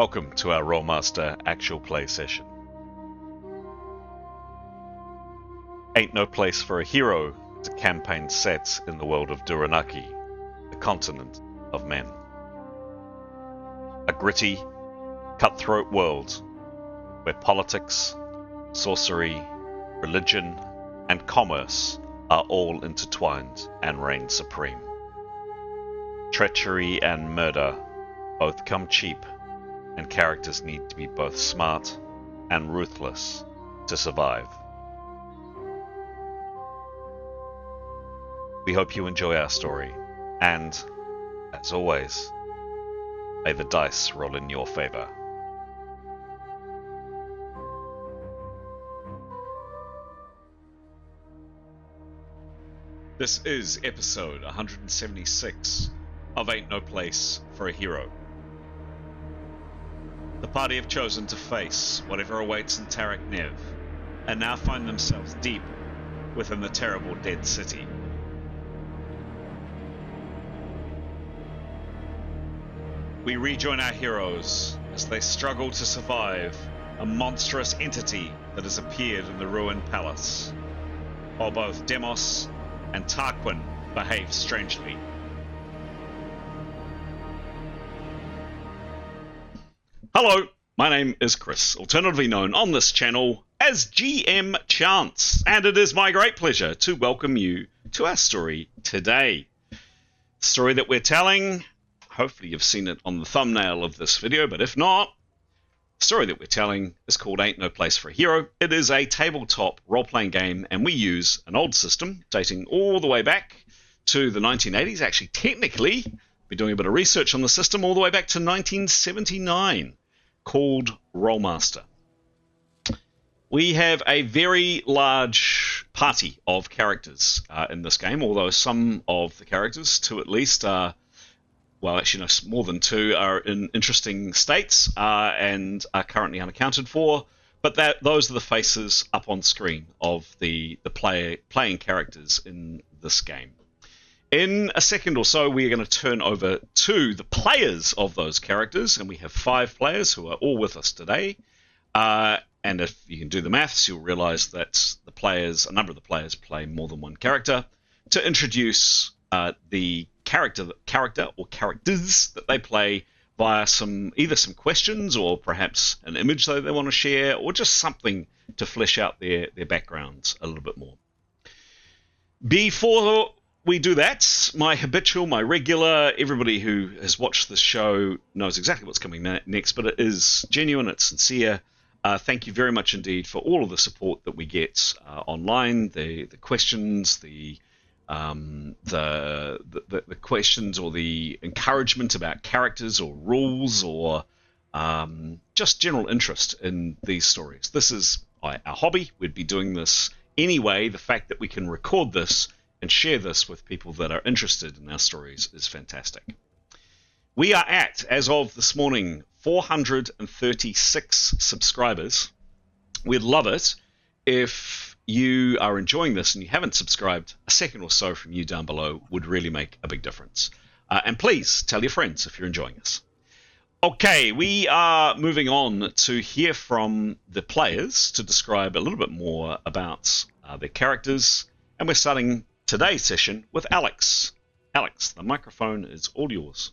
Welcome to our Rolemaster Actual play session. Ain't No Place for a Hero is a campaign set in the world of Duyranaki, the continent of men. A gritty, cutthroat world where politics, sorcery, religion, and commerce are all intertwined and reign supreme. Treachery and murder both come cheap, and characters need to be both smart and ruthless to survive. We hope you enjoy our story, and, as always, may the dice roll in your favor. This is episode 176 of Ain't No Place for a Hero. The party have chosen to face whatever awaits in Tarak Nev, and now find themselves deep within the terrible Dead City. We rejoin our heroes as they struggle to survive a monstrous entity that has appeared in the ruined palace, while both Demos and Tarquin behave strangely. Hello, my name is Chris, alternatively known on this channel as GM Chance, and it is my great pleasure to welcome you to our story today. The story that we're telling, hopefully you've seen it on the thumbnail of this video, but if not, the story that we're telling is called Ain't No Place for a Hero. It is a tabletop role-playing game, and we use an old system dating all the way back to the 1980s. Actually, technically, we're doing a bit of research on the system all the way back to 1979, called Rolemaster. We have a very large party of characters in this game, although some of the characters, two at least, are, well, actually no, more than two, are in interesting states and are currently unaccounted for, but those are the faces up on screen of the playing characters in this game. In a second or so, we are going to turn over to the players of those characters, and we have 5 players who are all with us today. And if you can do the maths, you'll realize that a number of the players play more than one character, to introduce the character or characters that they play via either some questions or perhaps an image that they want to share, or just something to flesh out their backgrounds a little bit more. Before we do that, my regular, everybody who has watched this show knows exactly what's coming next, but it is genuine, it's sincere. Thank you very much indeed for all of the support that we get online, the questions, the questions or the encouragement about characters or rules or just general interest in these stories. This is our hobby. We'd be doing this anyway. The fact that we can record this and share this with people that are interested in our stories is fantastic. We are at, as of this morning, 436 subscribers. We'd love it if you are enjoying this and you haven't subscribed. A second or so from you down below would really make a big difference. And please tell your friends if you're enjoying this. Okay, we are moving on to hear from the players to describe a little bit more about their characters. And we're starting today's session with Alex. Alex, the microphone is all yours.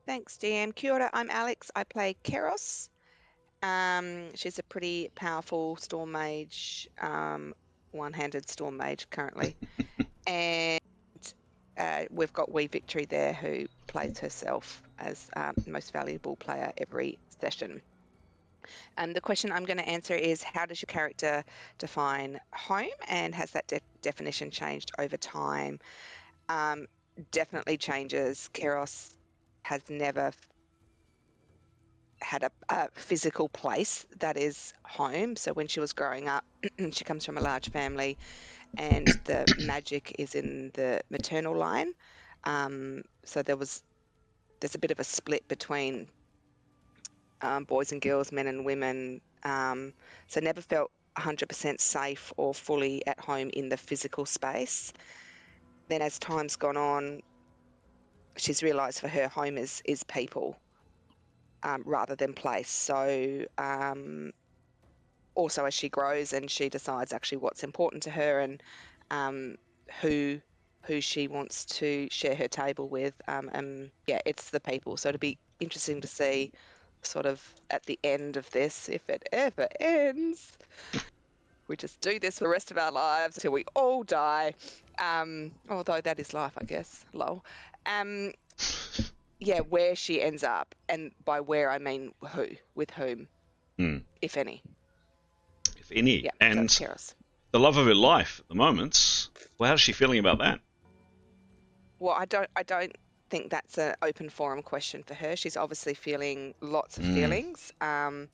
Thanks, DM. Kia ora, I'm Alex. I play Keros. She's a pretty powerful storm mage, one-handed storm mage currently. And we've got Wee Victory there, who plays herself as the most valuable player every session. And the question I'm going to answer is, how does your character define home, and has that definition changed over time? Definitely changes. Keros has never had a physical place that is home. So when she was growing up, she comes from a large family, and the magic is in the maternal line. So there's a bit of a split between boys and girls, men and women. So never felt 100% safe or fully at home in the physical space. Then as time's gone on, she's realised for her home is people. rather than place. So also as she grows and she decides actually what's important to her and who she wants to share her table with, yeah, it's the people. So it'd be interesting to see sort of at the end of this, if it ever ends, we just do this for the rest of our lives until we all die. Although that is life, I guess. Lol. Yeah, where she ends up, and by where I mean who, with whom, if any. If any. Yeah, so And that's Keros. the love of her life at the moment. Well, how's she feeling about that? Well, I don't think that's an open forum question for her. She's obviously feeling lots of feelings, and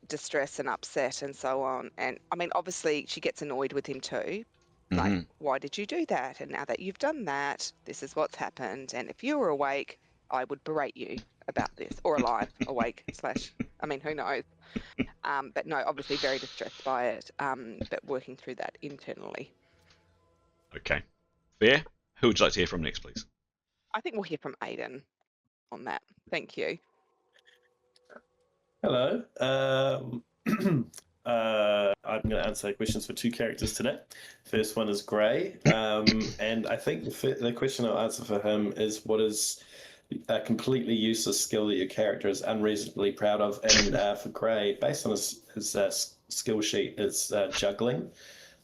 distress and upset and so on. And I mean, obviously she gets annoyed with him too. Like, why did you do that? And now that you've done that, this is what's happened. And if you were awake, I would berate you about this, or alive, awake slash, I mean, who knows? But no, obviously very distressed by it, but working through that internally. Okay. Fair. Who would you like to hear from next, please? I think we'll hear from Aiden on that. Thank you. Hello. I'm going to answer questions for two characters today. First one is Grey, and I think the question I'll answer for him is, what is a completely useless skill that your character is unreasonably proud of? And for Grey, based on his skill sheet, is juggling.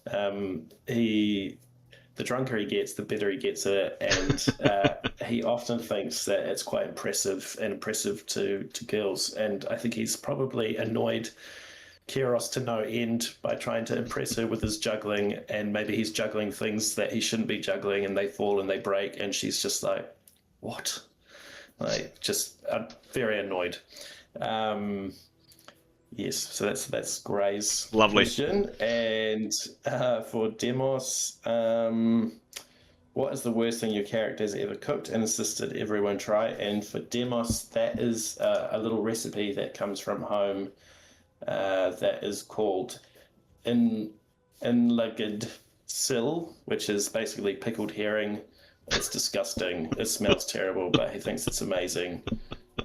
The drunker he gets, the better he gets at it, and he often thinks that it's quite impressive to girls. And I think he's probably annoyed Keros to no end by trying to impress her with his juggling, and maybe he's juggling things that he shouldn't be juggling, and they fall and they break, and she's just like, what? Like, just very annoyed. Yes, so that's Grey's Lovely question. And for Demos, what is the worst thing your character has ever cooked and insisted everyone try? And for Demos, that is a little recipe that comes from home that is called unrecorded sill, which is basically pickled herring. It's disgusting. It smells terrible, but he thinks it's amazing,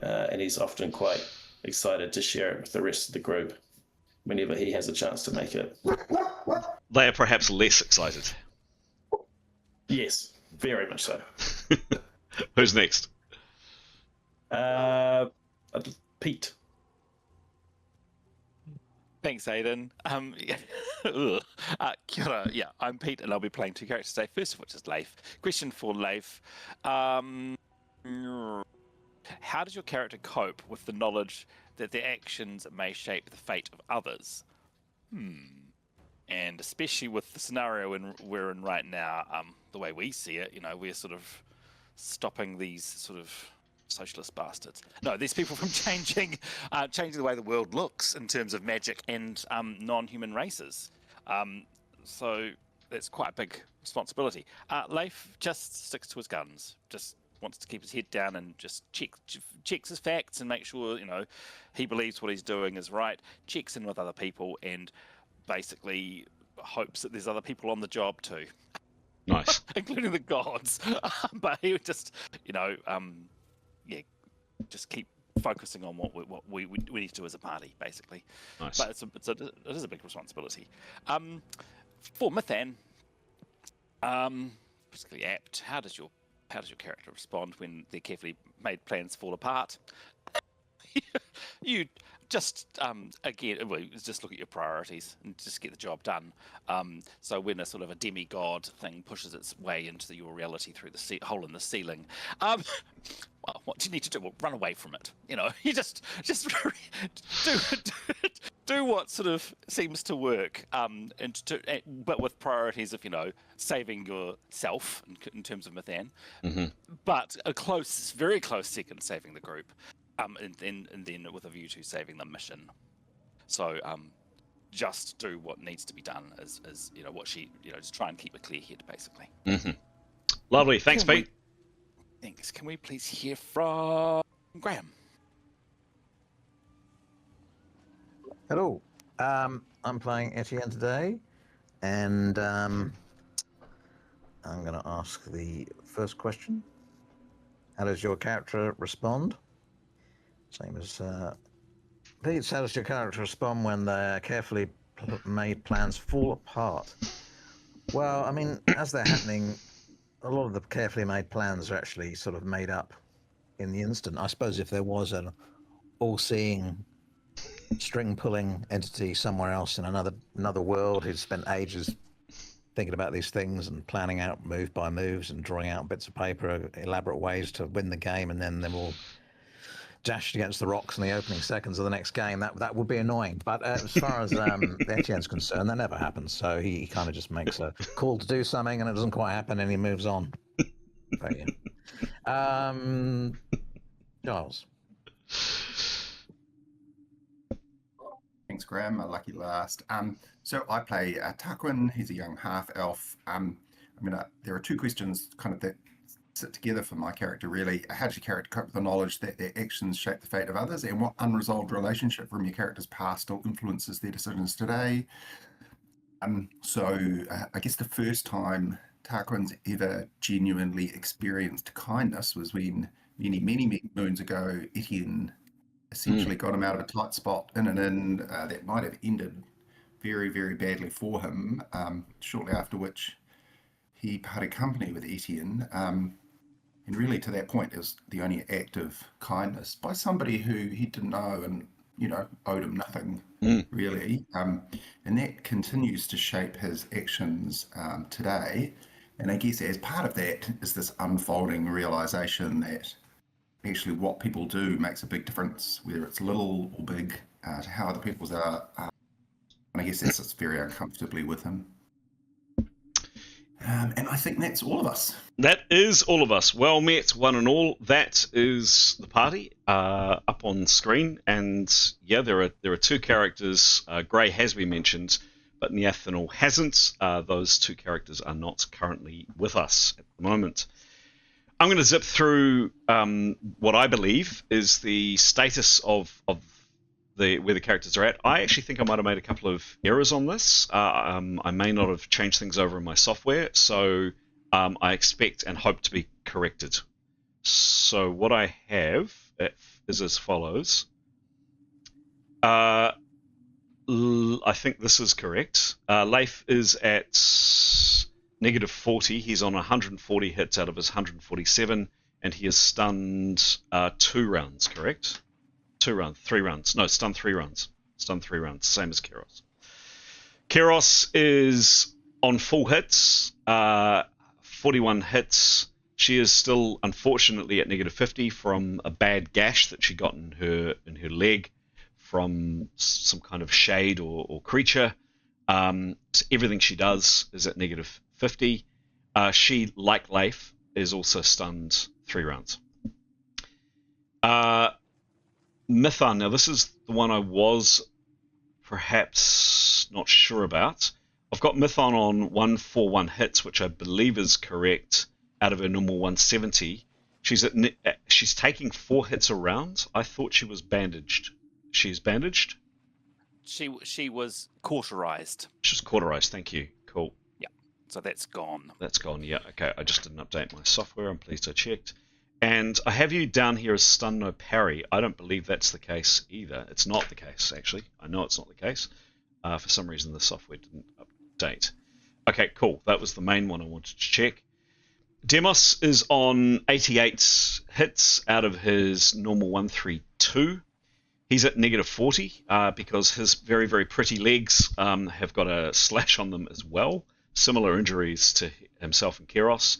and he's often quite excited to share it with the rest of the group whenever he has a chance to make it. They are perhaps less excited. Yes, very much so. Who's next? Pete. Thanks, Aiden. Kia ora. Yeah, I'm Pete, and I'll be playing two characters today. First of which is Leif. Question for Leif. How does your character cope with the knowledge that their actions may shape the fate of others? And especially with the scenario we're in right now, the way we see it, we're sort of stopping these sort of socialist bastards. No, these people from changing the way the world looks in terms of magic and non-human races. So that's quite a big responsibility. Leif just sticks to his guns. Just wants to keep his head down and just checks his facts and make sure he believes what he's doing is right. Checks in with other people and basically hopes that there's other people on the job too. Nice. Including the gods. But he would just, just keep focusing on what we need to do as a party, basically. Nice. But it is a big responsibility. For Mithan, basically apt. How does your character respond when their carefully made plans fall apart? You just just look at your priorities and just get the job done. So when a sort of a demigod thing pushes its way into your reality through the hole in the ceiling, well, what do you need to do? Well, run away from it. You just do what sort of seems to work, but with priorities of saving yourself in terms of Mithan, but a very close second, saving the group. And then with a view to saving the mission. So just do what needs to be done as what she, just try and keep a clear head, basically. Lovely. Thanks, Pete. Thanks. Can we please hear from Graham? Hello. I'm playing Etienne today, and I'm going to ask the first question. How does your character respond Same as please, how does your character respond when their carefully made plans fall apart? Well, I mean, as they're happening, a lot of the carefully made plans are actually sort of made up in the instant. I suppose if there was an all-seeing, string-pulling entity somewhere else in another world who'd spent ages thinking about these things and planning out move by moves and drawing out bits of paper, elaborate ways to win the game, and then they're all dashed against the rocks in the opening seconds of the next game, that would be annoying. But as far as Etienne's concerned, that never happens. So he kind of just makes a call to do something, and it doesn't quite happen, and he moves on. So, yeah. Giles. Thanks, Graham. A lucky last. So I play Tarquin. He's a young half-elf. There are two questions kind of that sit together for my character, really. How does your character cope with the knowledge that their actions shape the fate of others, and what unresolved relationship from your character's past still influences their decisions today? I guess the first time Tarquin's ever genuinely experienced kindness was when many moons ago, Etienne essentially got him out of a tight spot in an inn that might have ended very, very badly for him, shortly after which he parted company with Etienne. And really, to that point, it was the only act of kindness by somebody who he didn't know and, owed him nothing, really. And that continues to shape his actions today. And I guess as part of that is this unfolding realization that actually what people do makes a big difference, whether it's little or big, to how other people's are. And I guess that sits very uncomfortably with him. And I think that's all of us. That is all of us. Well met, one and all. That is the party up on screen. And yeah, there are two characters. Grey has been mentioned, but Niathanal hasn't. Those two characters are not currently with us at the moment. I'm going to zip through what I believe is the status of where the characters are at. I actually think I might have made a couple of errors on this. I may not have changed things over in my software, so I expect and hope to be corrected. So what I have is as follows. I think this is correct. Leif is at -40. He's on 140 hits out of his 147, and he is stunned 2 rounds, correct? 3 rounds. No, stunned 3 rounds. Stunned 3 rounds, same as Keros. Keros is on full hits, 41 hits. She is still, unfortunately, at -50 from a bad gash that she got in her leg from some kind of shade or creature. So everything she does is at -50. She, like Leif, is also stunned 3 rounds. Mython, now this is the one I was perhaps not sure about. I've got Mython on 141 hits, which I believe is correct, out of her normal 170. She's taking 4 hits a round. I thought she was bandaged. She's bandaged? She was cauterized. She was cauterized, thank you. Cool. Yeah, so that's gone. That's gone, yeah. Okay, I just didn't update my software. I'm pleased I checked. And I have you down here as stun no parry. I don't believe that's the case either. It's not the case, actually. I know it's not the case. For some reason, the software didn't update. Okay, cool. That was the main one I wanted to check. Demos is on 88 hits out of his normal 132. He's at -40 because his very, very pretty legs have got a slash on them as well. Similar injuries to himself and Keros.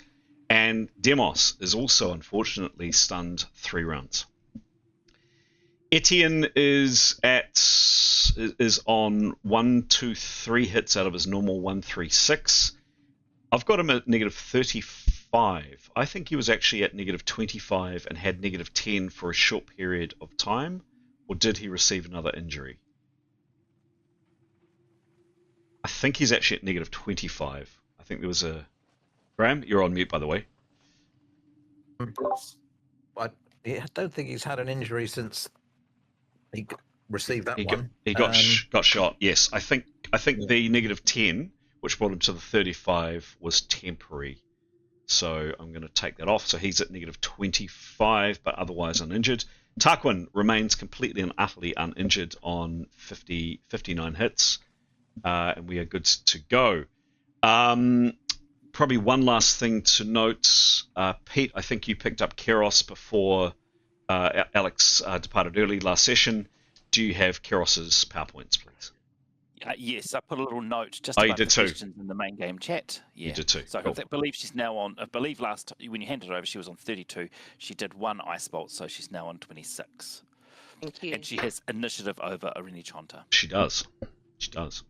And Demos is also, unfortunately, stunned 3 rounds. Etienne is on 123 hits out of his normal 136. I've got him at -35. I think he was actually at -25 and had -10 for a short period of time. Or did he receive another injury? I think he's actually at -25. I think there was a... Graham, you're on mute, by the way. I don't think he's had an injury since he received that one. He got shot, yes. I think the -10, which brought him to the 35, was temporary. So I'm going to take that off. So he's at -25, but otherwise uninjured. Tarquin remains completely and utterly uninjured on 59 hits, and we are good to go. Probably one last thing to note, Pete, I think you picked up Keros before Alex departed early last session. Do you have Keros's PowerPoints, please? Yes, I put a little note just you about did the too. questions in the main game chat. Yeah. You did too. So Cool. I believe she's now on. I believe when you handed it over, she was on 32. She did 1 ice bolt, so she's now on 26. Thank you. And she has initiative over Arini Chonta. She does. She does.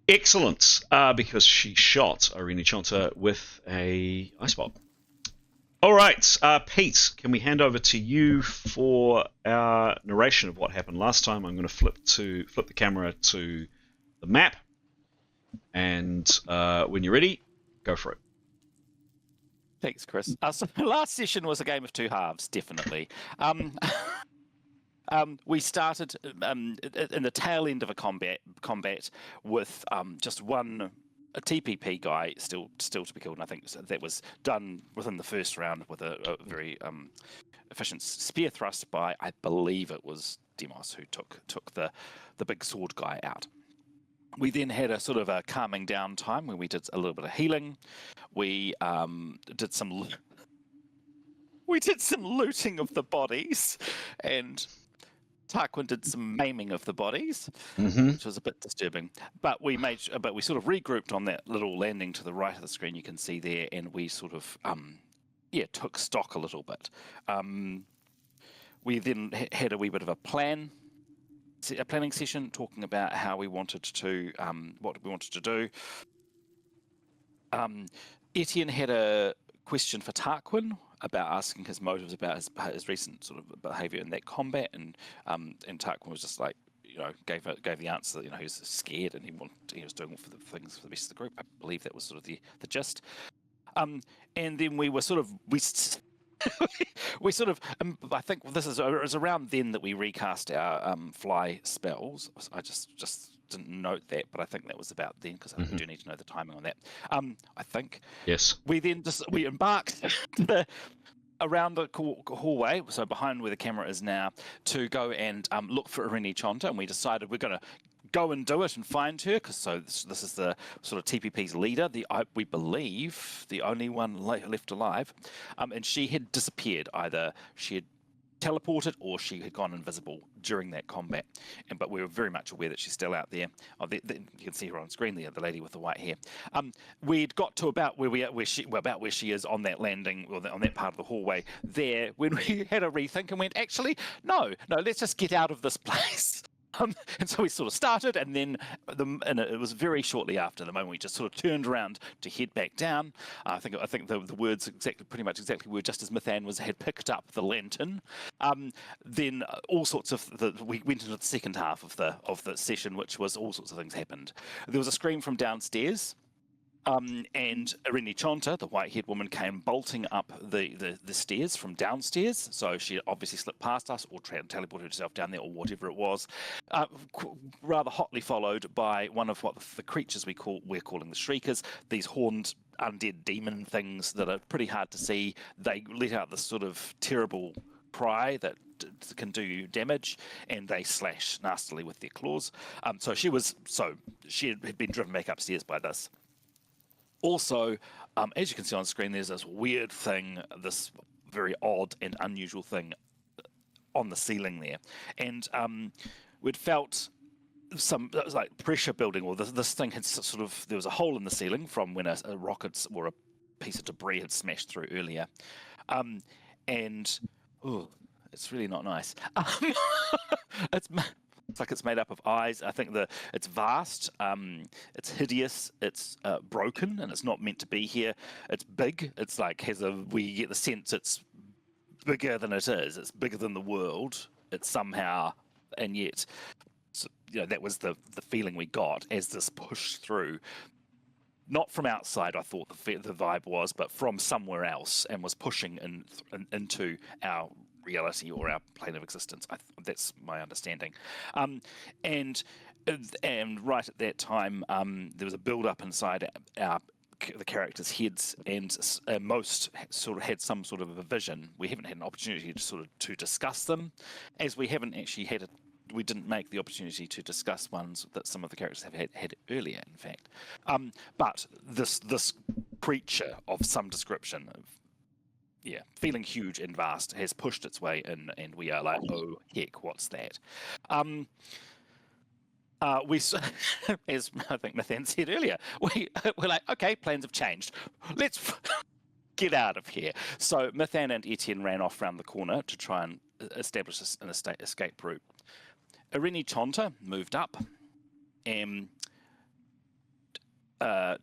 Excellent, because she shot Arini Chonta with a ice bolt. All right, Pete, can we hand over to you for our narration of what happened last time? I'm going to flip the camera to the map, and when you're ready, go for it. Thanks, Chris. So the last session was a game of 2 halves, definitely. We started in the tail end of a combat with just one TPP guy still to be killed, and I think that was done within the first round with a very efficient spear thrust by, I believe it was Demos, who took the big sword guy out. We then had a sort of a calming down time where we did a little bit of healing. We did some looting of the bodies, and Tarquin did some maiming of the bodies, which was a bit disturbing. But we sort of regrouped on that little landing to the right of the screen you can see there, and we sort of took stock a little bit. We then had a wee bit of a planning session talking about how we wanted to what we wanted to do. Etienne had a question for Tarquin about asking his motives about his recent sort of behaviour in that combat, and Tarquin was just like, gave the answer that he was scared and he was doing for the things for the rest of the group. I believe that was sort of the gist. And then we were sort of we sort of I think it was around then that we recast our fly spells. I just didn't note that, but I think that was about then, because I do need to know the timing on that. I think. Yes. We then we embarked around the hallway, so behind where the camera is now, to go and look for Arini Chonta, and we decided we're going to go and do it and find her, because this is the sort of TPP's leader, we believe the only one left alive, and she had disappeared. Either she had teleported or she had gone invisible during that combat, but we were very much aware that she's still out there. You can see her on screen there, the lady with the white hair. We'd got to about where she is on that landing, or on that part of the hallway there, when we had a rethink and went, actually, no, let's just get out of this place. And so we sort of started, and then it was very shortly after the moment we just sort of turned around to head back down. I think the words pretty much exactly were just as Mithan had picked up the lantern. Then all sorts of we went into the second half of the session, which was all sorts of things happened. There was a scream from downstairs. And Arini Chonta, the white-haired woman, came bolting up the stairs from downstairs. So she obviously slipped past us, or teleported herself down there, or whatever it was. Rather hotly followed by one of what the creatures we're calling the Shriekers. These horned undead demon things that are pretty hard to see. They let out this sort of terrible cry that can do damage, and they slash nastily with their claws. So she had been driven back upstairs by this. Also, as you can see on screen, there's this weird thing, this very odd and unusual thing on the ceiling there. And we'd felt it was like pressure building, or this thing had sort of, there was a hole in the ceiling from when a rocket or a piece of debris had smashed through earlier. It's really not nice. It's like it's made up of eyes. I think it's vast, it's hideous, it's broken, and it's not meant to be here. It's big. It's like we get the sense it's bigger than it is. It's bigger than the world. It's somehow, and yet, that was the feeling we got as this pushed through. Not from outside, I thought the vibe was, but from somewhere else, and was pushing into our reality or our plane of existence. That's my understanding. And right at that time, there was a build-up inside our the characters' heads, and most sort of had some sort of a vision. We haven't had an opportunity to sort of to discuss them, as we haven't actually had we didn't make the opportunity to discuss ones that some of the characters have had earlier, in fact. But this creature of some description, feeling huge and vast, has pushed its way in, and we are like, oh heck, what's that? As I think Nathan said earlier, we're like, okay, plans have changed. Let's get out of here. So Nathan and Etienne ran off round the corner to try and establish an escape route. Irini Chonta moved up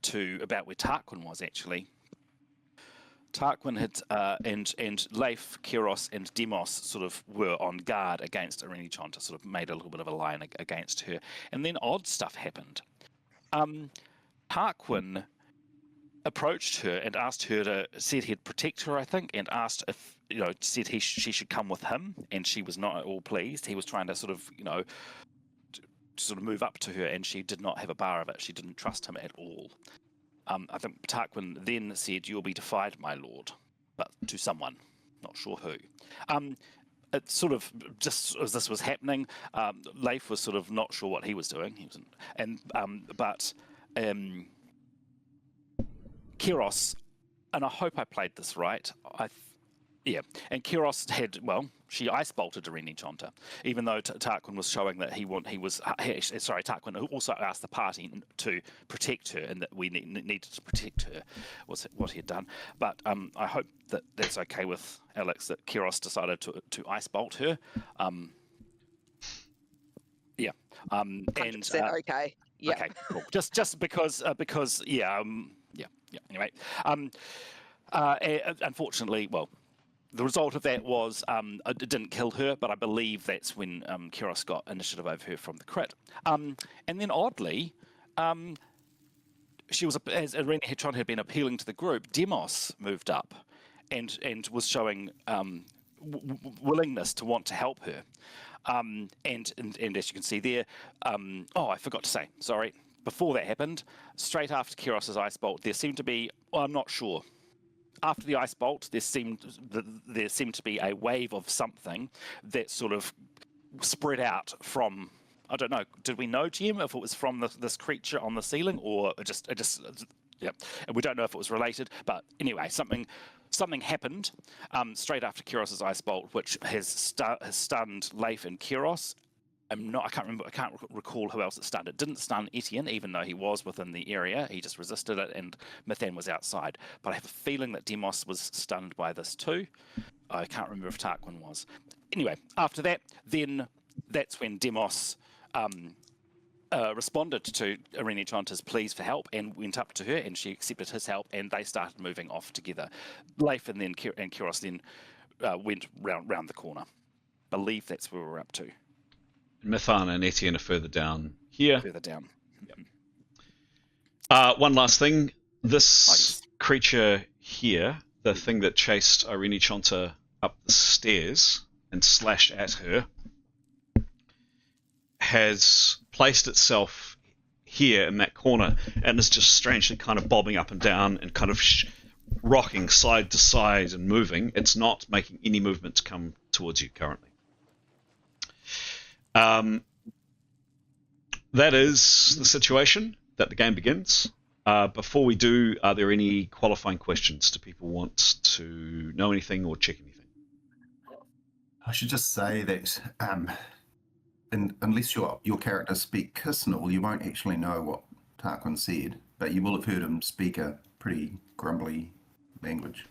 to about where Tarquin was, actually. Tarquin had and Leif, Kiros, and Demos sort of were on guard against Irini Chonta, sort of made a little bit of a line against her, and then odd stuff happened. Tarquin approached her and asked her said he'd protect her, I think, and asked if said she should come with him, and she was not at all pleased. He was trying to sort of move up to her, and she did not have a bar of it. She didn't trust him at all. I think Tarquin then said, "You'll be defied, my lord," but to someone, not sure who. It sort of, just as this was happening, Leif was sort of not sure what he was doing. But Kiros, and I hope I played this right. And Kiros had, she ice bolted Irini Chonta, even though Tarquin was showing that Tarquin also asked the party to protect her, and that we needed to protect her, was what he had done. But I hope that that's okay with Alex, that Kiros decided to ice bolt her. 100% okay. Yeah. Okay, cool. Just because Anyway, unfortunately, the result of that was it didn't kill her, but I believe that's when Kiros got initiative over her from the crit. And then oddly, she was, as Irini had been appealing to the group, Demos moved up and was showing willingness to want to help her. And as you can see there, I forgot to say, sorry. Before that happened, straight after Kiros's ice bolt, there seemed to be, I'm not sure. After the ice bolt, there seemed to be a wave of something that sort of spread out from, I don't know, did we know, Jim, if it was from this creature on the ceiling, or it just and we don't know if it was related, but anyway, something happened straight after Kiros's ice bolt, which has stunned Leif and Kiros. I can't recall who else it stunned. It didn't stun Etienne, even though he was within the area. He just resisted it, and Nathan was outside. But I have a feeling that Demos was stunned by this too. I can't remember if Tarquin was. Anyway, after that, then that's when Demos responded to Irini Chonta's pleas for help and went up to her, and she accepted his help, and they started moving off together. Leif and Kiros then went round the corner. Believe that's where we're up to. Mithan and Etienne are further down here. Further down. One last thing. This creature here, the thing that chased Irini Chonta up the stairs and slashed at her, has placed itself here in that corner and is just strangely kind of bobbing up and down and kind of rocking side to side and moving. It's not making any movement to come towards you currently. That is the situation that the game begins. Before we do, are there any qualifying questions? Do people want to know anything or check anything? I should just say that unless your characters speak Kisnell, you won't actually know what Tarquin said, but you will have heard him speak a pretty grumbly language.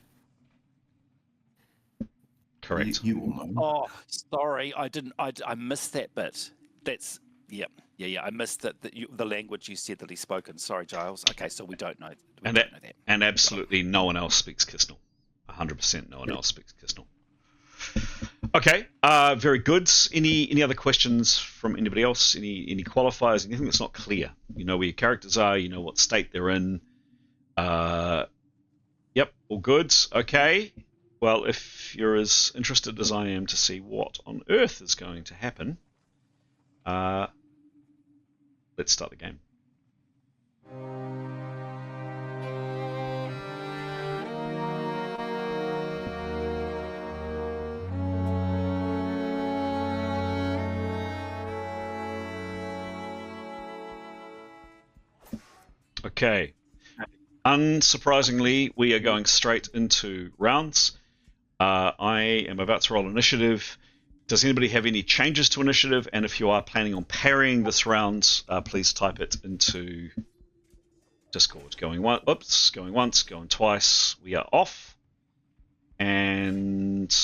Correct. You all know. Oh, sorry, I didn't. I missed that bit. That's yeah. I missed the language you said that he's spoken. Sorry, Giles. Okay, so we don't know. We don't know that. And absolutely no one else speaks Kisnell. 100% no one else speaks Kisnell. Okay, very good. Any other questions from anybody else? Any qualifiers? Anything that's not clear? You know where your characters are. You know what state they're in. Yep, all good. Okay. Well, if you're as interested as I am to see what on earth is going to happen, let's start the game. Okay. Unsurprisingly, we are going straight into rounds. I am about to roll initiative. Does anybody have any changes to initiative? And if you are planning on parrying this round, please type it into Discord. Going once, going twice. We are off. And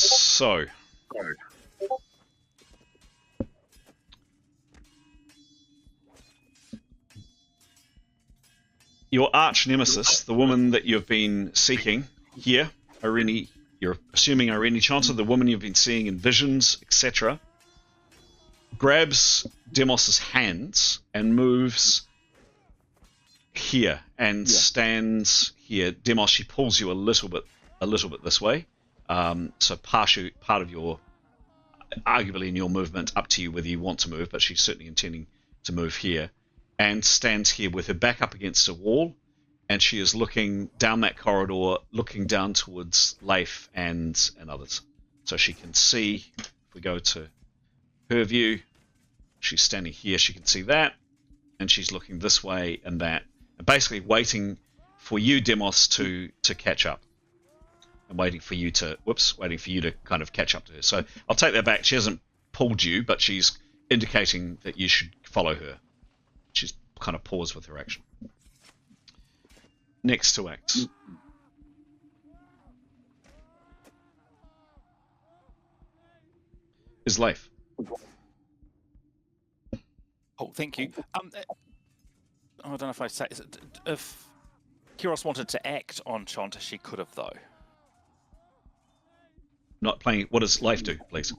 so your arch nemesis, the woman that you've been seeking here, Irene, you're assuming Irene Chanter, the woman you've been seeing in visions, etc., grabs Demos's hands and moves here and stands here. Demos, she pulls you a little bit this way. So part of your, arguably in your movement, up to you whether you want to move, but she's certainly intending to move here, and stands here with her back up against a wall, and she is looking down that corridor, looking down towards Leif and others. So she can see, if we go to her view, she's standing here, she can see that, and she's looking this way and that, and basically waiting for you, Demos, to catch up. And waiting for you to kind of catch up to her. So I'll take that back. She hasn't pulled you, but she's indicating that you should follow her. She's kind of paused with her action. Next to act. Is Leif. Oh, thank you. I don't know if I say if Kyros wanted to act on Chanta, she could have though. Not playing. What does Leif do, please?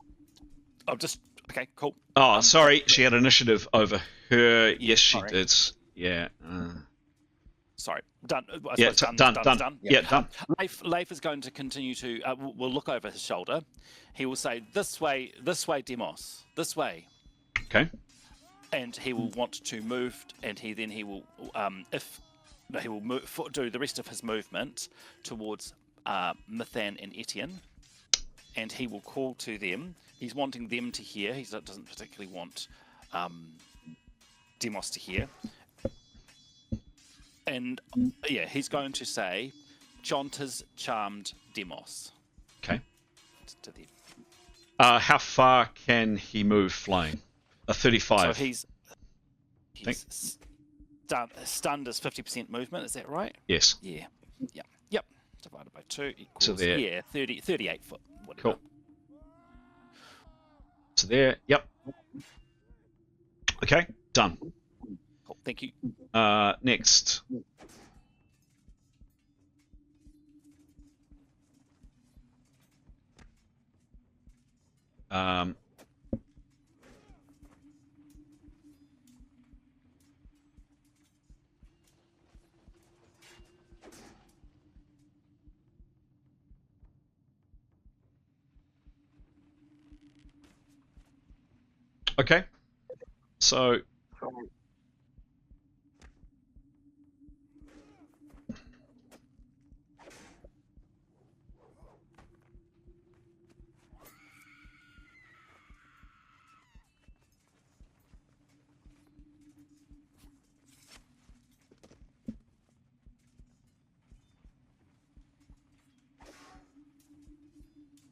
Oh, just okay, cool. Oh, sorry, she had initiative over her. Yes, she did. Yeah. Sorry, done. Yeah, done. Yeah, done. Leif is going to continue to. Will look over his shoulder. He will say, "This way, Demos, this way." Okay. And he will want to move, and he will do the rest of his movement towards Mithan and Etienne. And he will call to them. He's wanting them to hear. He doesn't particularly want Demos to hear. And yeah, he's going to say, Chanta's charmed Demos. Okay. To them. How far can he move flying? 35. So he's stunned as 50% movement. Is that right? Yes. Yeah. Yep. Divided by 2 equals So there. Yeah, 38 foot. Whatever. Cool. So there. Yep. Okay. Done. Cool. Thank you. Next. Okay. So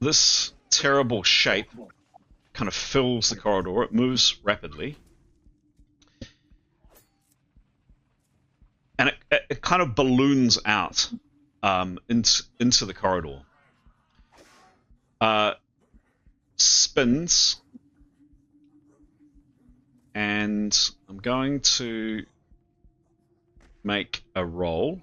this terrible shape kind of fills the corridor. It moves rapidly. And it kind of balloons out into the corridor. Spins. And I'm going to make a roll.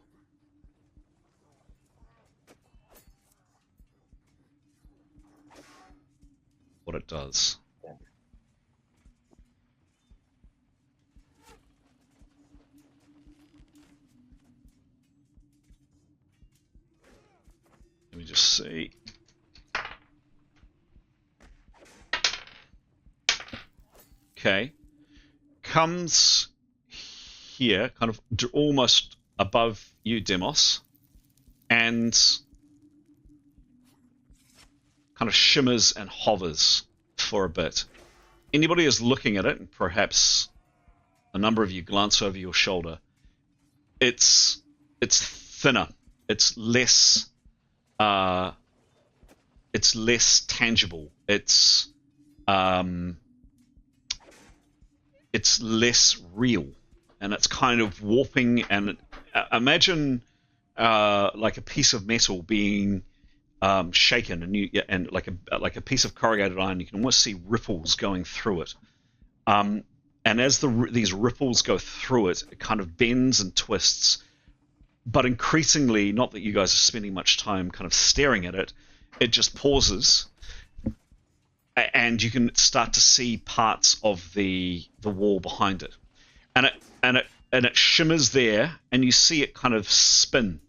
What it does. Let me just see. Okay. Comes here, kind of almost above you, Demos, and kind of shimmers and hovers for a bit. Anybody is looking at it, and perhaps a number of you glance over your shoulder. It's thinner. It's less tangible. It's less real, and it's kind of warping. And imagine like a piece of metal being shaken, and like a piece of corrugated iron. You can almost see ripples going through it. And as these ripples go through it, it kind of bends and twists. But increasingly, not that you guys are spending much time kind of staring at it, it just pauses, and you can start to see parts of the wall behind it, and it shimmers there, and you see it kind of spin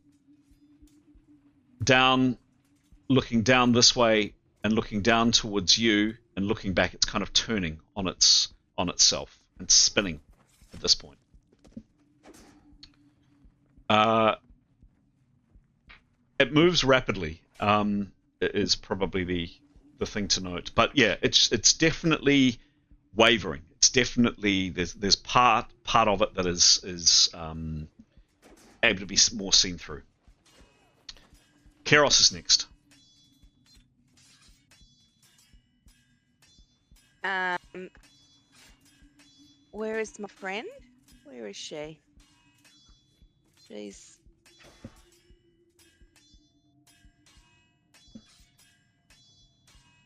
down, looking down this way, and looking down towards you, and looking back. It's kind of turning on itself and spinning at this point. It moves rapidly. Is probably the thing to note. But yeah, it's definitely wavering. It's definitely there's part of it that is able to be more seen through. Keros is next. Where is my friend? Where is she? She's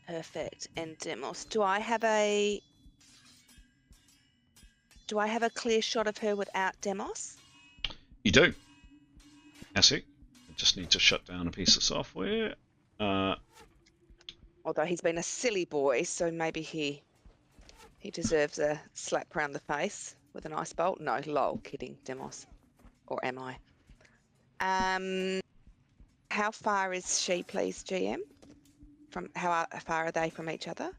perfect. And Demos, do I have a clear shot of her without Demos? You do. Asik, I just need to shut down a piece of software. Although he's been a silly boy, so maybe he deserves a slap around the face with an ice bolt. No, lol, kidding, Demos. Or am I? How far is she, please, GM? From how far are they from each other?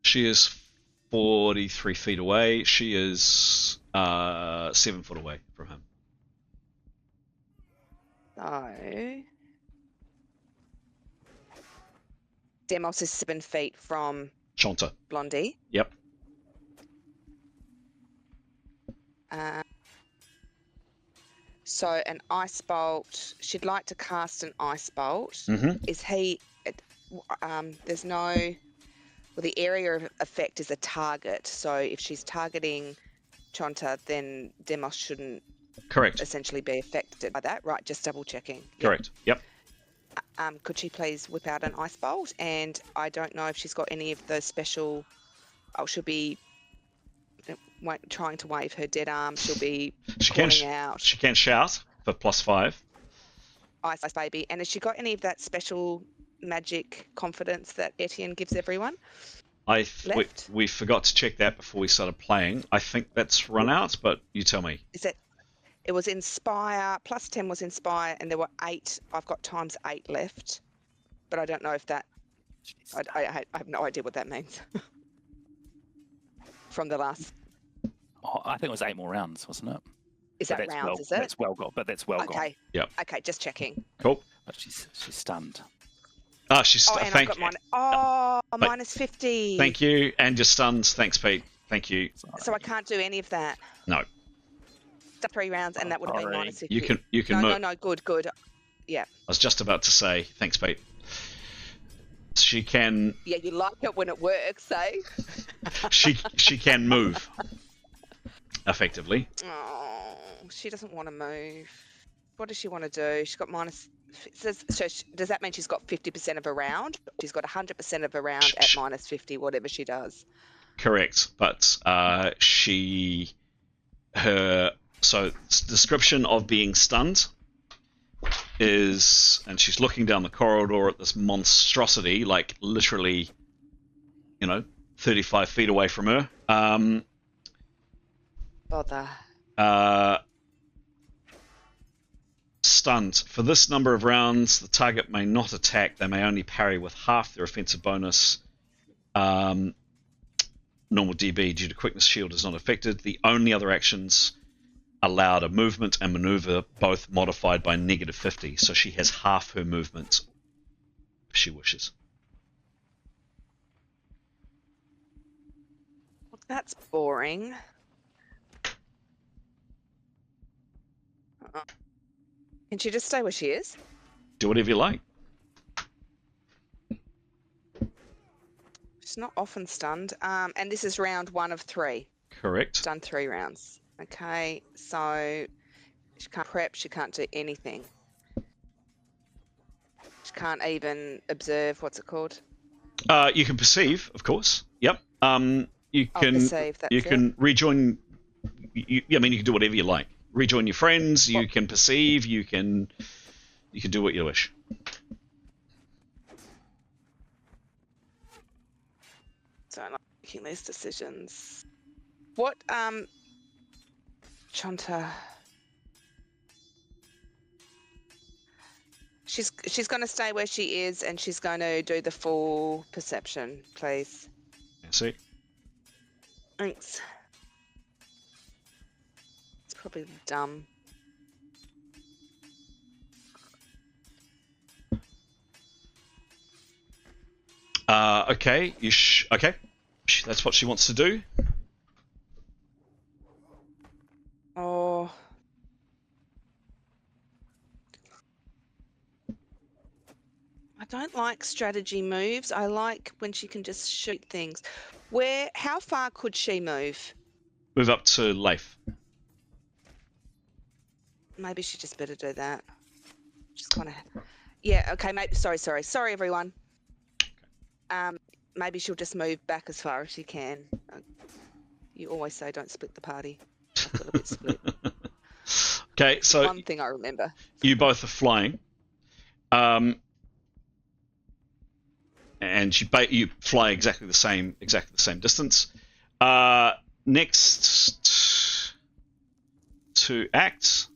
She is 43 feet away. She is 7 foot away from him. So Demos is 7 feet from Chonta. Blondie. Yep. So an ice bolt. She'd like to cast an ice bolt. Mm-hmm. Is he? There's no. Well, the area of effect is a target. So if she's targeting Chonta, then Demos shouldn't. Correct. Essentially be affected by that, right? Just double checking. Correct. Yep. Could she please whip out an ice bolt? And I don't know if she's got any of those special. Oh, she'll be trying to wave her dead arm. She'll be calling out. She can shout for +5. Ice baby. And has she got any of that special magic confidence that Etienne gives everyone? We forgot to check that before we started playing. I think that's run out, but you tell me. Is it? It was Inspire, +10 was Inspire, and there were 8. I've got ×8 left, but I don't know if that. I have no idea what that means. From the last. Oh, I think it was 8 more rounds, wasn't it? Is that rounds? Is it? That's well gone, but that's well gone. Okay. Yep. Okay, just checking. Cool. But she's stunned. She's and I've got -50. Thank you, and you're stunned. Thanks, Pete. Thank you. So I can't do any of that. No. 3 rounds, and that would have been -50. You can move. No. Good. Yeah. I was just about to say thanks, Pete. She can. Yeah, you like it when it works, eh? she can move. Effectively. Oh, she doesn't want to move. What does she want to do? She's got so does that mean she's got 50% of a round? She's got 100% of a round at -50, whatever she does. Correct, but so description of being stunned is, and she's looking down the corridor at this monstrosity, like literally, 35 feet away from her. Bother. Stunned. For this number of rounds, the target may not attack. They may only parry with half their offensive bonus. Normal DB due to quickness shield is not affected. The only other actions allowed a movement and maneuver both modified by -50, so she has half her movement if she wishes. Well, that's boring. Can she just stay where she is? Do whatever you like. She's not often stunned. And this is round 1 of 3. Correct. Done 3 rounds. Okay, so she can't prep, she can't do anything. She can't even observe, what's it called? You can perceive, of course. Yep. You can perceive, that's you it. can rejoin. You can do whatever you like. Rejoin your friends. You can perceive. You can do what you wish. So I'm not making these decisions. What, Chanta? She's going to stay where she is, and she's going to do the full perception, please. I see. Thanks. It's probably dumb. Okay. Okay. That's what she wants to do. Oh. I don't like strategy moves. I like when she can just shoot things. How far could she move? Move up to Leif. Maybe she just better do that. Just kind of, yeah. Okay, maybe. Sorry, everyone. Maybe she'll just move back as far as she can. You always say don't split the party. I feel a bit split. Okay, so One thing I remember. you both are flying. And you fly exactly the same distance. Next to act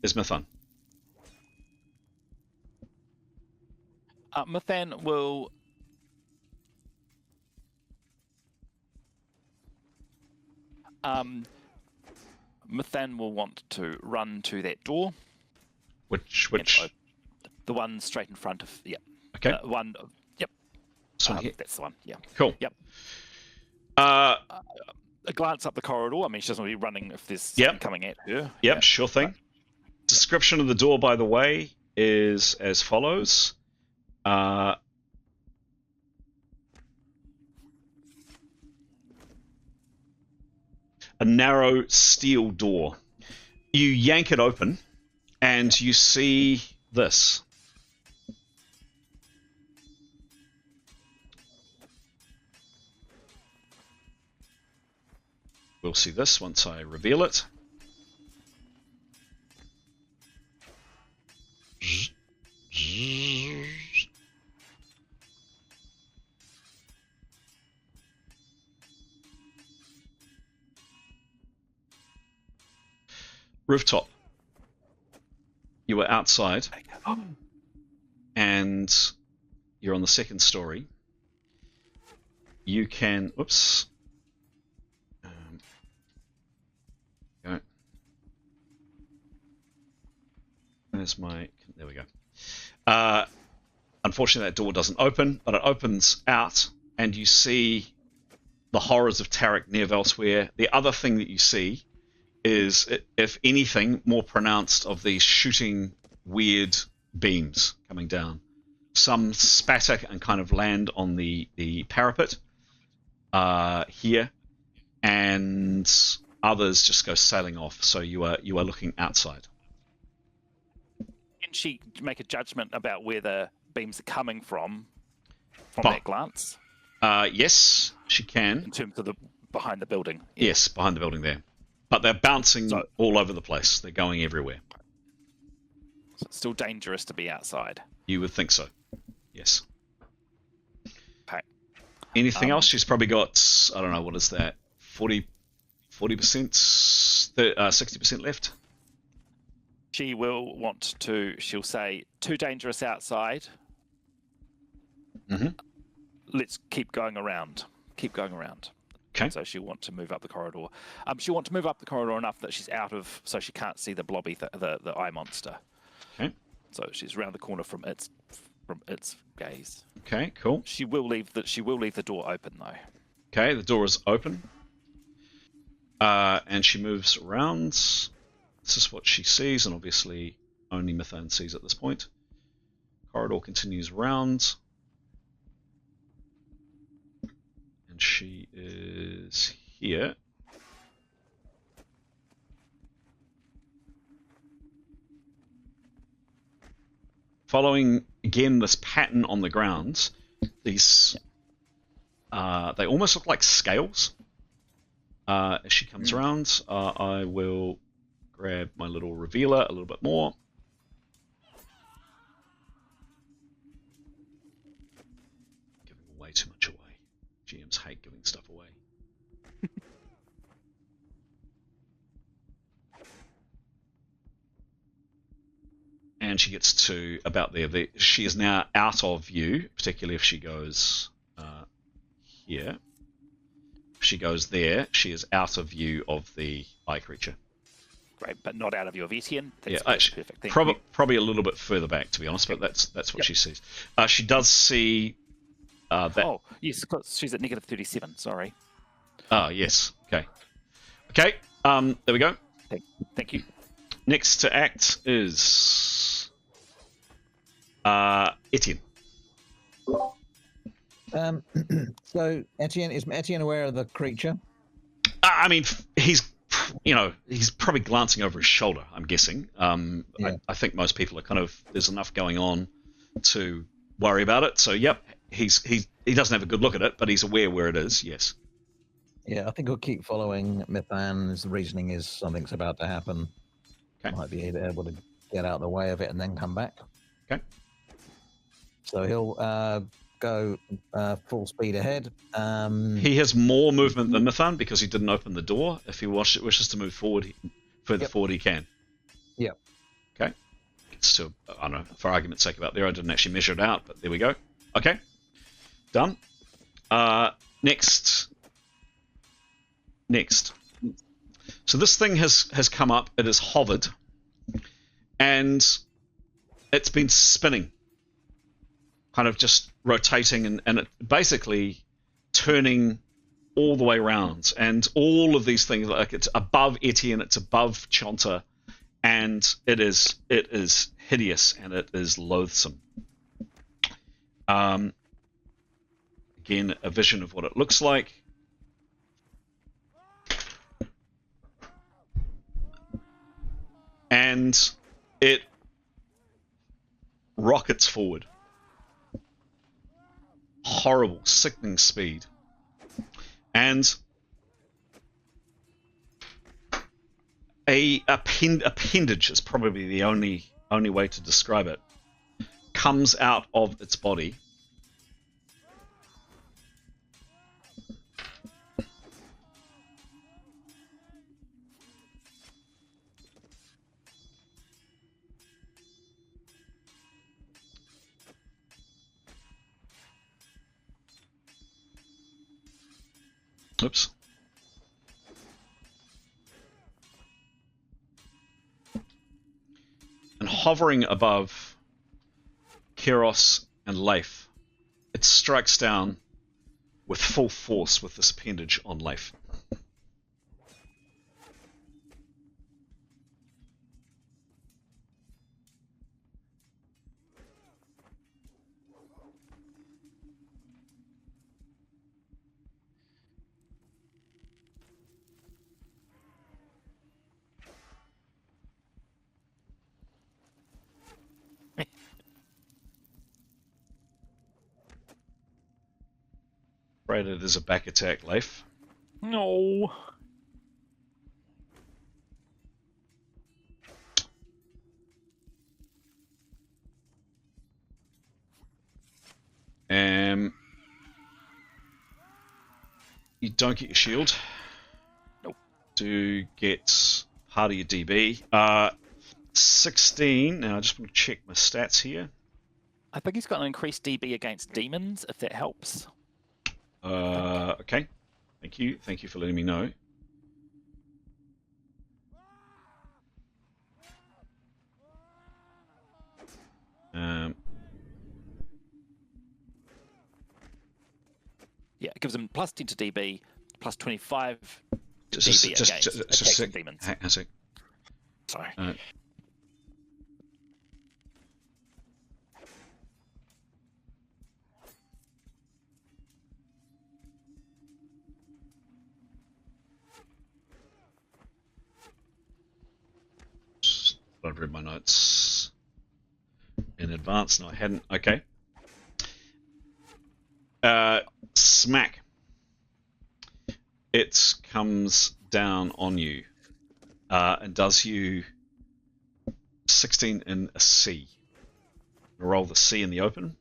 is Mithan. Mithan will want to run to that door. Which? The one straight in front of. Yep. Okay. One. Yep. This one here. That's the one. Yeah. Cool. Yep. A glance up the corridor. I mean, she doesn't want to be running if there's something coming at her. Yep. Yeah. Sure thing. Description of the door, by the way, is as follows. A narrow steel door. You yank it open, and you see this. We'll see this once I reveal it. Rooftop. You are outside, and you're on the second story. You can... Oops. Go. There's my... There we go. Unfortunately, that door doesn't open, but it opens out, and you see the horrors of Tarek near elsewhere. The other thing that you see is, if anything, more pronounced of these shooting weird beams coming down. Some spatter and kind of land on the parapet here, and others just go sailing off. So you are looking outside. Can she make a judgment about where the beams are coming from that glance? Yes, she can. In terms of the behind the building. Yeah. Yes, behind the building there. But they're bouncing all over the place. They're going everywhere. So it's still dangerous to be outside. You would think so. Yes. Okay. Anything else? She's probably got, I don't know, what is that? 40%, 60% left? She will want to, she'll say, too dangerous outside. Mm-hmm. Let's keep going around. Keep going around. Okay. So she'll want to move up the corridor. She'll want to move up the corridor enough that she's out of, so she can't see the blobby, the eye monster. Okay. So she's around the corner from its gaze. Okay, cool. She will leave the door open though. Okay, the door is open. And she moves around. This is what she sees, and obviously only Mithane sees at this point. Corridor continues around. And she is here. Following, again, this pattern on the ground, these... they almost look like scales. As she comes around, I will grab my little revealer a little bit more. Giving way too much away. GMs hate giving stuff away. And she gets to about there. She is now out of view, particularly if she goes here. If she goes there, she is out of view of the eye creature. Great, but not out of your Etienne. Yeah, actually, perfect. probably a little bit further back, to be honest, but that's what she sees. She does see that. Oh, yes, she's at -37. Sorry. Yes. Okay. Okay. There we go. Thank you. Next to act is Etienne. So Etienne, is Etienne aware of the creature? I mean, he's probably glancing over his shoulder, I'm guessing. Yeah. I think most people are kind of, there's enough going on to worry about it. So, yep, he doesn't have a good look at it, but he's aware where it is, yes. Yeah, I think he'll keep following Mithan's reasoning is something's about to happen. Okay. Might be able to get out of the way of it and then come back. Okay. So he'll go full speed ahead. He has more movement than Mithan because he didn't open the door. If he wishes to move forward, further forward, he can. Yep. Okay. So, I don't know, for argument's sake about there, I didn't actually measure it out, but there we go. Okay. Done. Next. So this thing has come up, it has hovered, and it's been spinning. Kind of just rotating and it basically turning all the way around, and all of these things, like it's above Etienne, it's above Chonta, and it is hideous and it is loathsome. Again, a vision of what it looks like. And it rockets forward. Horrible, sickening speed. And a appendage is probably the only way to describe it. Comes out of its body. Oops. And hovering above Keros and Leif, it strikes down with full force with this appendage on Leif. Right, it is a back attack, Leif. No. You don't get your shield. Nope. Do get part of your DB. 16. Now I just want to check my stats here. I think he's got an increased DB against demons, if that helps. Okay. Thank you. Thank you for letting me know. Yeah, it gives him plus 10 to DB, plus 25 to Just DB just against a attacks sec. and demons. Hang on a sec. Sorry. I'd read my notes in advance. No, I hadn't. Okay. Smack. It comes down on you and does you 16 in a C. Roll the C in the open.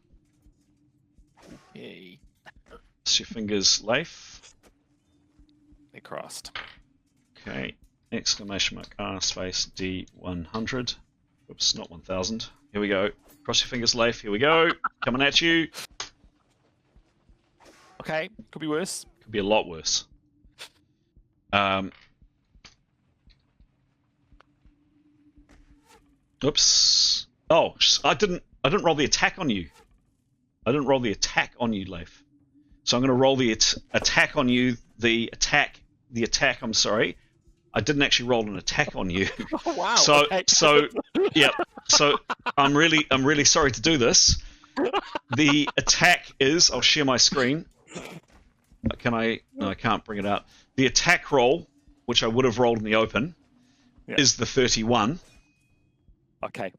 Yay. Cross your fingers, Leif. They crossed. Okay. Exclamation mark R space D100. Oops, not 1000. Here we go. Cross your fingers, Leif. Here we go. Coming at you. Okay, could be worse. Could be a lot worse. Oops. Oh, I didn't roll the attack on you. I didn't roll the attack on you, Leif. So I'm going to roll the attack on you. The attack. I'm sorry. I didn't actually roll an attack on you. Oh, wow. So okay. yeah. So I'm really sorry to do this. The attack is. I'll share my screen. Can I? No, I can't bring it up. The attack roll, which I would have rolled in the open, is the 31. Okay.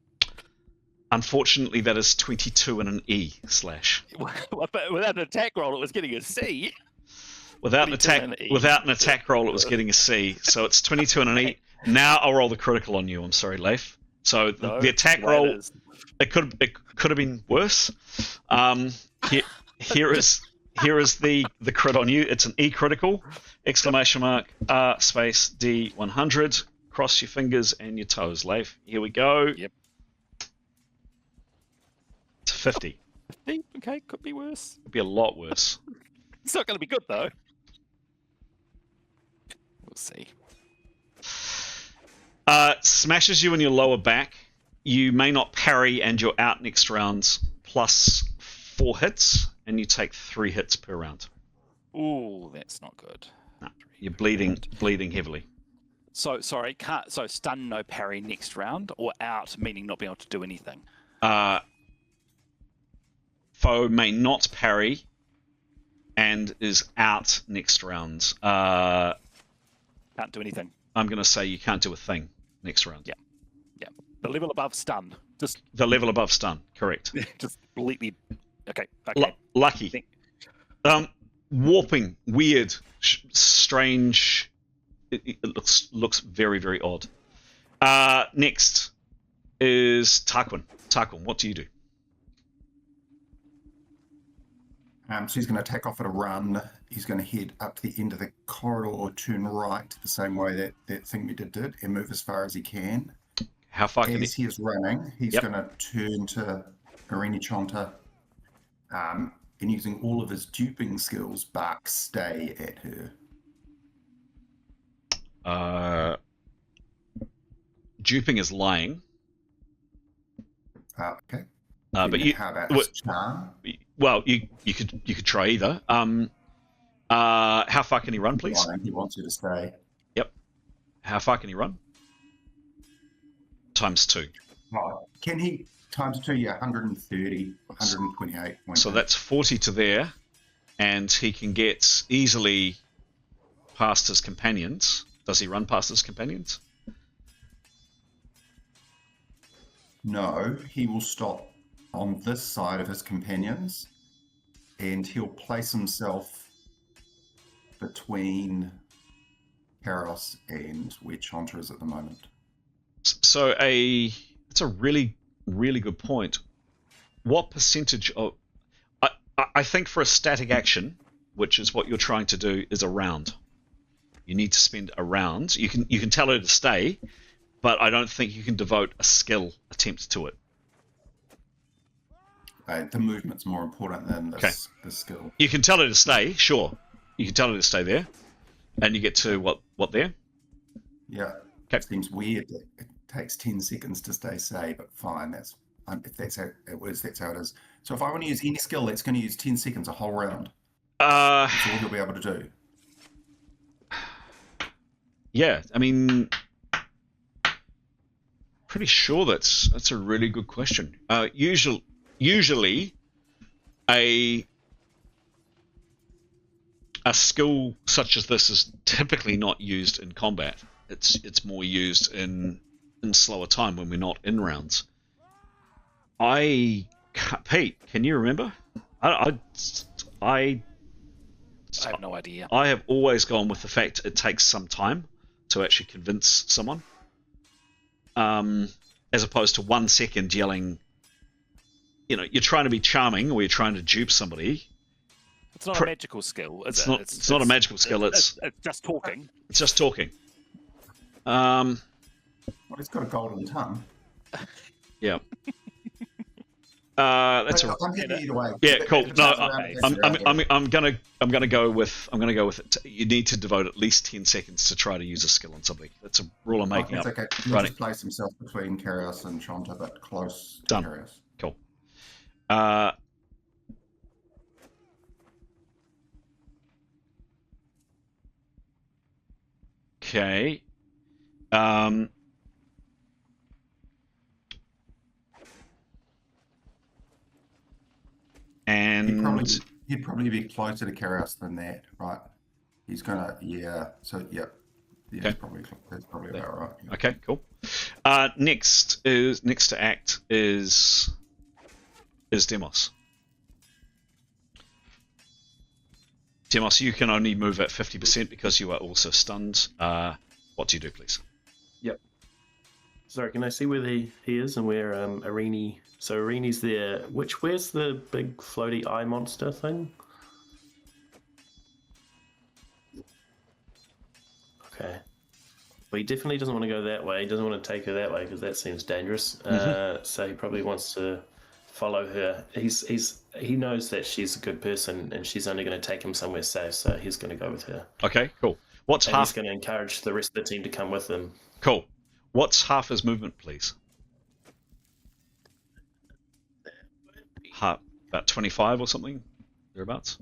Unfortunately, that is 22 and an E slash. But without an attack roll, it was getting a C. Without an attack roll, it was getting a C. So it's 22 and an E. Now I'll roll the critical on you. I'm sorry, Leif. So the attack roll, it could have been worse. Here is the crit on you. It's an E critical. Exclamation mark R space D100. Cross your fingers and your toes, Leif. Here we go. Yep. It's 50. 50? Okay, could be worse. Could be a lot worse. It's not going to be good though. We'll see. Smashes you in your lower back. You may not parry, and you're out next round. Plus 4 hits, and you take 3 hits per round. Ooh, that's not good. No, you're bleeding heavily. So sorry, so stun, no parry next round, or out meaning not being able to do anything. Foe may not parry, and is out next round. Can't do anything. I'm going to say you can't do a thing next round. Yeah. The level above stun. Just the level above stun. Correct. Just completely. Okay. Lucky. Warping, weird, strange. It looks very, very odd. Next is Tarquin. Tarquin, what do you do? So he's going to take off at a run. He's going to head up to the end of the corridor, turn right the same way that thing we did, and move as far as he can. How far can he is running, he's going to turn to Irene Chonta, and using all of his duping skills, bark stay at her. Duping is lying. Okay. But you, how about his charm? Well, you could try either. How far can he run, please? He wants you to stay. Yep. How far can he run? Times 2. Oh, can he times 2? Yeah, 130, 128. So that's 40 to there, and he can get easily past his companions. Does he run past his companions? No, he will stop on this side of his companions, and he'll place himself between Karos and where Chonta is at the moment. So it's a really, really good point. What percentage of... I think for a static action, which is what you're trying to do, is a round. You need to spend a round. You can tell her to stay, but I don't think you can devote a skill attempt to it. The movement's more important than the skill. You can tell her to stay, sure, You can tell her to stay there, and you get to what there? Yeah. Okay. It seems weird that it takes 10 seconds to stay safe, but fine. That's if that's how it is. That's how it is. So if I want to use any skill, that's going to use 10 seconds a whole round. That's all he'll be able to do. Yeah, I mean, pretty sure that's a really good question. Usually, a skill such as this is typically not used in combat. It's more used in slower time when we're not in rounds. Pete, can you remember? I have no idea. I have always gone with the fact it takes some time to actually convince someone, as opposed to 1 second yelling. You know, you're trying to be charming or you're trying to dupe somebody. It's not a magical skill, is it? It's not a magical skill. It's just talking. It's just talking. Well, it's got a golden tongue. Yeah. That's a. I'm happy either way. Yeah, cool. No, I'm gonna go with it. You need to devote at least 10 seconds to try to use a skill on somebody. That's a rule I'm making up. Okay. He'll Right. just place himself between Karios and Shanta, but close to Done. Karios. Cool. Okay. And he'd probably be closer to Karios than that, right? He's gonna, yeah. So, yep. Yeah, Okay. that's probably about right. Yeah. Okay, cool. Next to act is Demos. Demos, you can only move at 50% because you are also stunned. What do you do, please? Yep. Sorry, can I see where he is and where Arini? So Arini's there. Where's the big floaty eye monster thing? Okay. Well, he definitely doesn't want to go that way. He doesn't want to take her that way because that seems dangerous. So he probably wants to follow her. He knows that she's a good person and she's only going to take him somewhere safe. So he's going to go with her. Okay, cool. He's going to encourage the rest of the team to come with him. Cool. What's half his movement, please? About 25 or something, thereabouts.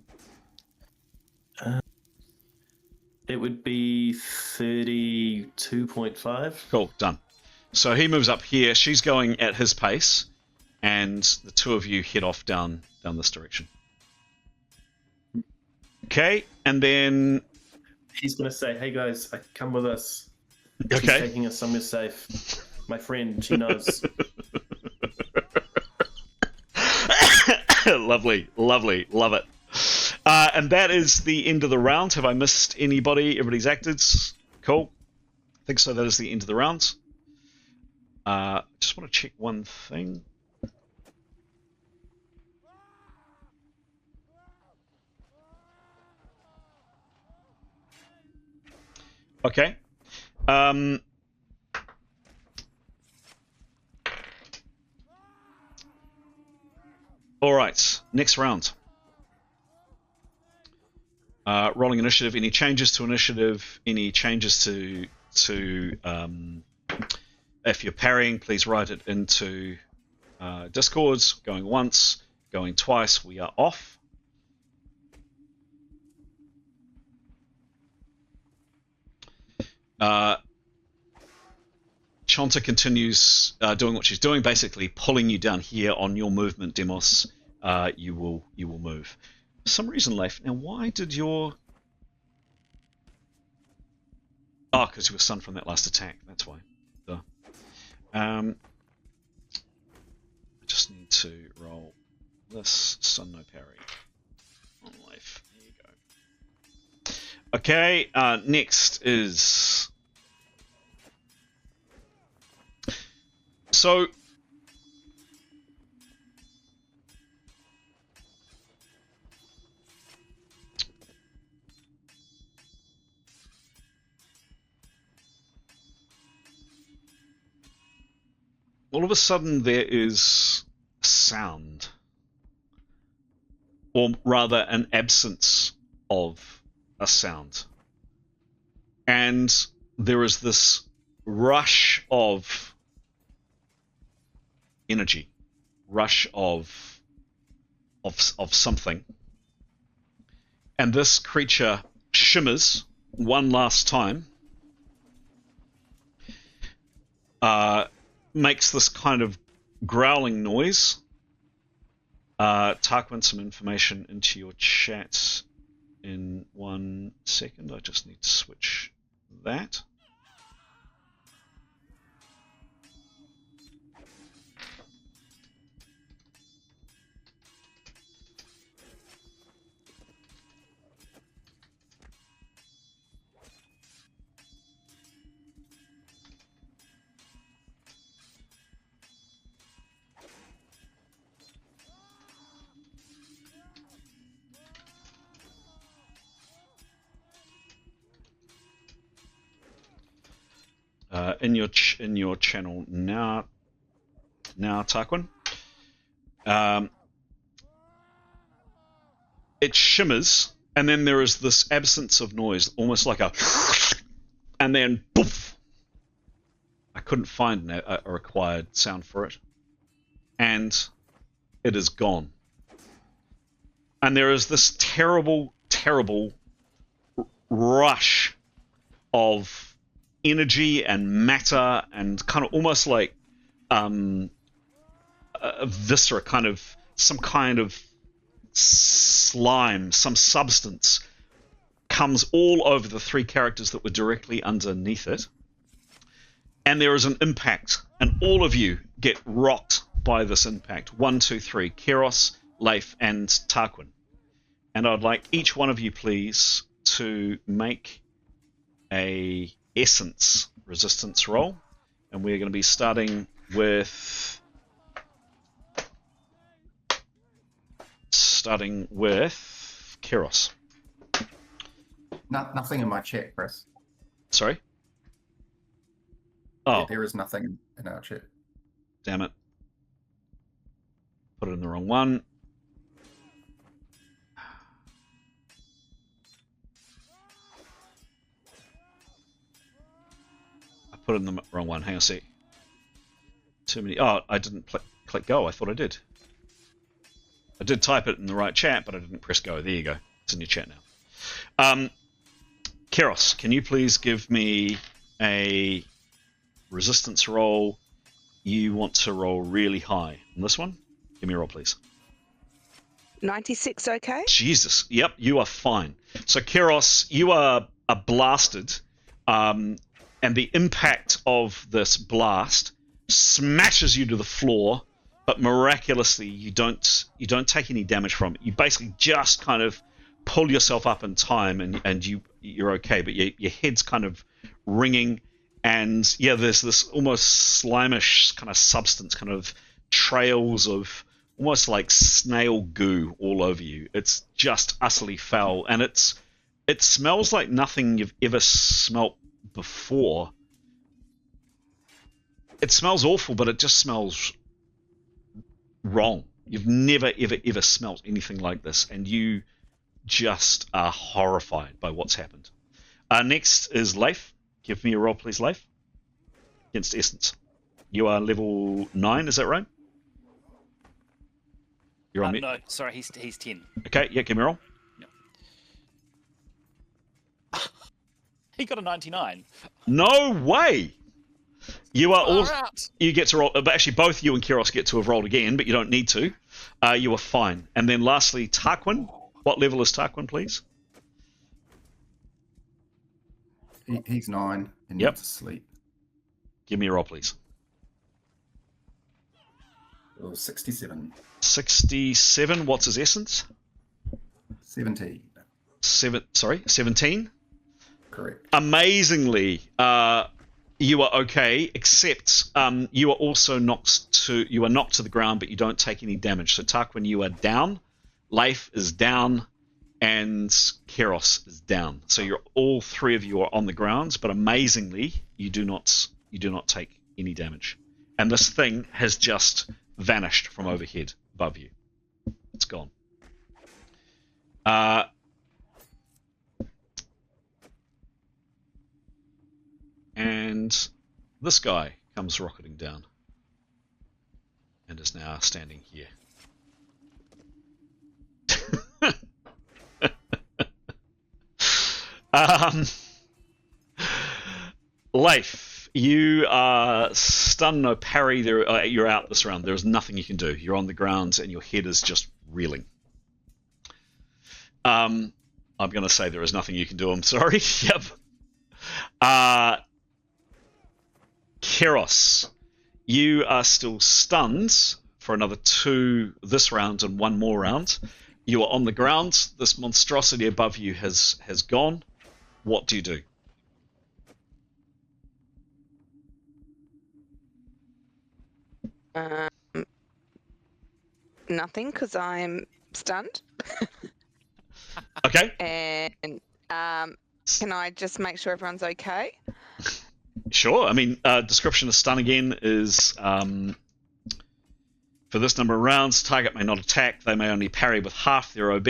It would be 32.5. Cool, done. So he moves up here. She's going at his pace, and the two of you head off down this direction. Okay, and then he's going to say, "Hey guys, come with us. Okay. She's taking us somewhere safe. My friend, she knows." Lovely, love it. And that is the end of the round. Have I missed anybody? Everybody's acted. Cool. I think so. That is the end of the round. Just want to check one thing. Okay. All right. Next round. Rolling initiative. Any changes to initiative? Any changes to if you're parrying, please write it into Discords. Going once, going twice. We are off. Chanta continues doing what she's doing, basically pulling you down here on your movement, Demos. You will move. For some reason, Leif. Now, why did your... Oh, because you were stunned from that last attack. That's why. Duh. I just need to roll this. Stun, no parry. On Leif. There you go. Okay, next is... So... all of a sudden there is sound, or rather an absence of a sound. And there is this rush of energy, rush of something. And this creature shimmers one last time, makes this kind of growling noise. Tarquin, some information into your chat in 1 second. I just need to switch that. In your channel now, Tarquin. It shimmers, and then there is this absence of noise, almost like a, and then poof. I couldn't find a required sound for it, and it is gone. And there is this terrible, terrible rush of energy and matter and kind of almost like a viscera, kind of some kind of slime, some substance comes all over the three characters that were directly underneath it. And there is an impact, and all of you get rocked by this impact. 1, 2, 3, Keros, Leif, and Tarquin. And I'd like each one of you, please, to make a essence resistance roll, and we're going to be starting with Keros. Nothing in my chat, Chris. Sorry? Oh, There is nothing in our chat. damn it. Put it in the wrong one. Put it in the wrong one. Hang on a sec. Too many. Oh, I didn't click go. I thought I did. I did type it in the right chat, but I didn't press go. There you go. It's in your chat now. Keros, can you please give me a resistance roll? You want to roll really high on this one? Give me a roll, please. 96, okay? Jesus. Yep, you are fine. So, Keros, you are blasted. And the impact of this blast smashes you to the floor, but miraculously you don't take any damage from it. You basically just kind of pull yourself up in time, and you're okay. But your head's kind of ringing, and yeah, there's this almost slimish kind of substance, kind of trails of almost like snail goo all over you. It's just utterly foul, and it smells like nothing you've ever smelt before. It smells awful, but it just smells wrong. You've never ever smelt anything like this, and you just are horrified by what's happened. Next is Leif. Give me a roll, please, Leif. Against Essence. You are level 9, is that right? You're on me. No, sorry, he's 10. Okay, yeah, give me a roll. He got a 99. No way! You are all. Out. You get to roll, but actually both you and Keros get to have rolled again, but you don't need to. You are fine. And then lastly, Tarquin. What level is Tarquin, please? He's 9 and Yep. needs to sleep. Give me a roll, please. Oh, 67. 67. What's his essence? 17. 17. Correct. Amazingly, you are okay, except you are also knocked to the ground, but you don't take any damage. So Tarquin, you are down, Leif is down, and Keros is down. So you're all three of you are on the ground, but amazingly, you do not take any damage. And this thing has just vanished from overhead above you. It's gone. and this guy comes rocketing down and is now standing here. Leif, you are stunned, no parry. You're out this round. There's nothing you can do. You're on the ground and your head is just reeling. I'm going to say there is nothing you can do. I'm sorry. Yep. Keros, you are still stunned for another 2 this round and 1 more round. You are on the ground. This monstrosity above you has gone. What do you do? Nothing, because I'm stunned. Okay. And can I just make sure everyone's okay? Sure. I mean, description of stun again is for this number of rounds, target may not attack. They may only parry with half their OB.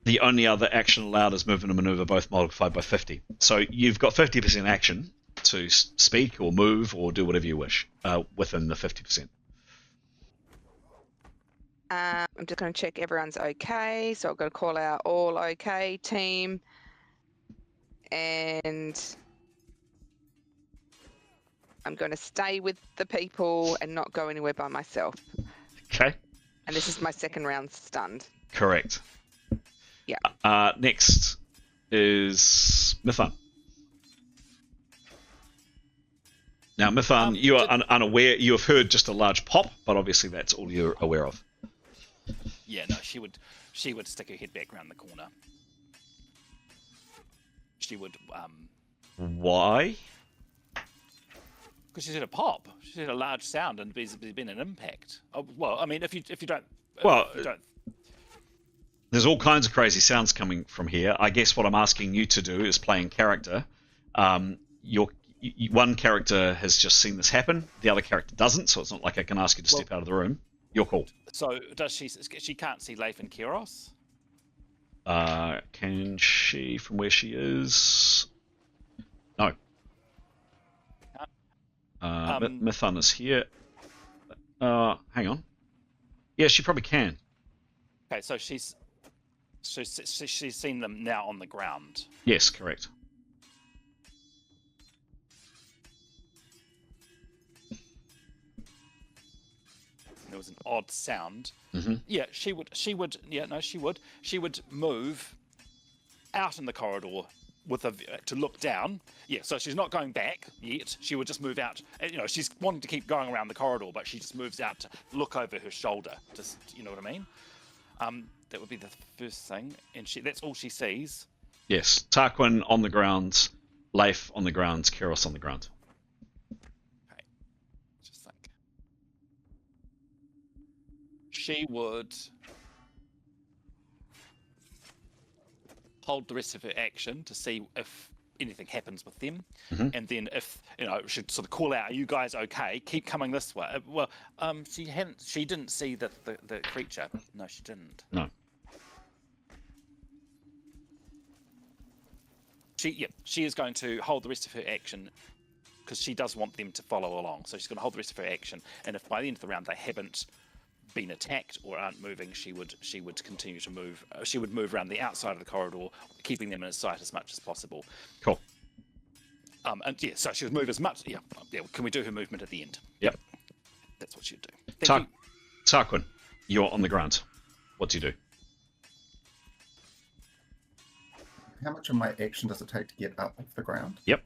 The only other action allowed is movement and maneuver, both multiplied by 50. So you've got 50% action to speak or move or do whatever you wish within the 50%. I'm just going to check everyone's okay. So I've got to call out all okay team. And I'm going to stay with the people and not go anywhere by myself. Okay. And this is my second round stunned. Correct. Yeah. Next is Mithan. Now, Mithan, you are unaware. You have heard just a large pop, but obviously that's all you're aware of. Yeah, no, she would stick her head back around the corner. She would. Why? Because she's had a pop. She's had a large sound, and there's been an impact. Oh, well, I mean, if you don't. Well, if you don't... there's all kinds of crazy sounds coming from here. I guess what I'm asking you to do is play in character. One character has just seen this happen. The other character doesn't, so it's not like I can ask you to step out of the room. Your call. So does she? She can't see Leif and Keros? Can she from where she is? No. Mithan is here. Hang on. Yeah, she probably can. Okay, so she's seen them now on the ground. Yes, correct. There was an odd sound. Mm-hmm. Yeah, she would. Yeah, no, she would. She would move out in the corridor with to look down. Yeah, so she's not going back yet. She would just move out. You know, she's wanting to keep going around the corridor, but she just moves out to look over her shoulder. Just, you know what I mean? That would be the first thing, and that's all she sees. Yes, Tarquin on the ground, Leif on the ground, Keros on the ground. Okay, just think. She would hold the rest of her action to see if anything happens with them, and then if she'd sort of call out, "Are you guys okay? Keep coming this way." Well, she didn't see the creature. No, she didn't. No. She is going to hold the rest of her action because she does want them to follow along. So she's going to hold the rest of her action, and if by the end of the round they haven't been attacked or aren't moving, she would continue to move. She would move around the outside of the corridor, keeping them in sight as much as possible. Cool. And yeah, so she would move as much. Yeah. Can we do her movement at the end? Yep. That's what she'd do. Thank you. Tarquin, you're on the ground. What do you do? How much of my action does it take to get up off the ground? Yep.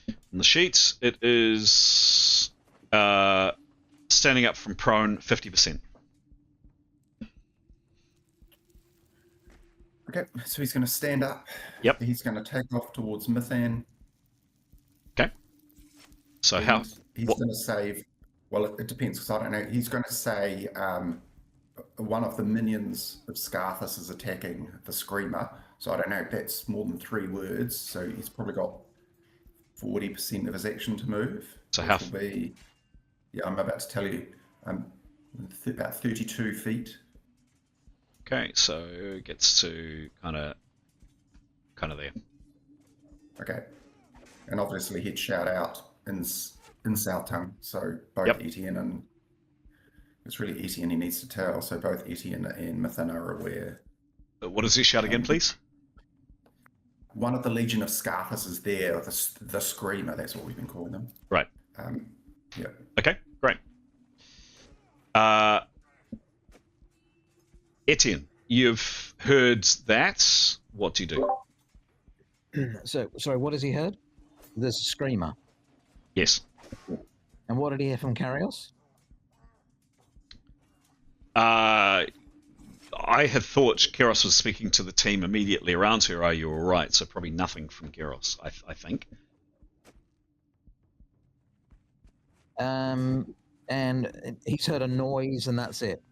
On the sheet, it is standing up from prone, 50%. Okay, so he's going to stand up. Yep. He's going to take off towards Mithan. Okay. So He's going to save. Well, it depends because I don't know. He's going to say one of the minions of Scarthus is attacking the Screamer. So I don't know if that's more than 3 words. So he's probably got 40% of his action to move. So how? Will be, I'm about to tell you. About 32 feet. Okay, so it gets to kind of there. Okay. And obviously he'd shout out in South Tongue, so both Yep. Etienne and it's really Etienne he needs to tell, so both Etienne and Mithan are aware. What does he shout again, please? One of the Legion of Scarfus is there, the Screamer, that's what we've been calling them. Right. Yeah. Okay, great. Etienne, you've heard that. What do you do? So, sorry, what has he heard? There's a screamer. Yes. And what did he hear from Carrios? I had thought Keros was speaking to the team immediately around her. Are you all right? So probably nothing from Keros, I think. And he's heard a noise, and that's it.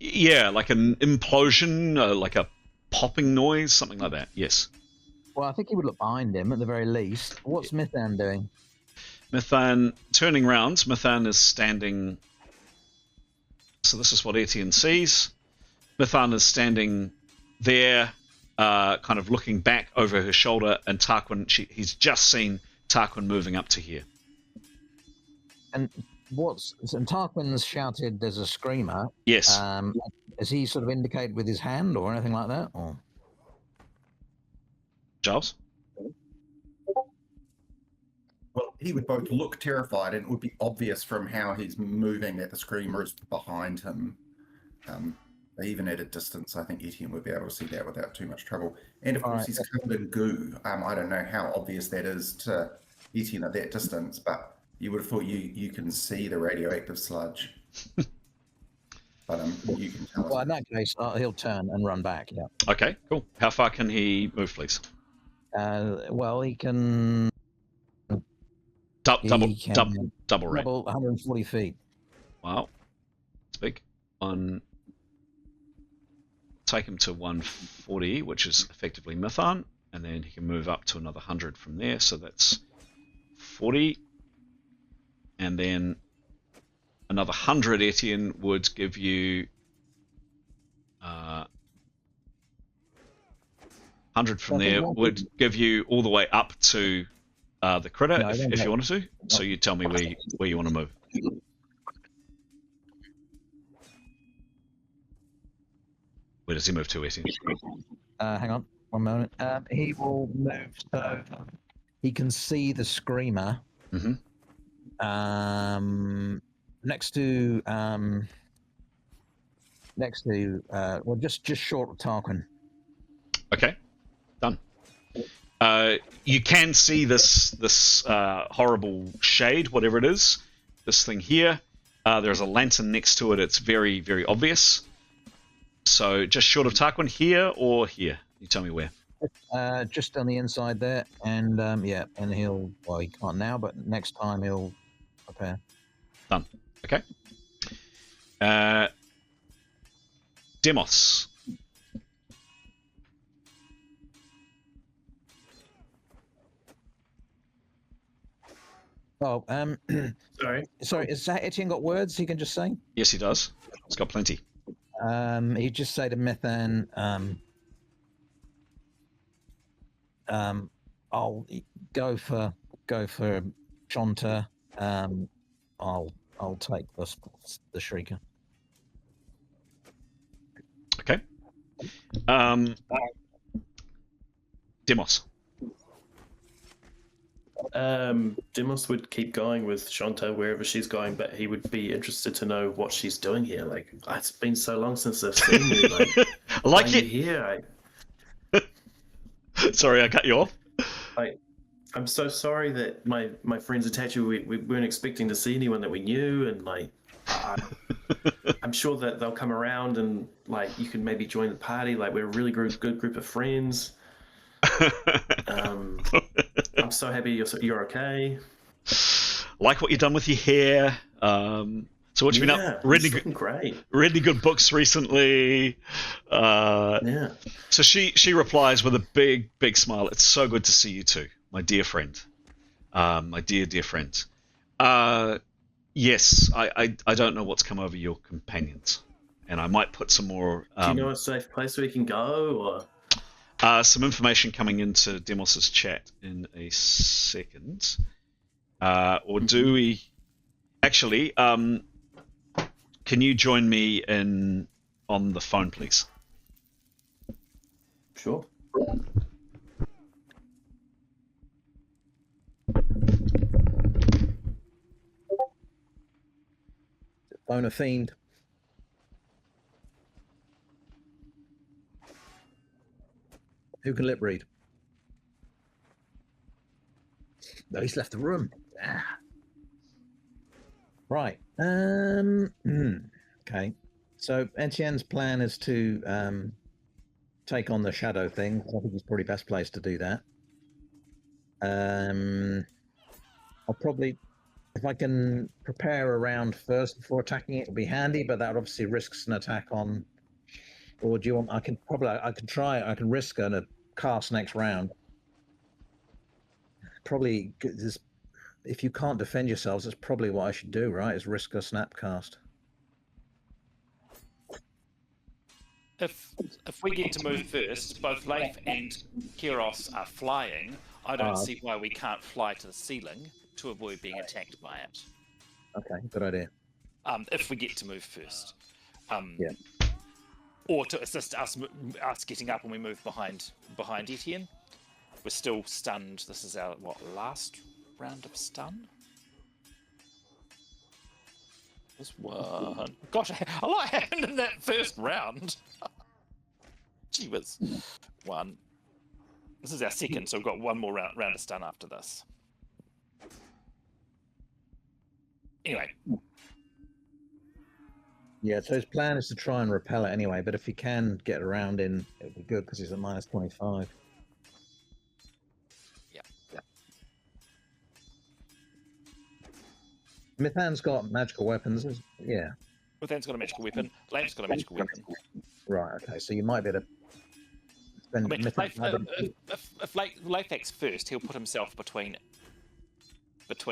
Yeah, like an implosion, like a popping noise, something like that. Yes. Well, I think he would look behind him at the very least. What's Mithan doing? Mithan, turning round, Mithan is standing. So this is what Etienne sees. Mithan is standing there, kind of looking back over her shoulder, and Tarquin, he's just seen Tarquin moving up to here. And Tarquin's shouted, "There's a screamer." Yes. Has he sort of indicated with his hand or anything like that? Or Giles? Well, he would both look terrified, and it would be obvious from how he's moving that the Screamer is behind him. Even at a distance, I think Etienne would be able to see that without too much trouble. And of course, he's covered in goo. I don't know how obvious that is to Etienne at that distance, but you would have thought you can see the radioactive sludge. But you can tell us. well, in that case, he'll turn and run back. Yeah. Okay, cool. How far can he move, please? Well, he can Double rate. double 140 feet. Wow. That's big. Take him to 140, which is effectively Mithan, and then he can move up to another 100 from there, so that's 40. And then another 100, Etienne, would give you 100 from there, would give you all the way up to the critter, if you wanted to. So you tell me where you want to move. Where does he move to, Etienne? Hang on, one moment. He will move so he can see the screamer. Mm-hmm. Next to well, just short of Tarquin. Okay, done. You can see this horrible shade, whatever it is. This thing here. There's a lantern next to it. It's very, very obvious. So just short of Tarquin, here or here? You tell me where. Just on the inside there, and yeah, and he can't now, but next time he'll prepare. Done. Okay. Demos. Oh, Sorry. Is that Etienne got words he can just say? Yes, he does. He's got plenty. He just say to Mithan, I'll go for Shonta. I'll take the Shrieker. Okay. Demos. Demos would keep going with Shonta wherever she's going, but he would be interested to know what she's doing here. Like, it's been so long since I've seen you. Like, I like why are it. you here? Sorry, I cut you off. I'm so sorry that my friends attached you. We weren't expecting to see anyone that we knew, and I'm sure that they'll come around and you can maybe join the party. Like, we're a really good group of friends. I'm so happy you're okay. Like what you've done with your hair. So what you've been up? Great. Read any good books recently? Yeah. So she replies with a big smile. It's so good to see you too, my dear friend. My dear friend. Yes, I don't know what's come over your companions, and I might put some more. Do you know a safe place we can go? Or Some information coming into Demos's chat in a second. Or do we... Actually, can you join me on the phone, please? Sure. Phone a fiend. Who can lip read? No, he's left the room. Ah. Right. Okay. So Etienne's plan is to take on the shadow thing. I think he's probably best placed to do that. I'll probably, if I can prepare a round first before attacking it, it'll be handy. But that obviously risks an attack on. Or do you want? I can risk a cast next round. Probably, if you can't defend yourselves, that's probably what I should do, right? Is risk a snap cast. If we get to move first, both Leif and Kiros are flying. I don't see why we can't fly to the ceiling to avoid being attacked by it. Okay, good idea. If we get to move first. Yeah. Or to assist us getting up when we move behind Etienne. We're still stunned. This is our last round of stun. This one. Gosh, a lot happened in that first round. Gee whiz. One. This is our second, so we've got one more round of stun after this. Anyway. Yeah, so his plan is to try and repel it anyway, but if he can get around in, it would be good because he's at minus 25. Yeah. Mithan's got magical weapons. Yeah. Mithan's got a magical weapon. Leif's got a magical weapon. Right, okay, so you might be able to spend... If Leif acts first, he'll put himself between it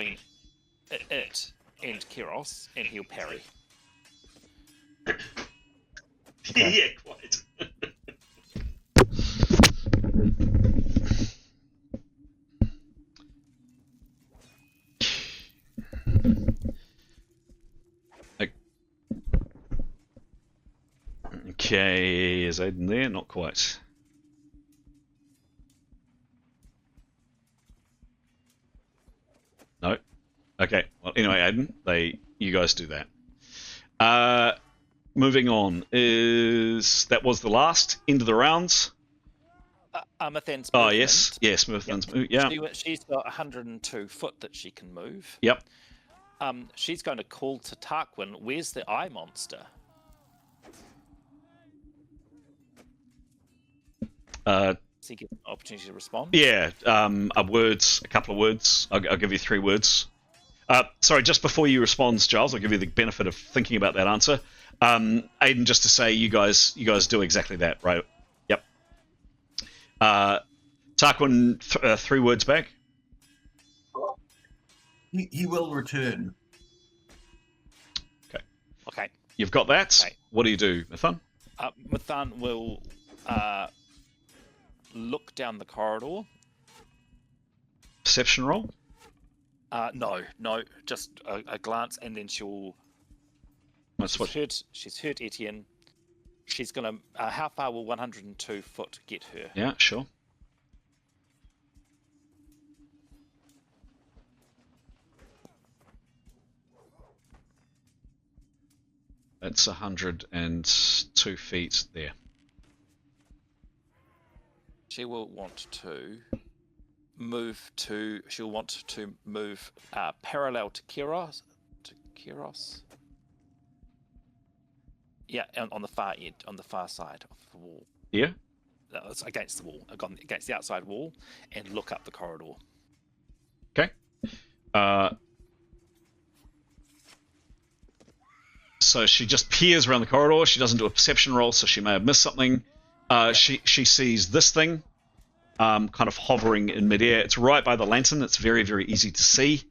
and Kiros, and he'll parry. Okay. Yeah, quite. Okay, is Aiden there? Not quite. No. Okay. Well, anyway, Aiden, you guys do that. Moving on, that was the last end of the rounds. Mithan's movement. Oh yes, Mithan's yeah. She's got 102 foot that she can move. Yep. She's going to call to Tarquin. Where's the eye monster? Does he get an opportunity to respond? Yeah. A couple of words. I'll give you 3 words. Sorry, just before you respond, Giles, I'll give you the benefit of thinking about that answer. Aiden, just to say, you guys do exactly that, right? Yep. Tarquin, 3 words back. He will return. Okay. You've got that. Okay. What do you do, Mithan? Mithan will look down the corridor. Perception roll? No, just a glance, and then she'll. She's hurt Etienne. She's gonna. How far will 102 foot get her? Yeah, sure. That's 102 feet there. She will want to move to. She'll want to move parallel to Kiros. Yeah, on the far end, on the far side of the wall. Yeah. It's against the wall, against the outside wall, and look up the corridor. Okay. So she just peers around the corridor. She doesn't do a perception roll, so she may have missed something. She sees this thing, kind of hovering in midair. It's right by the lantern. It's very, very easy to see,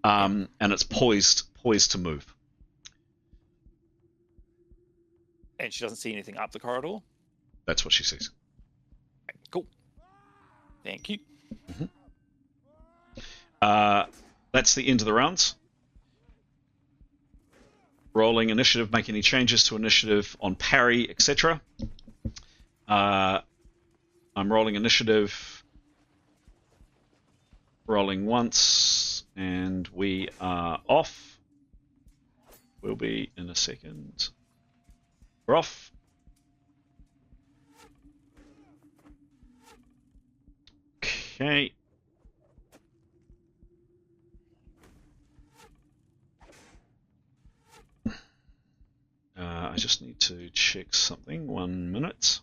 and it's poised to move. And she doesn't see anything up the corridor? That's what she sees. Cool. Thank you. That's the end of the rounds. Rolling initiative, make any changes to initiative on parry, etc. I'm rolling initiative, rolling once, and we are off. We'll be in a second. We're off. Okay. I just need to check something. 1 minute.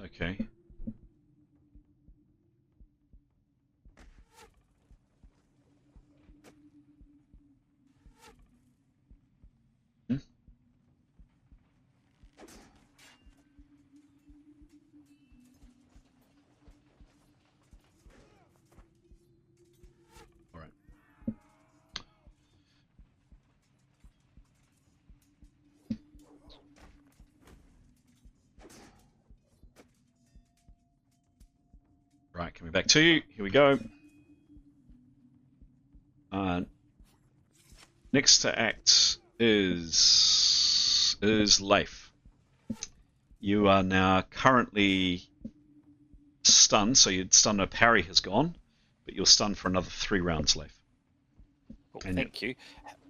Okay. All right. Right, coming back to you. Here we go. Next to act is Leif. You are now currently stunned, so your stun no parry has gone, but you're stunned for another 3 rounds, Leif. Cool, And thank you.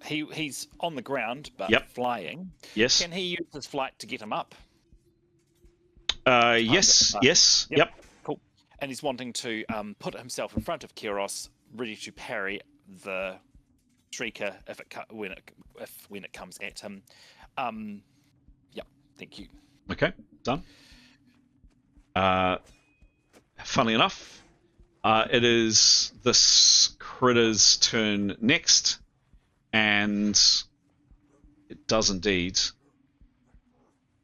He's on the ground, but Yep. flying. Yes. Can he use his flight to get him up? Yes. Yes. Yep. Cool. And he's wanting to put himself in front of Kiros, ready to parry the Shrieker when it comes at him. Yeah. Thank you. Okay. Done. Funnily enough, it is this critter's turn next, and it does indeed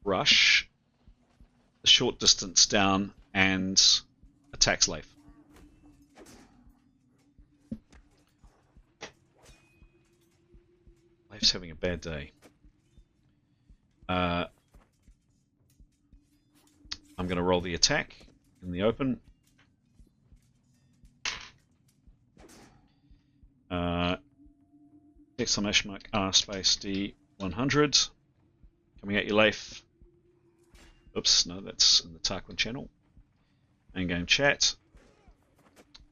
rush a short distance down and attacks Leif. Leif's having a bad day. I'm going to roll the attack in the open. Exclamation mark R space D100. Coming at you, Leif. Oops, no, that's in the Tarquin channel. Main game chat.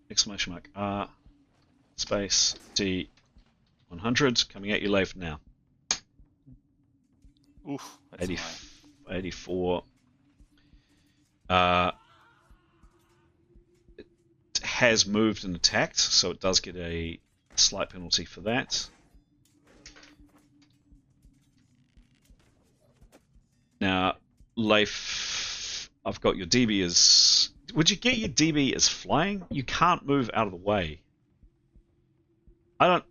Exclamation mark R space D100. Coming at you, Leif now. Oof, that's 80, high. 84. It has moved and attacked, so it does get a slight penalty for that. Now, Leif, I've got your DB as... Would you get your DB as flying? You can't move out of the way. I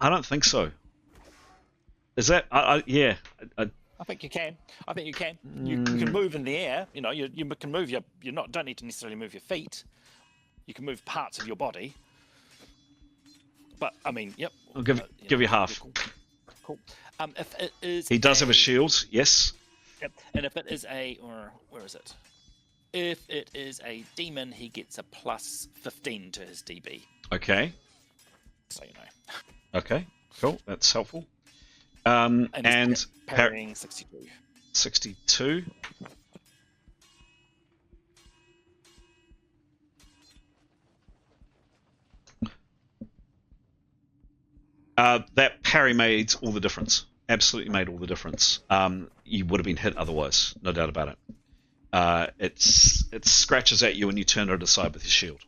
don't think so. Is that... yeah. I think you can. I think you can. You can move in the air. You know, you can move your. Don't need to necessarily move your feet. You can move parts of your body. But I mean, yep. I'll give you half. Cool. If it is, He does have a shield. Yes. Yep. And if it is where is it? If it is a demon, he gets a plus 15 to his DB. Okay. So you know. Okay. Cool. That's helpful. And parrying 62. 62. That parry made all the difference. Absolutely made all the difference. You would have been hit otherwise, no doubt about it. It scratches at you and you turn it aside with your shield.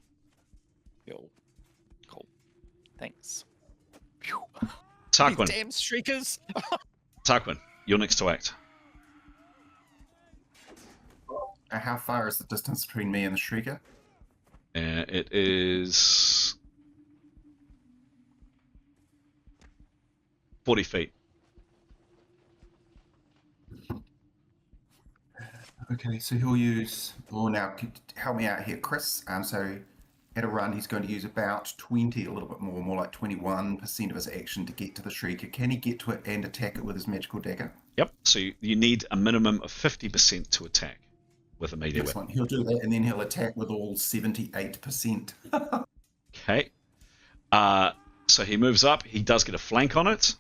Yo. Cool. Thanks. Tarquin. You damn shriekers. Tarquin, you're next to act. How far is the distance between me and the Shrieker? It is 40 feet. Okay, so he'll use. Oh, now help me out here, Chris. So at a run, he's going to use about 20, a little bit more like 21% of his action to get to the Shrieker. Can he get to it and attack it with his magical dagger? Yep. So you need a minimum of 50% to attack with a melee weapon. Excellent. He'll do that, and then he'll attack with all 78%. Okay. So he moves up. He does get a flank on it.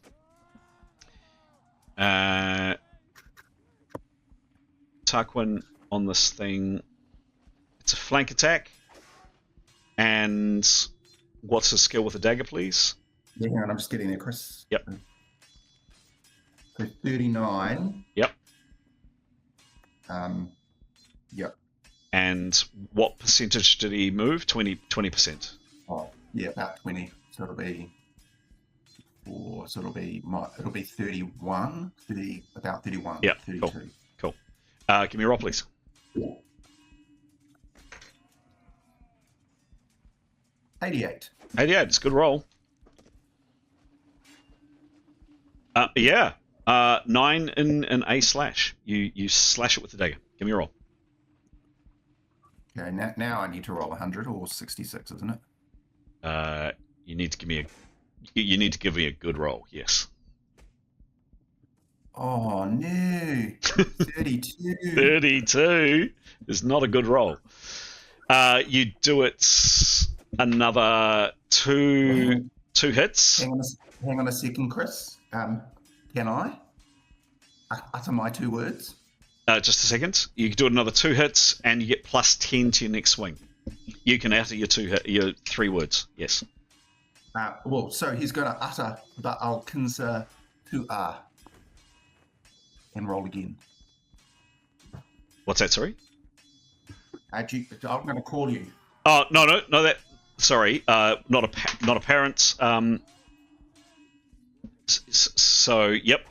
Tarquin on this thing. It's a flank attack. And what's his skill with the dagger, please? Yeah, hang on, I'm just getting there, Chris. Yep. So 39. Yep. Yep. And what percentage did he move? 20%. Oh, yeah, about 20. So it'll be. It'll be 31. About 31. Yeah. 32. Cool. Give me a roll, please. 88. 88. It's a good roll. Yeah. 9 in a slash. You slash it with the dagger. Give me a roll. Okay, now I need to roll 100 or 66, isn't it? You need to give me a good roll. Yes. Oh no, 32. 32 is not a good roll. You do it another two hits. Hang on a second, Chris. Can I utter my 2 words? Just a second. You can do it another 2 hits, and you get plus 10 to your next swing. You can utter your 3 words. Yes. So he's going to utter the Alkinsa to and roll again. What's that? Sorry. I'm going to call you. Oh no. That. Sorry. Not apparent. So yep.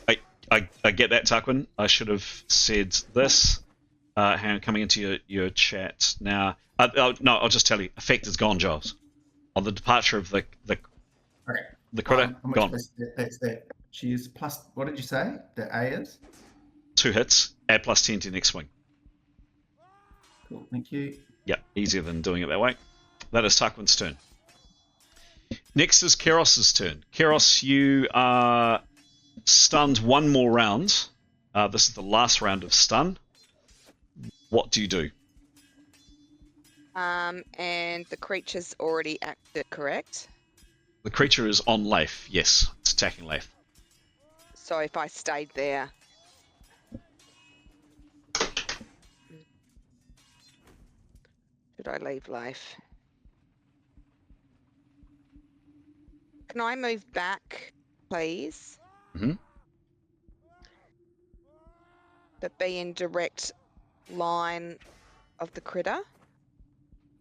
I get that, Tarquin. I should have said this. Hang on, coming into your chat now. No, I'll just tell you. Effect is gone, Giles. On the departure of the critter, gone. That's that. She is plus. What did you say? The A is 2 hits. Add plus 10 to your next swing. cool. Thank you. Yep, easier than doing it that way. That is Tarquin's turn. Next is Keros's turn. Keros, you are stunned 1 more round. This is the last round of stun. What do you do? And the creature's already acted, correct? The creature is on Leif. Yes, it's attacking Leif. So if I stayed there. Should I leave life? Can I move back, please? Mm-hmm. But be in direct line of the critter,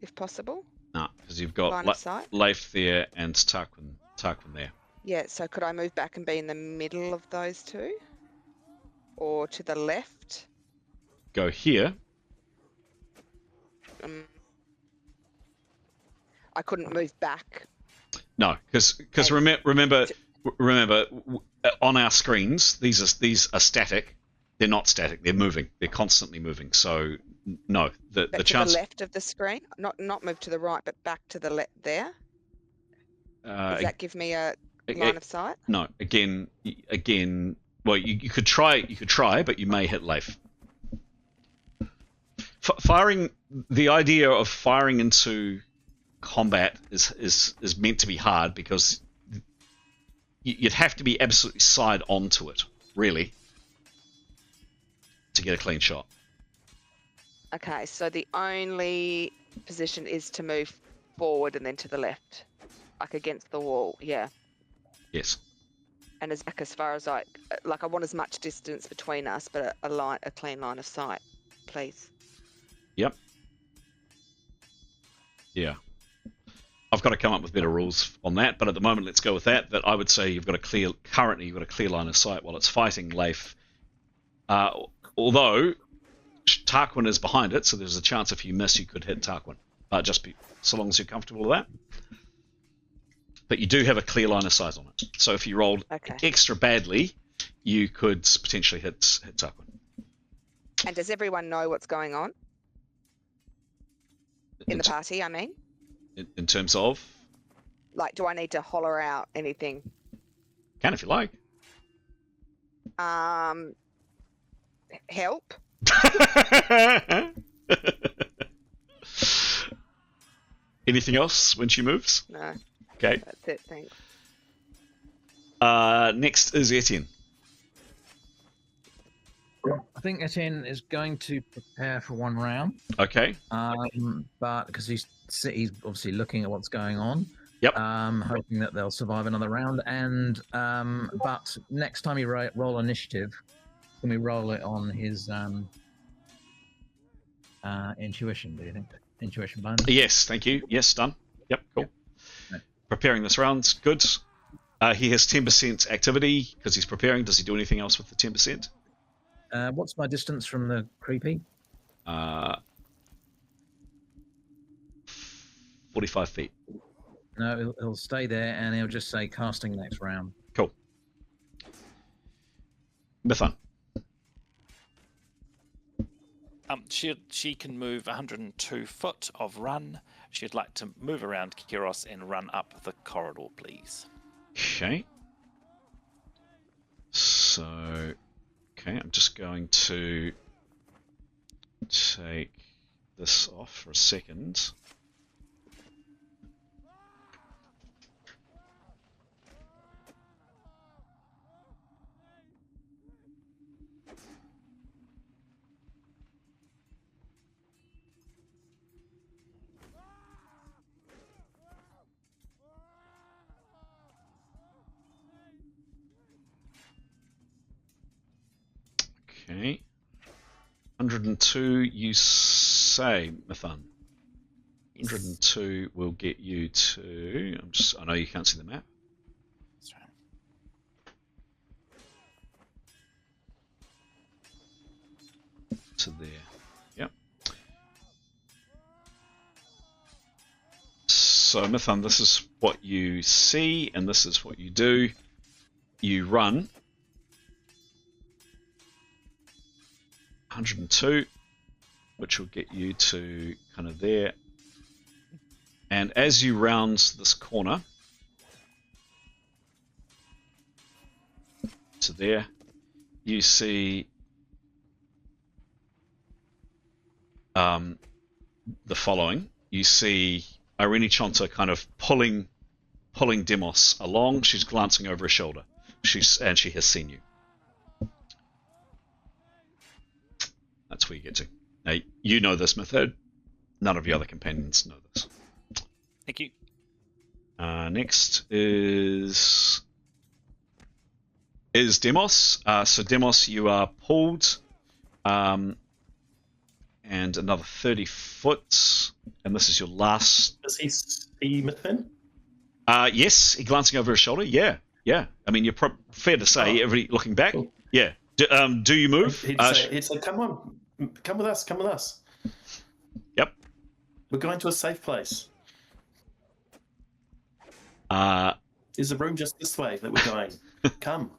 if possible. No, because you've Line got of sight. Leif there and Tarquin there. Yeah, so could I move back and be in the middle of those two? Or to the left? Go here. I couldn't move back. No, because remember, on our screens, these are static. They're not static. They're moving. They're constantly moving. So no, the chance. To the left of the screen, not move to the right, but back to the left there. Does that give me a line of sight? No. Again. Well, you could try, but you may hit Leif. Firing. The idea of firing into combat is meant to be hard because you'd have to be absolutely side onto it, really, to get a clean shot. Okay, so the only position is to move forward and then to the left, like against the wall. Yeah. Yes. And as far as I want as much distance between us, but a clean line of sight, please. Yep. Yeah. I've got to come up with better rules on that, but at the moment, let's go with that. That I would say you've got a clear line of sight while it's fighting Leif. Although, Tarquin is behind it, so there's a chance if you miss, you could hit Tarquin. So long as you're comfortable with that. But you do have a clear line of sight on it. So if you rolled extra badly, you could potentially hit Tarquin. And does everyone know what's going on? In the party, I mean? In terms of? Like, do I need to holler out anything? Can if you like. Help? Anything else when she moves? No. Okay. That's it, thanks. Next is Etienne. I think Etienne is going to prepare for one round. Okay. But because he's obviously looking at what's going on. Yep. Hoping that they'll survive another round. And but next time you roll initiative, can we roll it on his intuition? Do you think intuition bonus? Yes, thank you. Yes, done. Yep, cool. Yep. Preparing this round, good. He has 10% activity because he's preparing. Does he do anything else with the 10%? What's my distance from the creepy? 45 feet. No, he'll stay there and he'll just say casting next round. Cool. Mython. She can move 102 foot of run. She'd like to move around Kiros and run up the corridor, please. Okay. So, I'm just going to take this off for a second. Okay. 102, you say, Mython. 102 will get you to... I know you can't see the map. That's right. To there. Yep. So, Mython, this is what you see, and this is what you do. You run 102, which will get you to kind of there. And as you round this corner to there, you see the following. You see Irene Chonta kind of pulling Demos along. She's glancing over her shoulder. And she has seen you. That's where you get to. Now, you know this method. None of the other companions know this. Thank you. Next is Demos. So Demos, you are pulled, and another 30 foot, and this is your last. Does he see Mython? Yes, he glancing over his shoulder. Yeah. I mean, you're fair to say, looking back. Cool. Yeah. Do you move? He'd say, come on, come with us. Yep. We're going to a safe place. Is the room just this way that we're going? Come.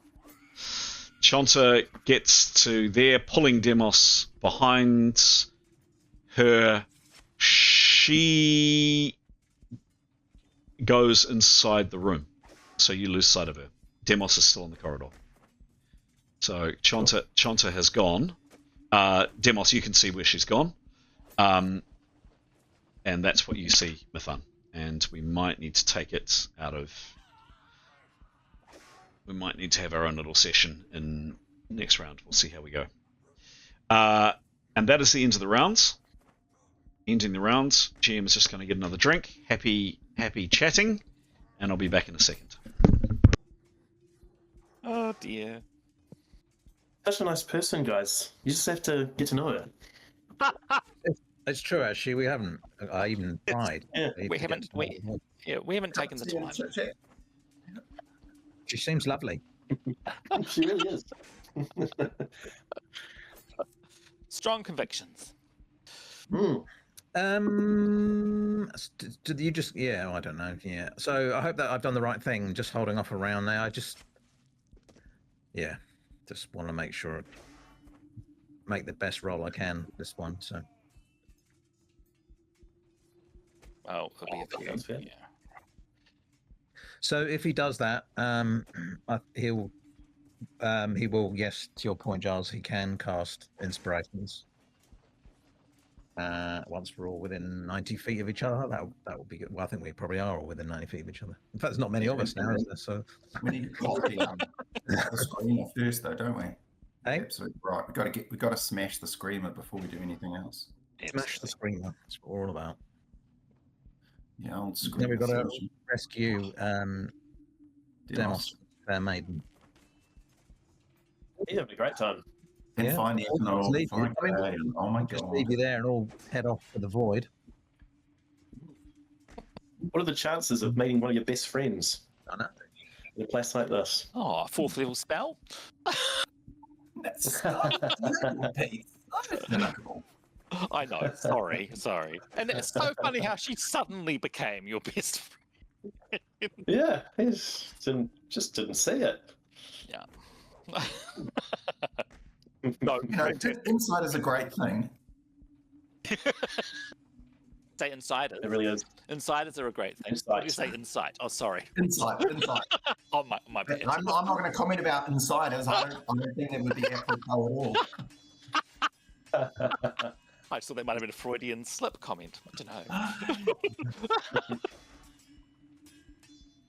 Chonta gets to there, pulling Demos behind her. She goes inside the room, so you lose sight of her. Demos is still in the corridor. So Chonta has gone. Demos, you can see where she's gone. And that's what you see, Mython. And we might need to take it out of... We might need to have our own little session in next round. We'll see how we go. And that is the end of the rounds. Ending the rounds. GM is just going to get another drink. Happy chatting. And I'll be back in a second. Oh dear. Such a nice person, guys. You just have to get to know her. It's true, actually. We haven't. I even tried. We haven't taken the time. She seems lovely. She really is. Strong convictions. Did you just? Yeah, I don't know. Yeah. So I hope that I've done the right thing. Just holding off around there. Just want to make sure, make the best roll I can this one. So. Oh, it'll be a few. That's fair. Yeah. So if he does that, he will. Yes, to your point, Giles. He can cast inspirations. Once we're all within 90 feet of each other, that would be good. Well, I think we probably are all within 90 feet of each other. In fact, there's not many of us now, is there? So We need to call the screamer first, though, don't we? Hey? Absolutely right. We got to smash the screamer before we do anything else. smash the screamer. That's what we're all about. Yeah, old Then screamer. we've got to solution. rescue Demos, Fair Maiden. Yeah, it'd be a great time. And Yeah. find Just ethanol. leave you. Find I mean, clay, and, oh my Just god. leave you there and all head off for the void. What are the chances of meeting one of your best friends I know. in a place like this? Oh, 4th level spell. That's Pete. Unaccounted. I know. Sorry. And it's so funny how she suddenly became your best friend. Yeah, he just didn't see it. Yeah. No. You know, insight is a great thing. Say insiders. It really is. Insiders are a great thing. Insight. Why do you say insight? Oh, sorry. Insight. Oh, my bad. I'm not going to comment about insiders. I don't think it would be apropos at all. I just thought that might have been a Freudian slip comment. I don't know.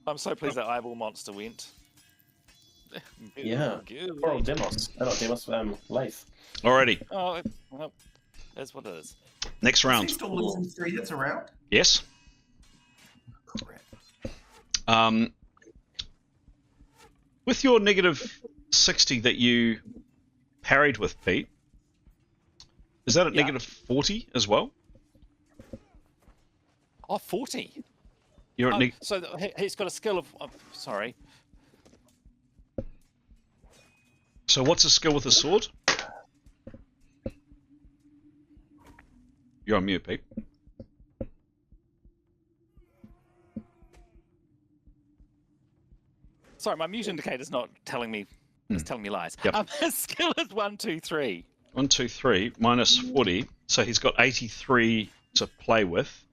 I'm so pleased that eyeball monster went. Yeah. Good. Or Demos. Not Demos, Leif. Alrighty, Oh, well, that's what it is. next Is he round. still losing 3 hits around? Yes. Crap. With your negative 60 that you parried with, Pete, is that at Yeah. negative 40 as well? Oh, 40. You're at Oh, neg- so he's got a skill of. Oh, sorry. So what's a skill with a sword? You're on mute, Pete. Sorry, my mute indicator's not telling me. It's telling me lies. Yep. His skill is 1, 2, 3. 1, 2, 3, minus 40. So he's got 83 to play with.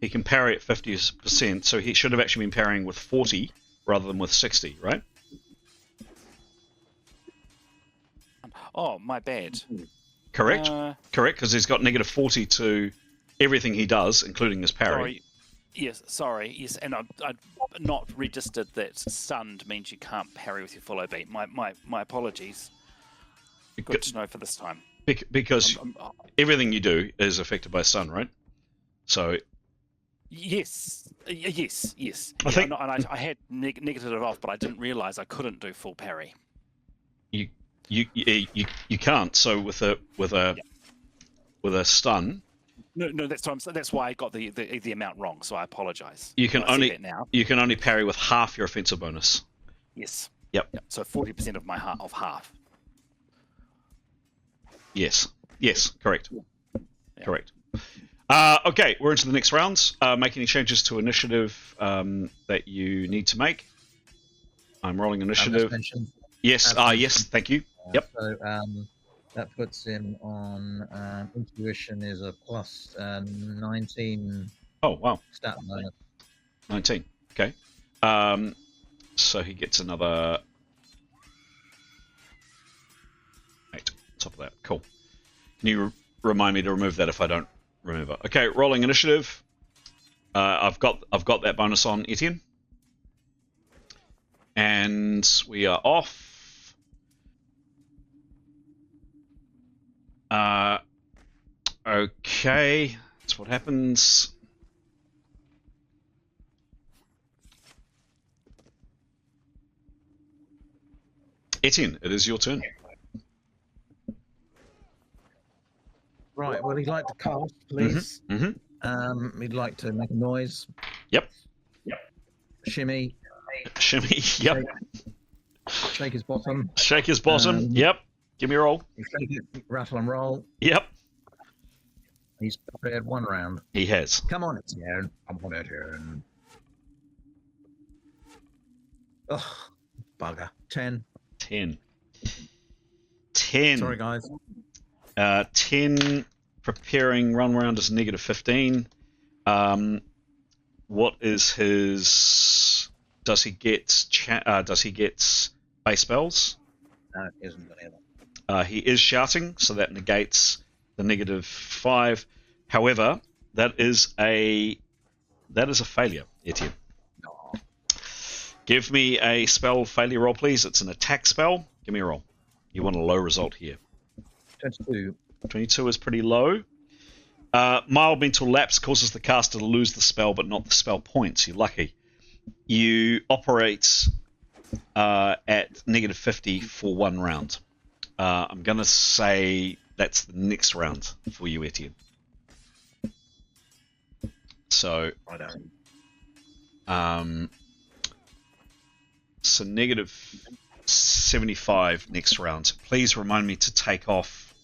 He can parry at 50%, so he should have actually been parrying with 40 rather than with 60, right? Oh, my bad. Correct? Sorry. Because he's got negative 40 to everything he does, including his parry. Sorry. Yes, and I'd not registered that stunned means you can't parry with your follow beat. My apologies. Good to know for this time. Because everything you do is affected by stun, right? So Yes. I Yeah, think- I had negated it off, but I didn't realise I couldn't do full parry. you can't. So with a stun, No, that's why I got the amount wrong. So I apologise. you can I see only that now. you can only parry with half your offensive bonus. Yes. Yep. So 40% of my half. Yes. Correct. Yeah. Correct. Okay, we're into the next round. Make any changes to initiative that you need to make. I'm rolling initiative. Yes. Yes. Thank you. Yep. So that puts him on intuition is a plus 19 Oh wow. stat bonus. 19. Okay. So he gets another 8 on top of that. Cool. Can you remind me to remove that if I don't remember? Okay, rolling initiative. I've got that bonus on Etienne. And we are off. Okay, that's what happens. Etienne, it is your turn. Right. Well, he'd like to cast, please. Mm-hmm. He'd like to make a noise. Yep. Shimmy. Shimmy. Yep. Shake his bottom. Shake his bottom. Um, Yep. Give me a roll. You shake it, rattle and roll. Yep, He's prepared 1 round. he has. Come on, it's here. Come on, it's here. Oh, bugger. 10. 10. 10. Sorry, guys. 10 preparing run round is negative 15. What is his? Does he get base spells? No, it isn't going to. He is shouting, so that negates the negative 5. However, that is a failure, Etienne. No. Give me a spell failure roll, please. It's an attack spell. Give me a roll. You want a low result here. 22. 22 is pretty low. Mild mental lapse causes the caster to lose the spell, but not the spell points. You're lucky. You operate at negative 50 for 1 round. I'm going to say that's the next round for you, Etienne. So, I don't. So negative 75 next round. Please remind me to take off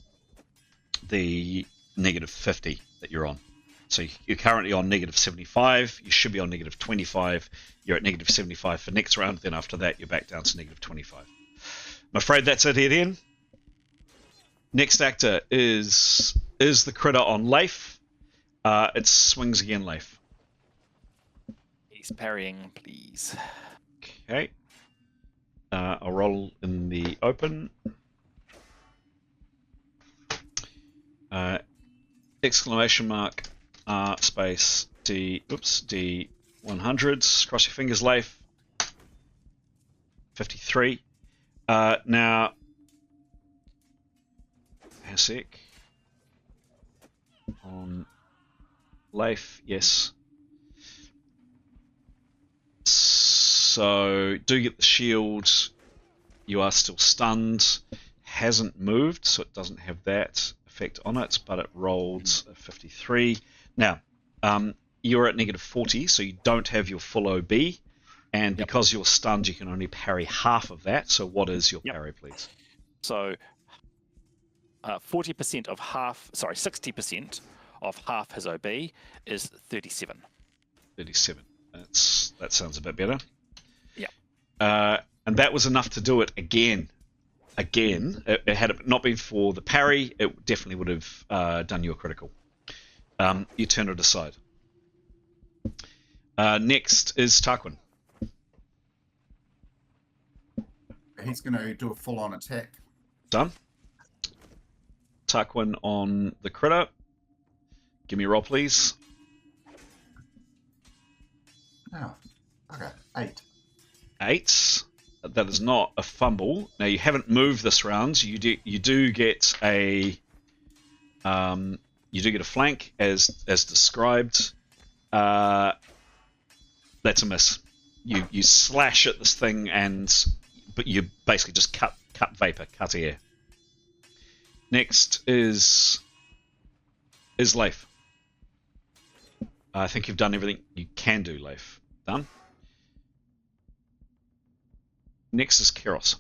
the negative 50 that you're on. So you're currently on negative 75. You should be on negative 25. You're at negative 75 for next round. Then after that, you're back down to negative 25. I'm afraid that's it, Etienne. Next actor is the critter on Leif. It swings again, Leif. He's parrying, please. Okay. I'll roll in the open. Exclamation mark space D 100s. Cross your fingers, Leif. 53. Now, a sec. On Leif, yes. So, do get the shield. You are still stunned. Hasn't moved, so it doesn't have that effect on it, but it rolled a 53. Now, you're at negative 40, so you don't have your full OB, and because you're stunned, you can only parry half of that. So what is your parry, please? So 40% of half, sorry, 60% of half his OB is 37. 37. That sounds a bit better. Yeah. And that was enough to do it again. Had it not been for the parry, it definitely would have done you a critical. You turn it aside. Next is Tarquin. He's going to do a full-on attack. Done. Tarquin on the critter. Give me a roll, please. Oh, okay. 8. 8. That is not a fumble. Now you haven't moved this round. You do get a flank as described. That's a miss. You slash at this thing but you basically just cut vapor, cut air. Next is Leif. I think you've done everything you can do, Leif. Done. Next is Keros.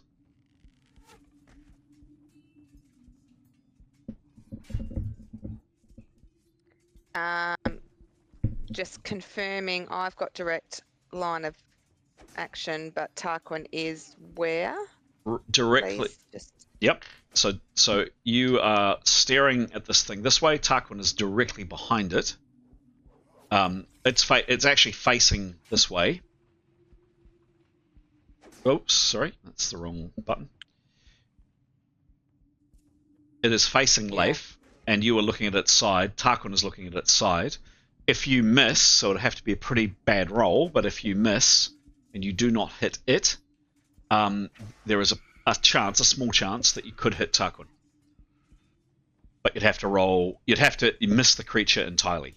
Just confirming, I've got direct line of action, but Tarquin is where? Directly. Yep. So you are staring at this thing this way. Tarquin is directly behind it. It's actually facing this way. Oops, sorry, that's the wrong button. It is facing Leif, and you are looking at its side. Tarquin is looking at its side. If you miss, so it'll have to be a pretty bad roll, but if you miss and you do not hit it, there is a small chance that you could hit Tarquin. But you'd have to miss the creature entirely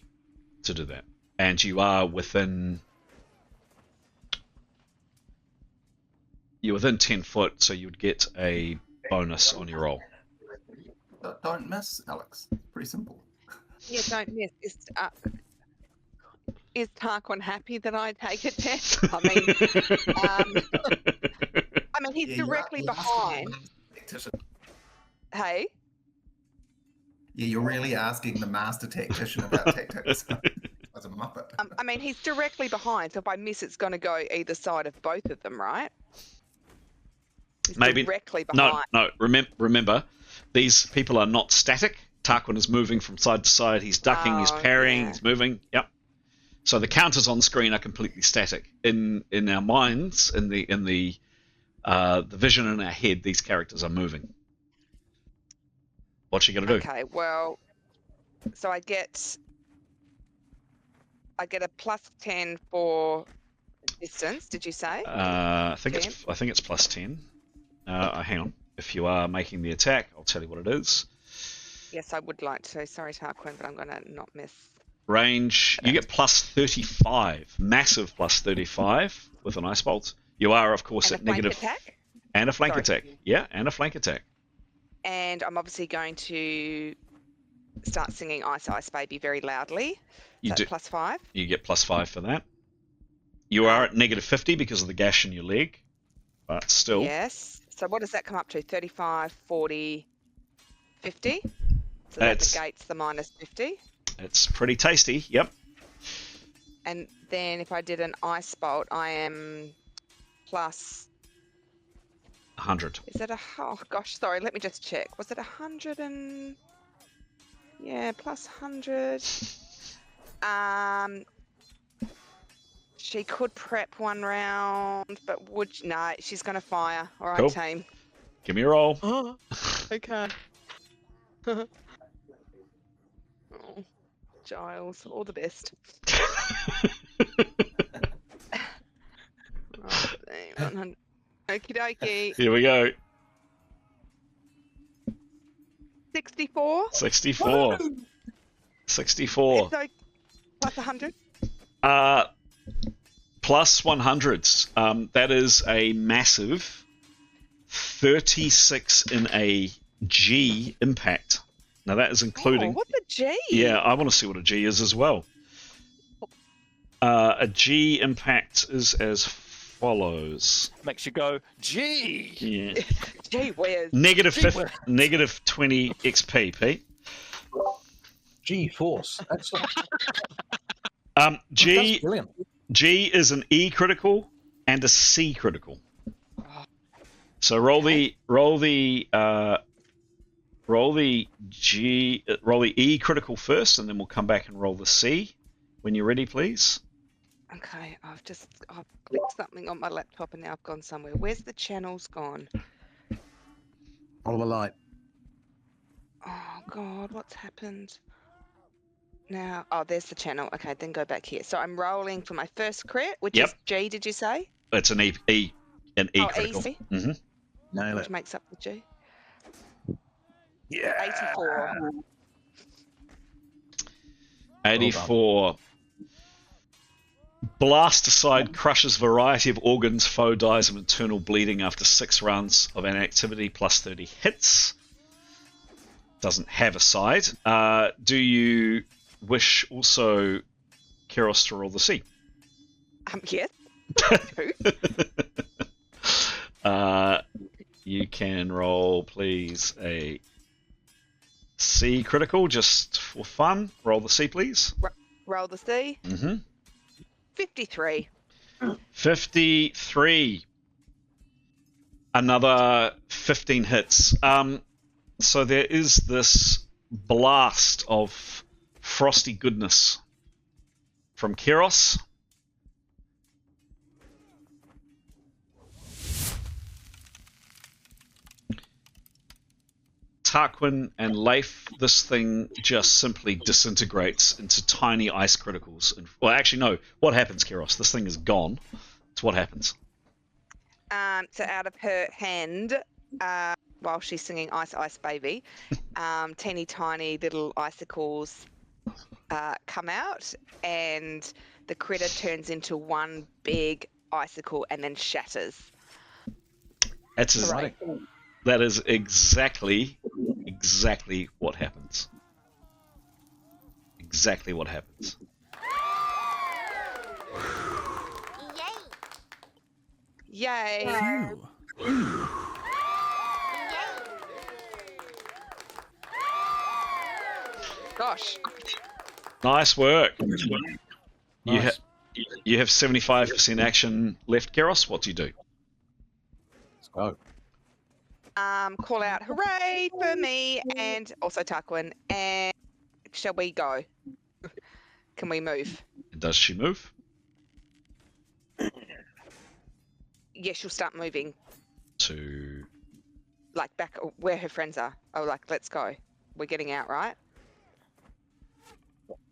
to do that. And you are within... You're within 10 foot, so you would get a bonus on your roll. Don't miss, Alex. Pretty simple. Yeah, don't miss. Is Tarquin happy that I take it there? I mean, he's directly behind. Hey, Yeah, you're really asking the master tactician about tactics. As a muppet. I mean, he's directly behind, so if I miss, it's going to go either side of both of them, right? He's Maybe directly no, behind. no. Remember, these people are not static. Tarquin is moving from side to side. He's ducking. He's Oh, parrying. yeah. He's moving. Yep. So the counters on screen are completely static. In our minds, in the vision in our head, these characters are moving. What's she gonna do? Okay, well, so I get a +10 for distance. Did you say? I think it's +10. Hang on. If you are making the attack, I'll tell you what it is. Yes, I would like to. Sorry, Tarquin, but I'm going to not miss. Range, you get +35, massive +35 with an ice bolt. You are, of course, And at a flank negative attack? and a flank Sorry. attack. Yeah, and a flank attack. And I'm obviously going to start singing Ice Ice Baby very loudly. You do. +5. You get +5 for that. You are at -50 because of the gash in your leg, but still. Yes. So what does that come up to? 35, 40, 50? So That's- that negates the -50. It's pretty tasty. Yep. And then if I did an Ice Bolt, I am plus... 100. Is it oh gosh, sorry, let me just check. Was it 100 and... Yeah, +100. She could prep one round, but no, she's going to fire. All right, Cool. team. Give me a roll. Oh, okay. Oh, Giles, all the best. Right, 100. Okie dokie. Here we go. 64. 64. 64. So plus 100. Plus 100s. That is a massive 36 in a G impact. Now that is including. Oh, what's a G? Yeah, I want to see what a G is as well. A G impact is as follows. Makes you go, gee. Yeah. Gee whiz. Negative Gee 50, whiz. negative 20 XP, Pete. G-force. Excellent. G That's brilliant. G is an E critical and a C critical. So roll the E critical first, and then we'll come back and roll the C when you're ready, please. Okay, I've clicked something on my laptop and now I've gone somewhere. Where's the channels gone? Oliver Light. Oh God, what's happened? Now, oh, there's the channel. Okay, then go back here. So I'm rolling for my first crit, which Yep. is G. Did you say? It's an E critical. easy. Mm-hmm. Nail Which it. makes up the G. Yeah. 84. 84. Blasticide crushes variety of organs. Foe dies of internal bleeding after 6 rounds of inactivity plus 30 hits. Doesn't have a side. Do you wish also Keros to roll the C? Yes. You can roll, please, a C critical just for fun. Roll the C, please. Roll the C. Mm-hmm. 53. 53. Another 15 hits. So there is this blast of frosty goodness from Keros. Tarquin and Leif, this thing just simply disintegrates into tiny ice criticals. Well, actually, no. What happens, Keros? This thing is gone. So what happens? So out of her hand, while she's singing Ice Ice Baby, teeny tiny little icicles come out, and the critter turns into one big icicle and then shatters. That's Right. That is exactly what happens. Exactly what happens. Yay! Gosh. Nice work. You, Nice. you have 75% action left, Keros. What do you do? Let's go. Call out hooray for me and also Tarquin. And shall we go? Can we move? Does she move? Yeah, she'll start moving. To Like back where her friends are. Oh, like, let's go. We're getting out, right?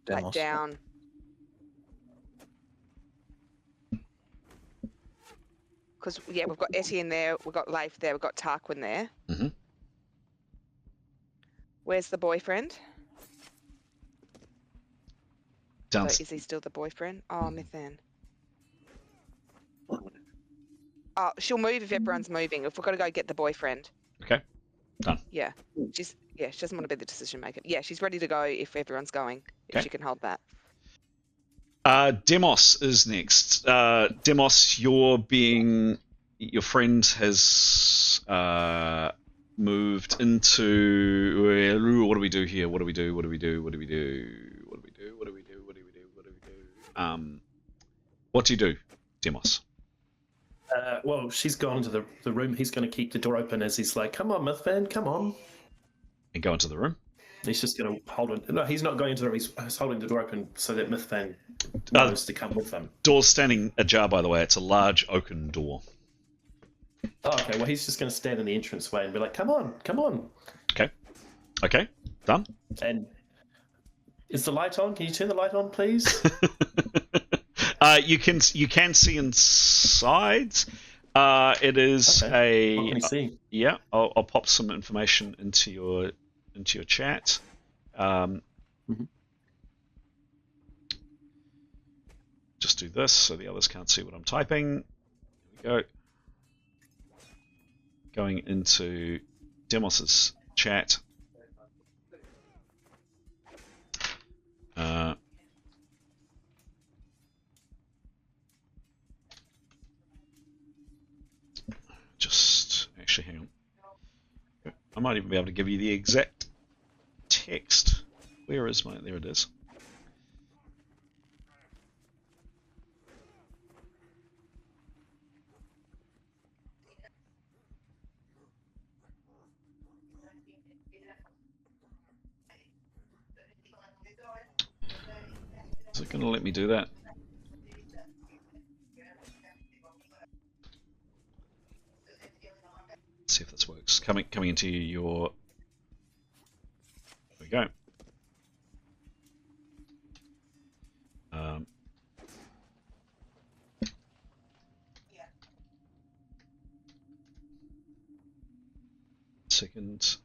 Like Demos. down. Because, yeah, we've got Etienne there, we've got Leif there, we've got Tarquin there. Mhm. Where's the boyfriend? down. So is he still the boyfriend? Oh, Mythan. Oh, she'll move if everyone's moving. If we've got to go get the boyfriend. Okay. Done. Yeah. She doesn't want to be the decision maker. Yeah, she's ready to go if everyone's going. If Okay. she can hold that. Demos is next. Demos, your friend has moved into. What do we do here? What do we do? What do we do? What do we do? What do we do? What do we do? What do we do? What do we do? What do you do, Demos? Well, she's gone into the room. He's going to keep the door open as he's like, "Come on, Mythvan, come on." And go into the room. He's just going to hold it. No, he's not going into the room. He's holding the door open so that Mythvan knows to come with them. Door's standing ajar, by the way. It's a large oaken door. Oh, okay. Well, he's just going to stand in the entranceway and be like, "Come on, come on." Okay. Done. And is the light on? Can you turn the light on, please? You can see inside. It is Okay. What a can you see? yeah. I'll pop some information into your chat. Just do this so the others can't see what I'm typing. Here we go. Going into Demos's chat. Just actually hang on. I might even be able to give you the exact text. Where is my? There it is. Is it going to let me do that? Let's see if this works. Coming into your. There we go. Second.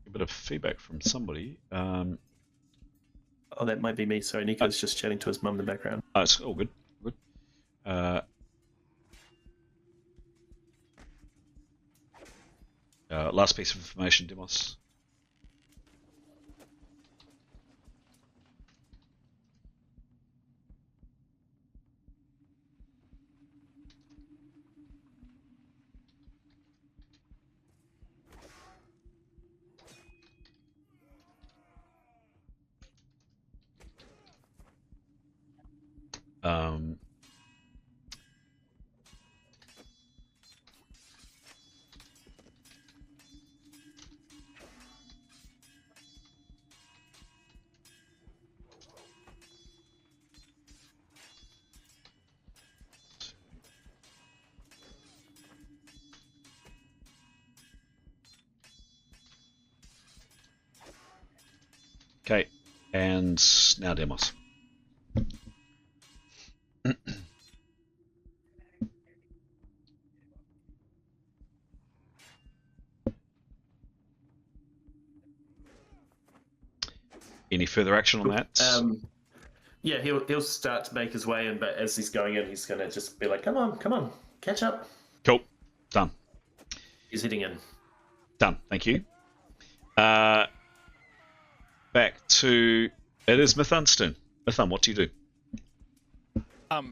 A bit of feedback from somebody. Oh, that might be me. Sorry, Nico's just chatting to his mum in the background. Oh, it's all good. Good. Last piece of information, Demos. Okay, and now Demos. Any further action on that? Yeah, he'll start to make his way in, but as he's going in, he's going to just be like, come on, catch up. Cool. Done. He's heading in. Done. Thank you. Back to... It is Mythun's turn. Mythun, what do you do?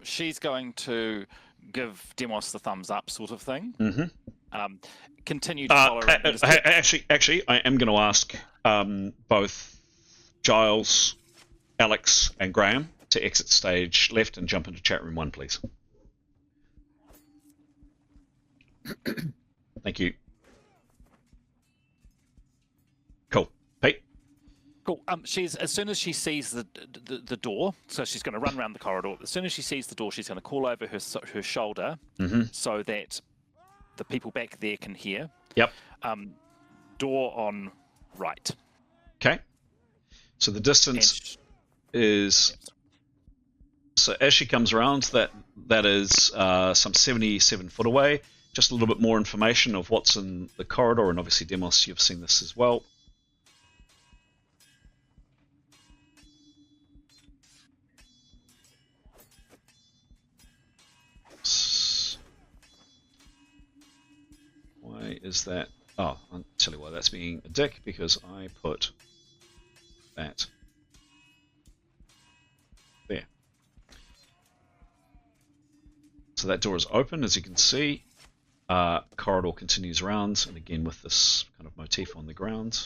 She's going to give Demos the thumbs up, sort of thing. Mm-hmm. Continue to follow. Actually, I am going to ask both Giles, Alex, and Graham to exit stage left and jump into chat room 1, please. Thank you. Cool. Pete? Cool. She's as soon as she sees the door, so she's going to run around the corridor. As soon as she sees the door, she's going to call over her shoulder so that the people back there can hear. Yep. Door on right. Okay. So the distance is. So as she comes around, that is some 77 foot away. Just a little bit more information of what's in the corridor, and obviously Demos, you've seen this as well. Why is that? Oh, I'll tell you why that's being a dick, because I put that there. So that door is open, as you can see. Corridor continues around, and again with this kind of motif on the ground.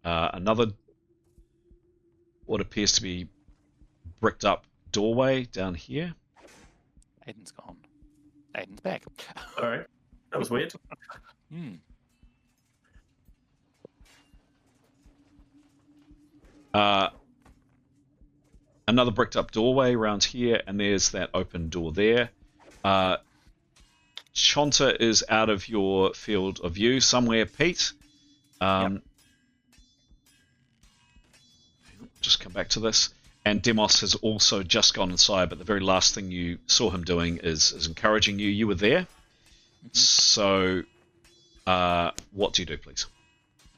Another, what appears to be bricked up doorway down here. Aiden's gone. Aiden's back. All right, that was weird. Another bricked up doorway around here, and there's that open door there. Chonta is out of your field of view somewhere, Pete. Yep. Just come back to this. And Demos has also just gone inside, but the very last thing you saw him doing is encouraging you. You were there. So, what do you do, please?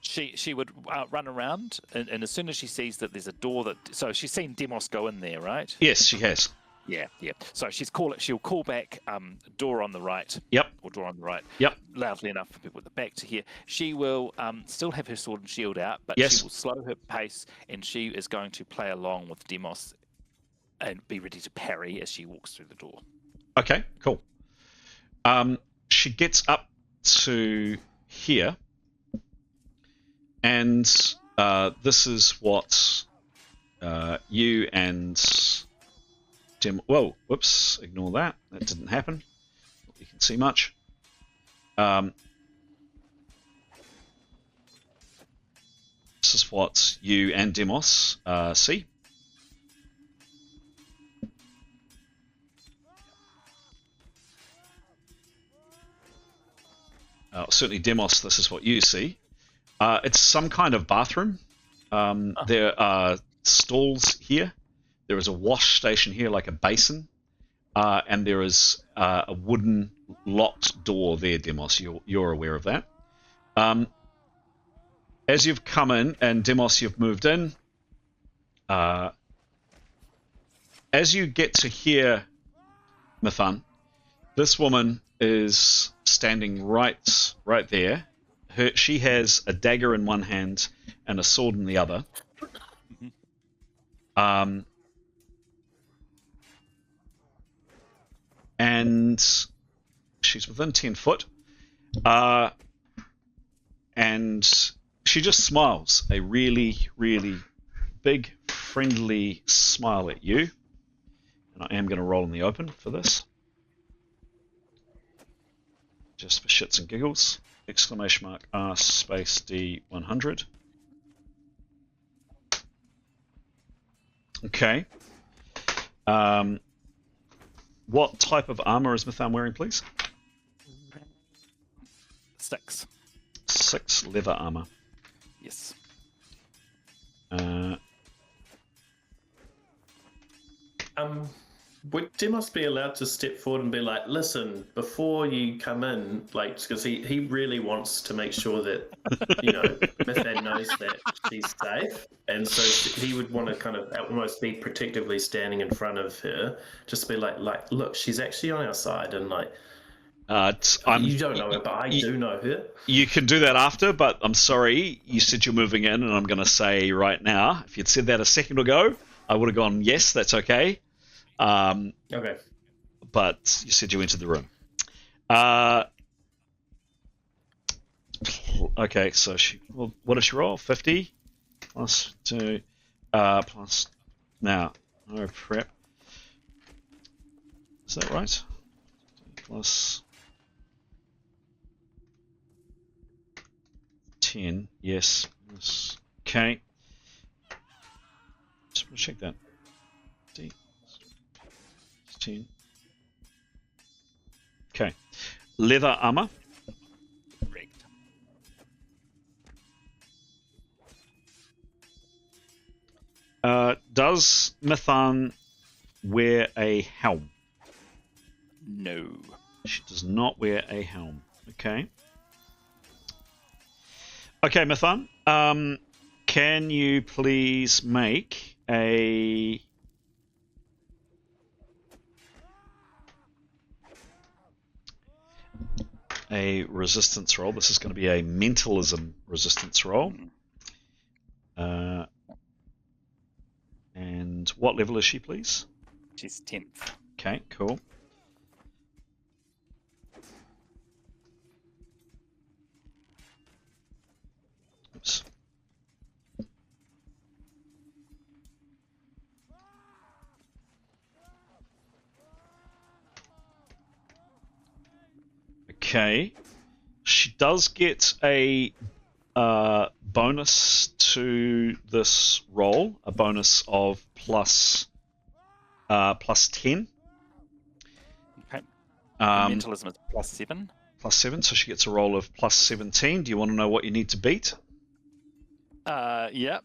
She would run around, and as soon as she sees that there's a door that... So she's seen Demos go in there, right? Yes, she has. Yeah. So she'll call back door on the right. Yep. Or door on the right. Yep. Loudly enough for people at the back to hear. She will still have her sword and shield out, but Yes. she will slow her pace, and she is going to play along with Demos and be ready to parry as she walks through the door. Okay, cool. She gets up to here, and this is what you and whoa, whoops, ignore that. That didn't happen. You can see much. This is what you and Demos see. Certainly, Demos, this is what you see. It's some kind of bathroom. There are stalls here. There is a wash station here, like a basin. And there is a wooden locked door there, Demos. You're aware of that. As you've come in, and Demos, you've moved in. As you get to here, Mithan, this woman is standing right there. She has a dagger in one hand and a sword in the other. And she's within 10 foot. And she just smiles a really, really big, friendly smile at you. And I am going to roll in the open for this. Just for shits and giggles. Exclamation mark R space D100. Okay. What type of armor is Mithan wearing, please? 6. 6 leather armor. Yes. Would Demos be allowed to step forward and be like, listen, before you come in, like, because he really wants to make sure that, Mithan knows that she's safe. And so he would want to kind of almost be protectively standing in front of her, just be like, look, she's actually on our side. And like, You don't know her, but I do know her. You can do that after, but I'm sorry, you said you're moving in, and I'm going to say right now, if you'd said that a second ago, I would have gone, yes, that's okay. Okay. But you said you entered the room. Okay, so what does she roll? 50 plus 2 plus now no prep. Is that right? Plus 10. Yes. Okay. Just want to check that. 10. Okay. Leather armor. Correct. Does Mithan wear a helm? No. She does not wear a helm. Okay. Okay, Mithan. Can you please make a resistance roll? This is going to be a mentalism resistance roll. And what level is she, please? She's 10th. Okay, cool. Oops. Okay. She does get a bonus to this roll, a bonus of plus 10. Okay. Mentalism is +7. +7, so she gets a roll of +17. Do you want to know what you need to beat? Yeah.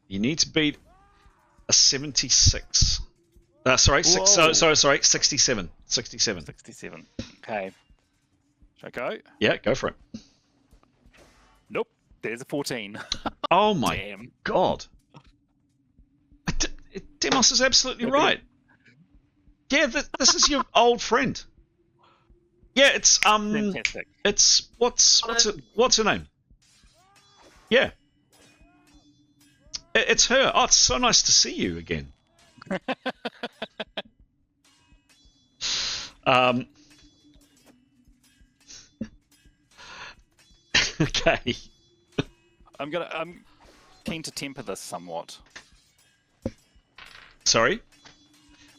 You need to beat a 76. Sorry, 67. 67. 67. Okay. Should I go? Yeah, go for it. Nope. There's a 14. Oh my Damn. god. Demos is absolutely right. Yeah, this is your old friend. Yeah, it's Fantastic. it's what's her name? Yeah. It's her. Oh, it's so nice to see you again. Okay. I'm keen to temper this somewhat. Sorry?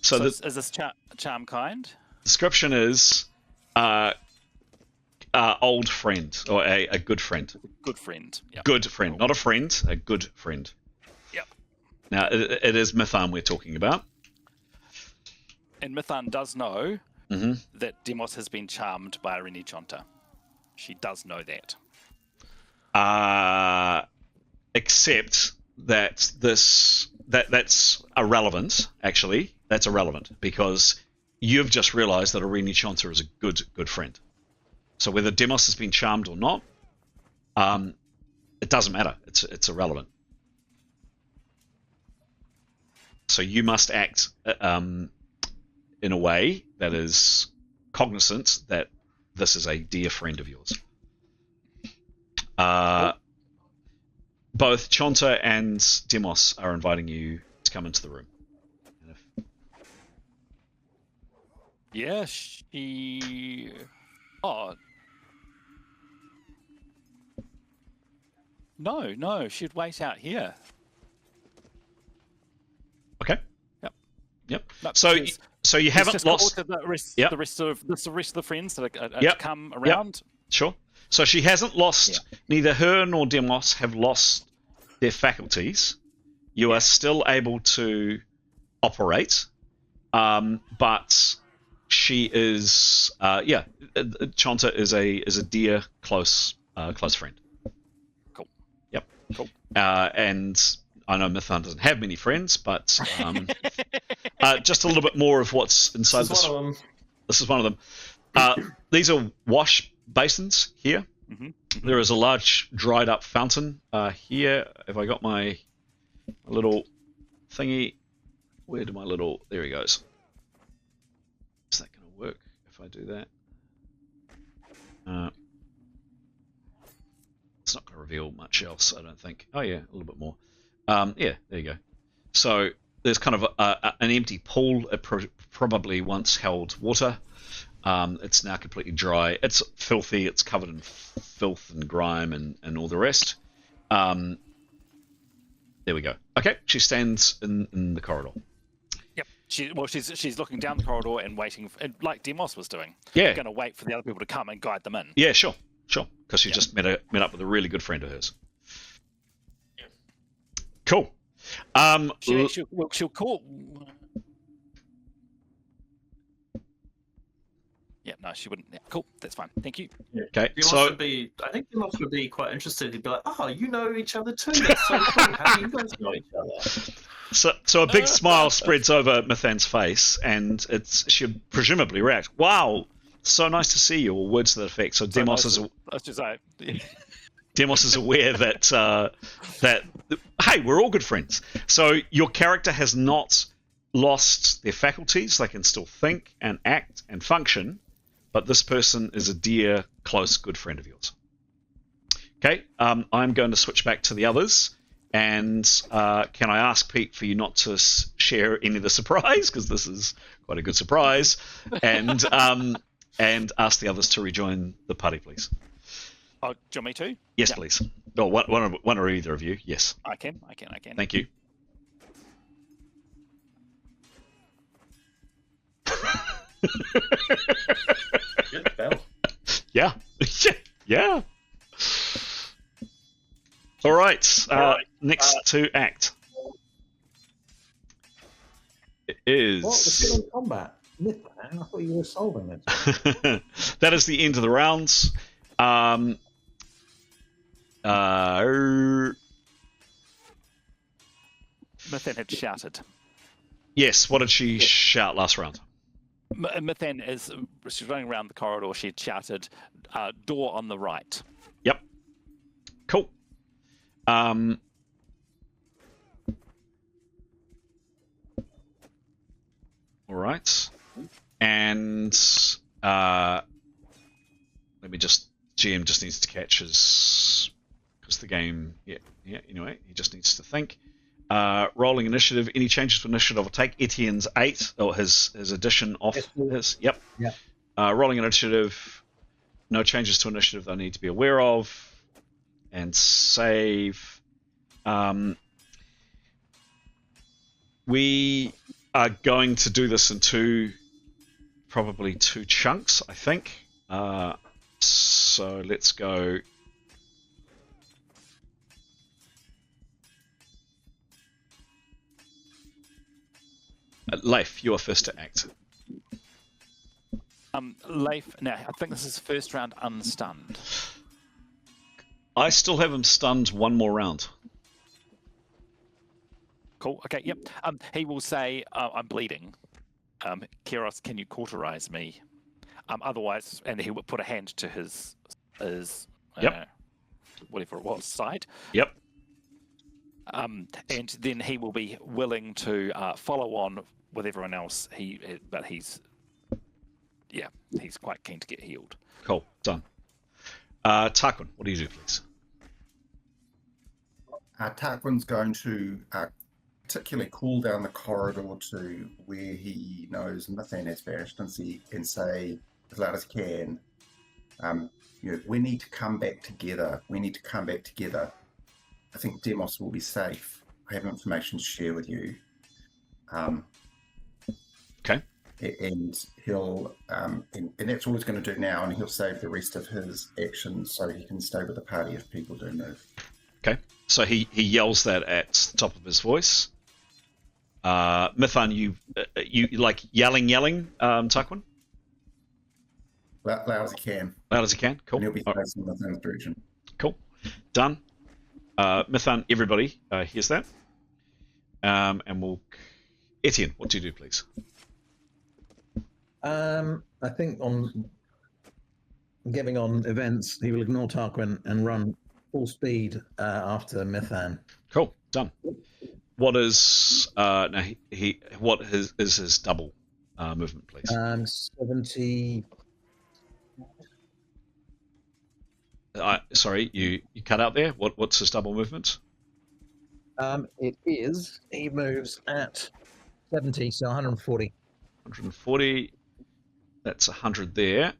So the is this charm kind? description is old friend, or a good friend. Good friend. Yep. Good friend. Not a friend, a good friend. Yep. Now, it is Mithan we're talking about. And Mithan does know Mm-hmm. that Demos has been charmed by Irene Chonta. She does know that. Except that that's irrelevant, actually. That's irrelevant, because you've just realised that Irene Chonta is a good friend. So whether Demos has been charmed or not, it doesn't matter. It's irrelevant. So you must act in a way that is cognizant that this is a dear friend of yours. Both Chonta and Demos are inviting you to come into the room. Yeah, she... Oh. No, she'd wait out here. Okay. Yep. No, So you haven't lost the rest of the friends that are Yep. to come around. Yep. Sure. So she hasn't lost. Neither her nor Demos have lost their faculties. You are still able to operate, but she is. Chonta is a dear close friend. Cool. Yep. Cool. And I know Mithan doesn't have many friends, but just a little bit more of what's inside this. This is one of them. These are wash basins here. Mm-hmm. There is a large dried up fountain here. Have I got my little thingy? Where do my little... There he goes. Is that going to work if I do that? reveal much else, I don't think. Oh yeah, a little bit more. Yeah, there you go. So there's kind of an empty pool. It probably once held water. It's now completely dry. It's filthy. It's covered in filth and grime and all the rest. There we go. Okay, she stands in the corridor. Yep. She's looking down the corridor and waiting, like Demos was doing. Yeah. Going to wait for the other people to come and guide them in. Yeah, sure. Because she just met up with a really good friend of hers. Yeah. Cool. She'll call. Yeah, no, she wouldn't. Yeah, cool, that's fine. Thank you. Yeah. Okay, Demos so would be, I think Demos would be quite interested. He'd be like, "Oh, you know each other too. That's so cool. How do you guys know each other?" So a big smile spreads over Mithan's face, and she'll presumably react. Wow, so nice to see you, or words to that effect. So Demos is Demos is aware that hey, we're all good friends. So your character has not lost their faculties; they can still think and act and function. But this person is a dear, close, good friend of yours. Okay, I'm going to switch back to the others. And can I ask Pete for you not to share any of the surprise, because this is quite a good surprise, and ask the others to rejoin the party, please. Oh, do you want me to? Yes, Yeah. please. Oh, one or either of you. Yes. I can. Thank you. Good bell. Yeah. Yeah. All right. Next to act. It is. What? We're still in combat. Mithan, I thought you were solving it. That is the end of the rounds. Mithan had shouted. Yes. What did she shout last round? Mithan she's running around the corridor. She had shouted, "Door on the right." Yep. Cool. All right. And let me just. GM just needs to catch his, because the game. Yeah. Anyway, he just needs to think. Rolling initiative. Any changes to initiative? I'll take Etienne's 8 or his addition off his. Yep. Yeah. Rolling initiative. No changes to initiative they need to be aware of. And save. We are going to do this in probably two chunks, I think. So let's go. Leif, you are first to act. Leif, now I think this is first round unstunned. I still have him stunned one more round. Cool. Okay. Yep. He will say, "I'm bleeding. Keros, can you cauterize me? Otherwise," and he will put a hand to his Yep. Whatever it was, side. Yep. And then he will be willing to follow on with everyone else. But he's quite keen to get healed. Cool. Done. Tarquin, what do you do, please? Tarquin's going to particularly call down the corridor to where he knows Mithan has vanished and say as loud as he can, we need to come back together. I think Demos will be safe. I have information to share with you. Okay. And he'll, and that's all he's going to do now, and he'll save the rest of his actions so he can stay with the party if people do move. Okay. So he yells that at the top of his voice. Mithan, you like yelling, Tarquin? Loud as he can. Loud as he can. Cool. And he'll be facing Mithan's direction. Cool. Done. Mithan, everybody hears that. And we'll. Etienne, what do you do, please? I think on giving on events, he will ignore Tarquin and run full speed after Mithan. Cool. Done. What is now? What is his double movement, please? 70. Sorry, you cut out there. What's his double movement? It is. He moves at 70, so 140. 140. That's 100 there.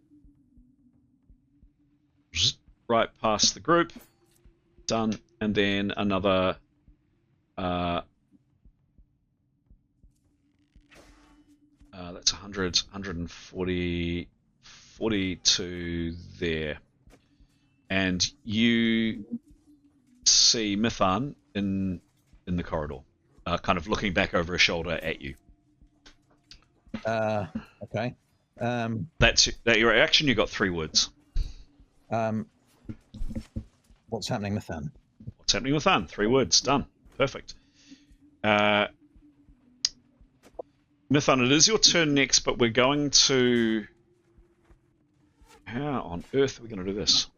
Right past the group. Done. And then another. That's 100, 140, 42 there. And you see Mithan in the corridor, kind of looking back over his shoulder at you. Okay. That's your action. You got 3 words. What's happening with them? What's happening with Mithan? 3 words. Done. Perfect. Mithan, it is your turn next, but we're going to... How on earth are we going to do this?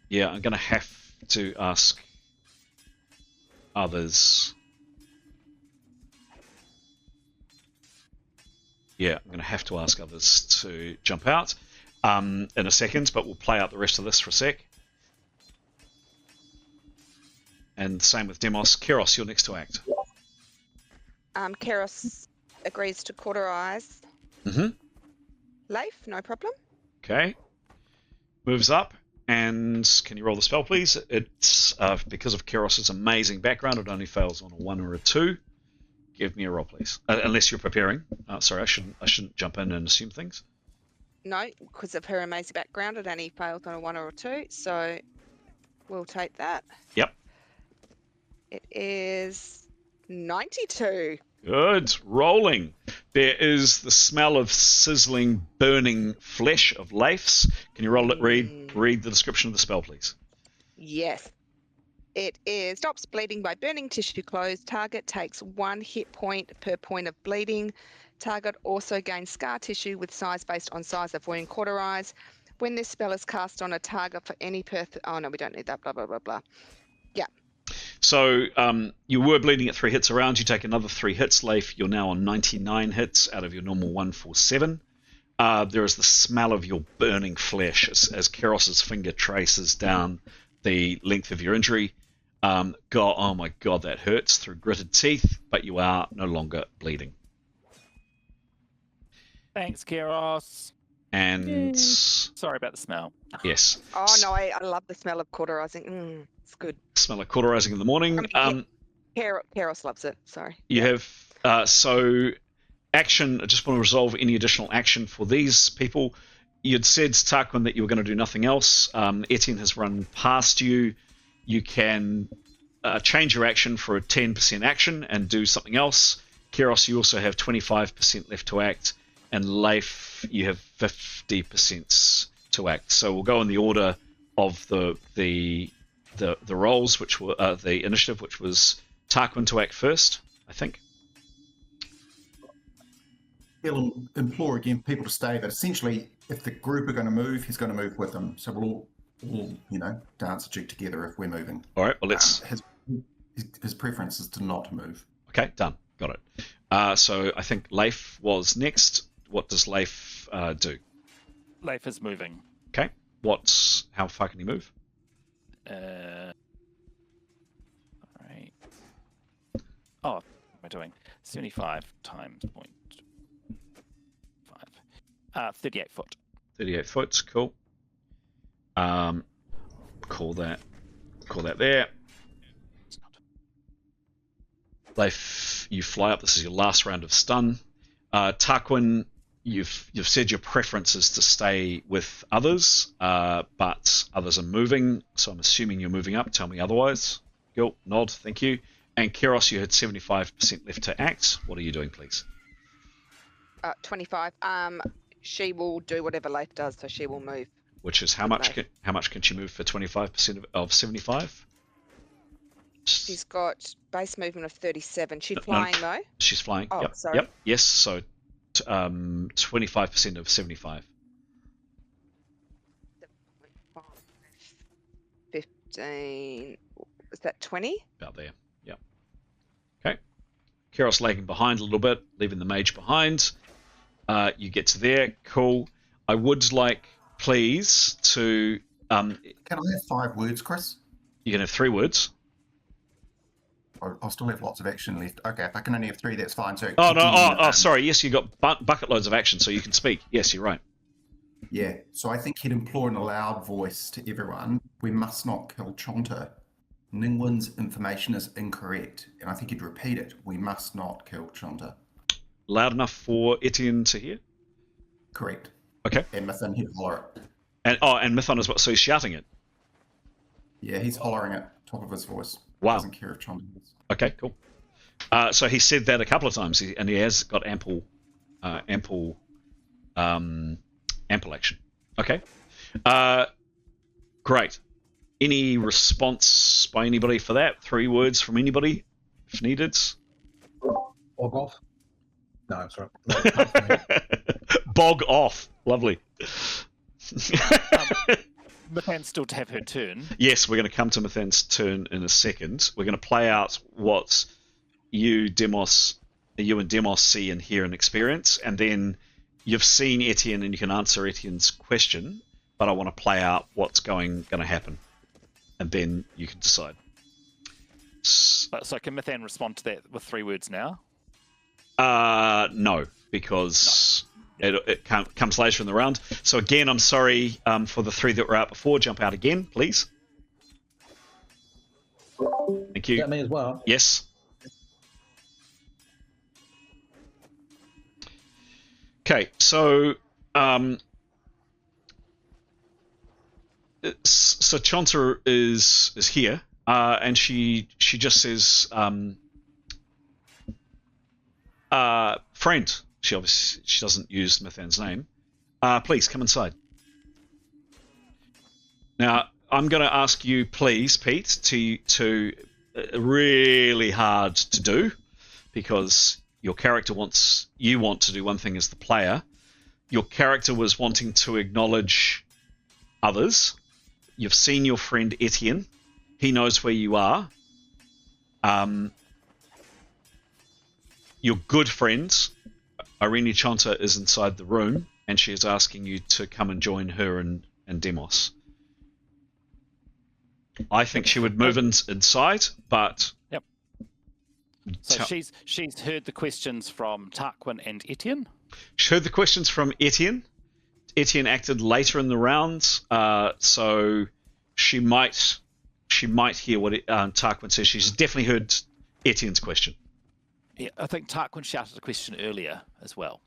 Yeah, I'm going to have to ask others. Yeah, I'm going to have to ask others to jump out in a second, but we'll play out the rest of this for a sec. And same with Demos. Keros, you're next to act. Keros agrees to cauterize. Mm-hmm. Leif, no problem. Okay. Moves up, and can you roll the spell, please? It's because of Keros's amazing background, it only fails on a 1 or a 2. Give me a roll, please. Unless you're preparing. Sorry, I shouldn't jump in and assume things. No, because of her amazing background, it only fails on a 1 or a 2, so we'll take that. Yep. It is 92. Good. Rolling. There is the smell of sizzling, burning flesh of Leif's. Can you roll it? Read the description of the spell, please. Yes. It is stops bleeding by burning tissue closed. Target takes 1 hit point per point of bleeding. Target also gains scar tissue with size based on size of wound. Cauterize. When this spell is cast on a target for any oh no, we don't need that. Blah blah blah blah. Yeah. So you were bleeding at 3 hits around. You take another 3 hits, Leif. You're now on 99 hits out of your normal 147. There is the smell of your burning flesh as Keros's finger traces down the length of your injury. Oh my god, that hurts through gritted teeth, but you are no longer bleeding. Thanks, Keros. And sorry about the smell. Yes. Oh no, I love the smell of cauterizing. It's good. Smell like cauterizing in the morning. Keros loves it. Sorry. You have so action. I just want to resolve any additional action for these people. You'd said, Tarquin, that you were going to do nothing else. Etienne has run past you. You can change your action for a 10% action and do something else. Keros, you also have 25% left to act. And Leif, you have 50% to act. So we'll go in the order of the rolls, which were the initiative, which was Tarquin to act first, I think. He'll implore again people to stay, but essentially, if the group are going to move, he's going to move with them. So we'll all dance a jig together if we're moving. All right. Well, let's. His preference is to not move. Okay, done. Got it. So I think Leif was next. What does Leif do? Leif is moving. Okay. How far can he move? All right. Oh, what am I doing? 75 times 0.5. 38 foot. 38 foot. Cool. Call that there. Leif, you fly up. This is your last round of stun. Tarquin, you've said your preference is to stay with others, but others are moving, so I'm assuming you're moving up. Tell me otherwise. Go, nod, thank you. And Keros, you had 75% left to act. What are you doing, please? 25. She will do whatever Leif does, so she will move. Which is how much can she move for 25% of 75? She's got base movement of 37. She's flying though. She's flying. Oh, yep. sorry. Yep. Yes. So, 25% of 75. 15. Is that 20? About there. Yep. Okay. Keros lagging behind a little bit, leaving the mage behind. You get to there. Cool. I would like, please, to... Can I have 5 words, Chris? You can have 3 words. I'll still have lots of action left. Okay, if I can only have 3, that's fine. So Oh, no. Etienne, Sorry. Yes, you got bucket loads of action, so you can speak. Yes, you're right. Yeah, so I think he'd implore in a loud voice to everyone, we must not kill Chonta. Ningwen's information is incorrect. And I think he'd repeat it, we must not kill Chonta. Loud enough for Etienne to hear? Correct. Okay. And Mython, he'd holler it. And Mython as well, so he's shouting it. Yeah, he's hollering it, top of his voice. Wow. Doesn't care if Chonta is. Okay, cool. So he said that a couple of times, and he has got ample action. Okay. Great. Any response by anybody for that? 3 words from anybody, if needed? Bog off. No, sorry. No, not for me. Bog off. Lovely. Mythan's still to have her turn. Yes, we're going to come to Mythan's turn in a second. We're going to play out what you and Demos see and hear and experience, and then you've seen Etienne and you can answer Etienne's question, but I want to play out what's going to happen, and then you can decide. So can Mythan respond to that with 3 words now? No, because it comes later in the round. So again, I'm sorry for the 3 that were out before. Jump out again, please. Thank you. Is that me as well? Yes. Okay, so Chonta is here, and she just says, friend. She doesn't use Mythan's name. Please come inside. Now I'm going to ask you, please, Pete, to really hard to do, because your character you want to do one thing as the player. Your character was wanting to acknowledge others. You've seen your friend Etienne. He knows where you are. Your good friend, Irene Chonta, is inside the room, and she is asking you to come and join her and Demos. I think she would move inside, but... Yep. So she's heard the questions from Tarquin and Etienne? She heard the questions from Etienne. Etienne acted later in the round, so she might hear what Tarquin says. She's definitely heard Etienne's question. Yeah, I think Tarquin shouted a question earlier as well,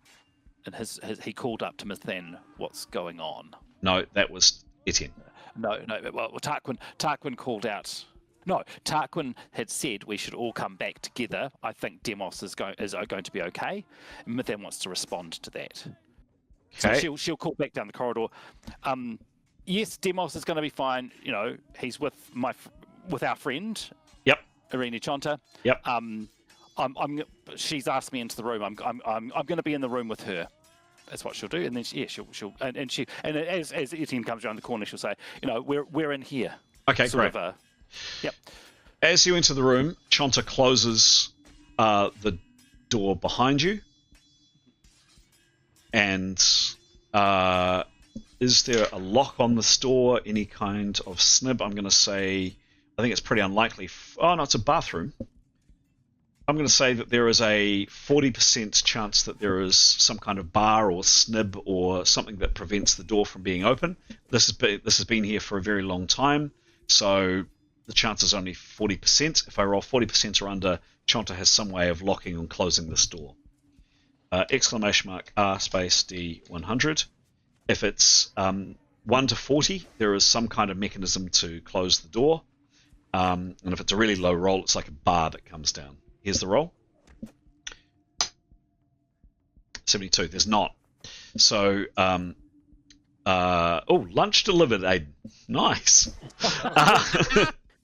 and he called up to Mythan, what's going on? No, that was Etienne. No. Well, Tarquin called out. No, Tarquin had said we should all come back together. I think Demos is going to be okay. And Mythan wants to respond to that. Okay. So she'll call back down the corridor. Yes, Demos is going to be fine. You know, he's with our friend. Yep. Irene Chonta. Yep. She's asked me into the room. I'm going to be in the room with her. That's what she'll do. And then as Etienne comes around the corner, she'll say, you know, we're in here. Okay, great. Yep. As you enter the room, Chonta closes the door behind you. And is there a lock on the store? Any kind of snib? I'm going to say, I think it's pretty unlikely. Oh, no, it's a bathroom. I'm going to say that there is a 40% chance that there is some kind of bar or snib or something that prevents the door from being open. This has been here for a very long time, so the chance is only 40%. If I roll 40% or under, Chonta has some way of locking and closing this door. Exclamation mark R space D100. If it's 1 to 40, there is some kind of mechanism to close the door. And if it's a really low roll, it's like a bar that comes down. Here's the roll. 72. There's not. So, lunch delivered, Aiden. Nice.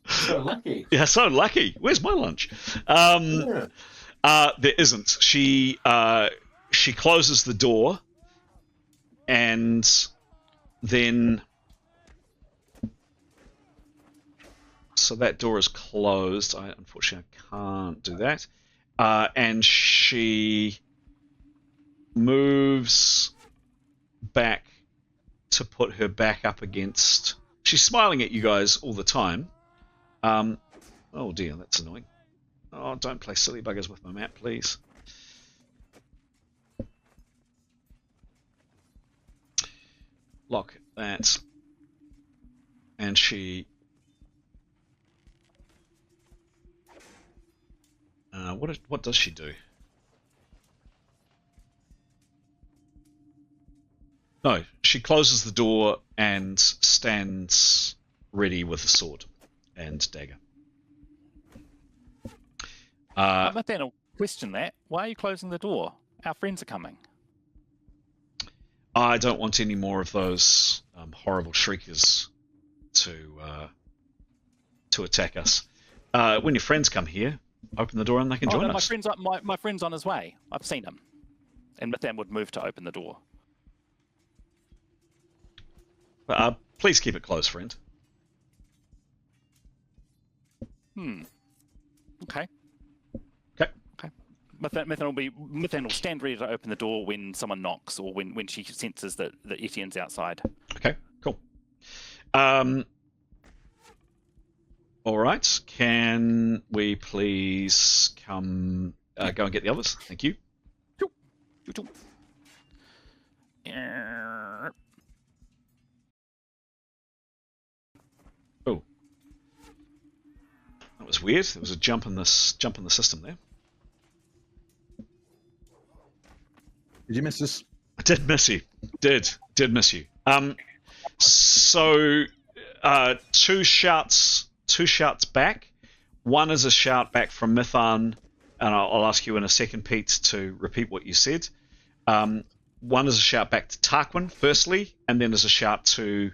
So lucky. Yeah, so lucky. Where's my lunch? There isn't. She closes the door, and then so that door is closed. Unfortunately, I can't do that. And she moves back to put her back up against. She's smiling at you guys all the time. Oh dear, that's annoying. Oh, don't play silly buggers with my map, please. Lock that. And she... what does she do? No, she closes the door and stands ready with a sword and dagger. But then I'll question that. Why are you closing the door? Our friends are coming. I don't want any more of those horrible shriekers to attack us. When your friends come here, open the door and they can join no, us. My friend's on his way. I've seen him. And Mithan would move to open the door. Please keep it closed, friend. Okay. Okay. Mithan will stand ready to open the door when someone knocks or when she senses that Etienne's outside. Okay, cool. All right. Can we please come go and get the others? Thank you. Oh, that was weird. There was a jump in the system there. Did you miss us? I did miss you. Did miss you. So two shouts back. One is a shout back from Mithan, and I'll ask you in a second, Pete, to repeat what you said. One is a shout back to Tarquin, firstly, and then there's a shout to,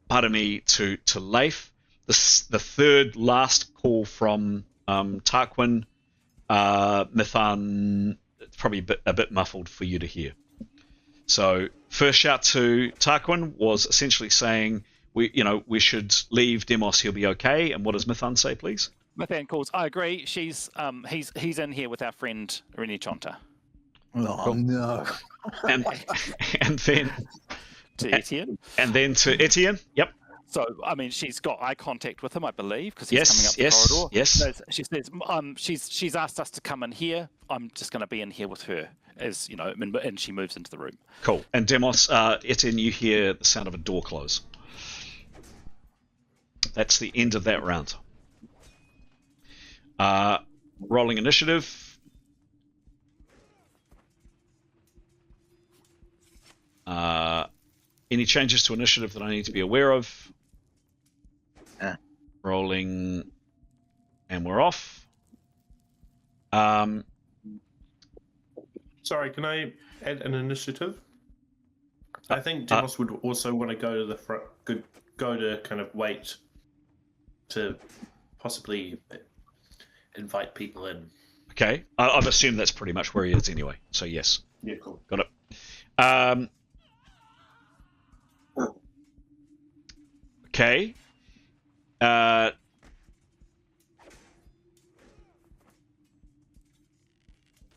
pardon me, to Leif. The third last call from Tarquin, Mithan, it's probably a bit muffled for you to hear. So first shout to Tarquin was essentially saying, we should leave Demos, he'll be okay. And what does Mithan say, please? Mithan calls, I agree, he's in here with our friend Rini Chonta. Oh, cool. No. And then... To Etienne? And then to Etienne, yep. So, I mean, she's got eye contact with him, I believe, because he's coming up the corridor. Yes. So she says, she's asked us to come in here. I'm just going to be in here with her, as you know, and she moves into the room. Cool. And Demos, Etienne, you hear the sound of a door close. That's the end of that round. Rolling initiative. Any changes to initiative that I need to be aware of? Rolling, and we're off. Sorry, can I add an initiative? I think Demos would also want to go to the front, go to kind of wait to possibly invite people in. Okay, I've assumed that's pretty much where he is anyway. So yes. Yeah, cool. Got it. Okay.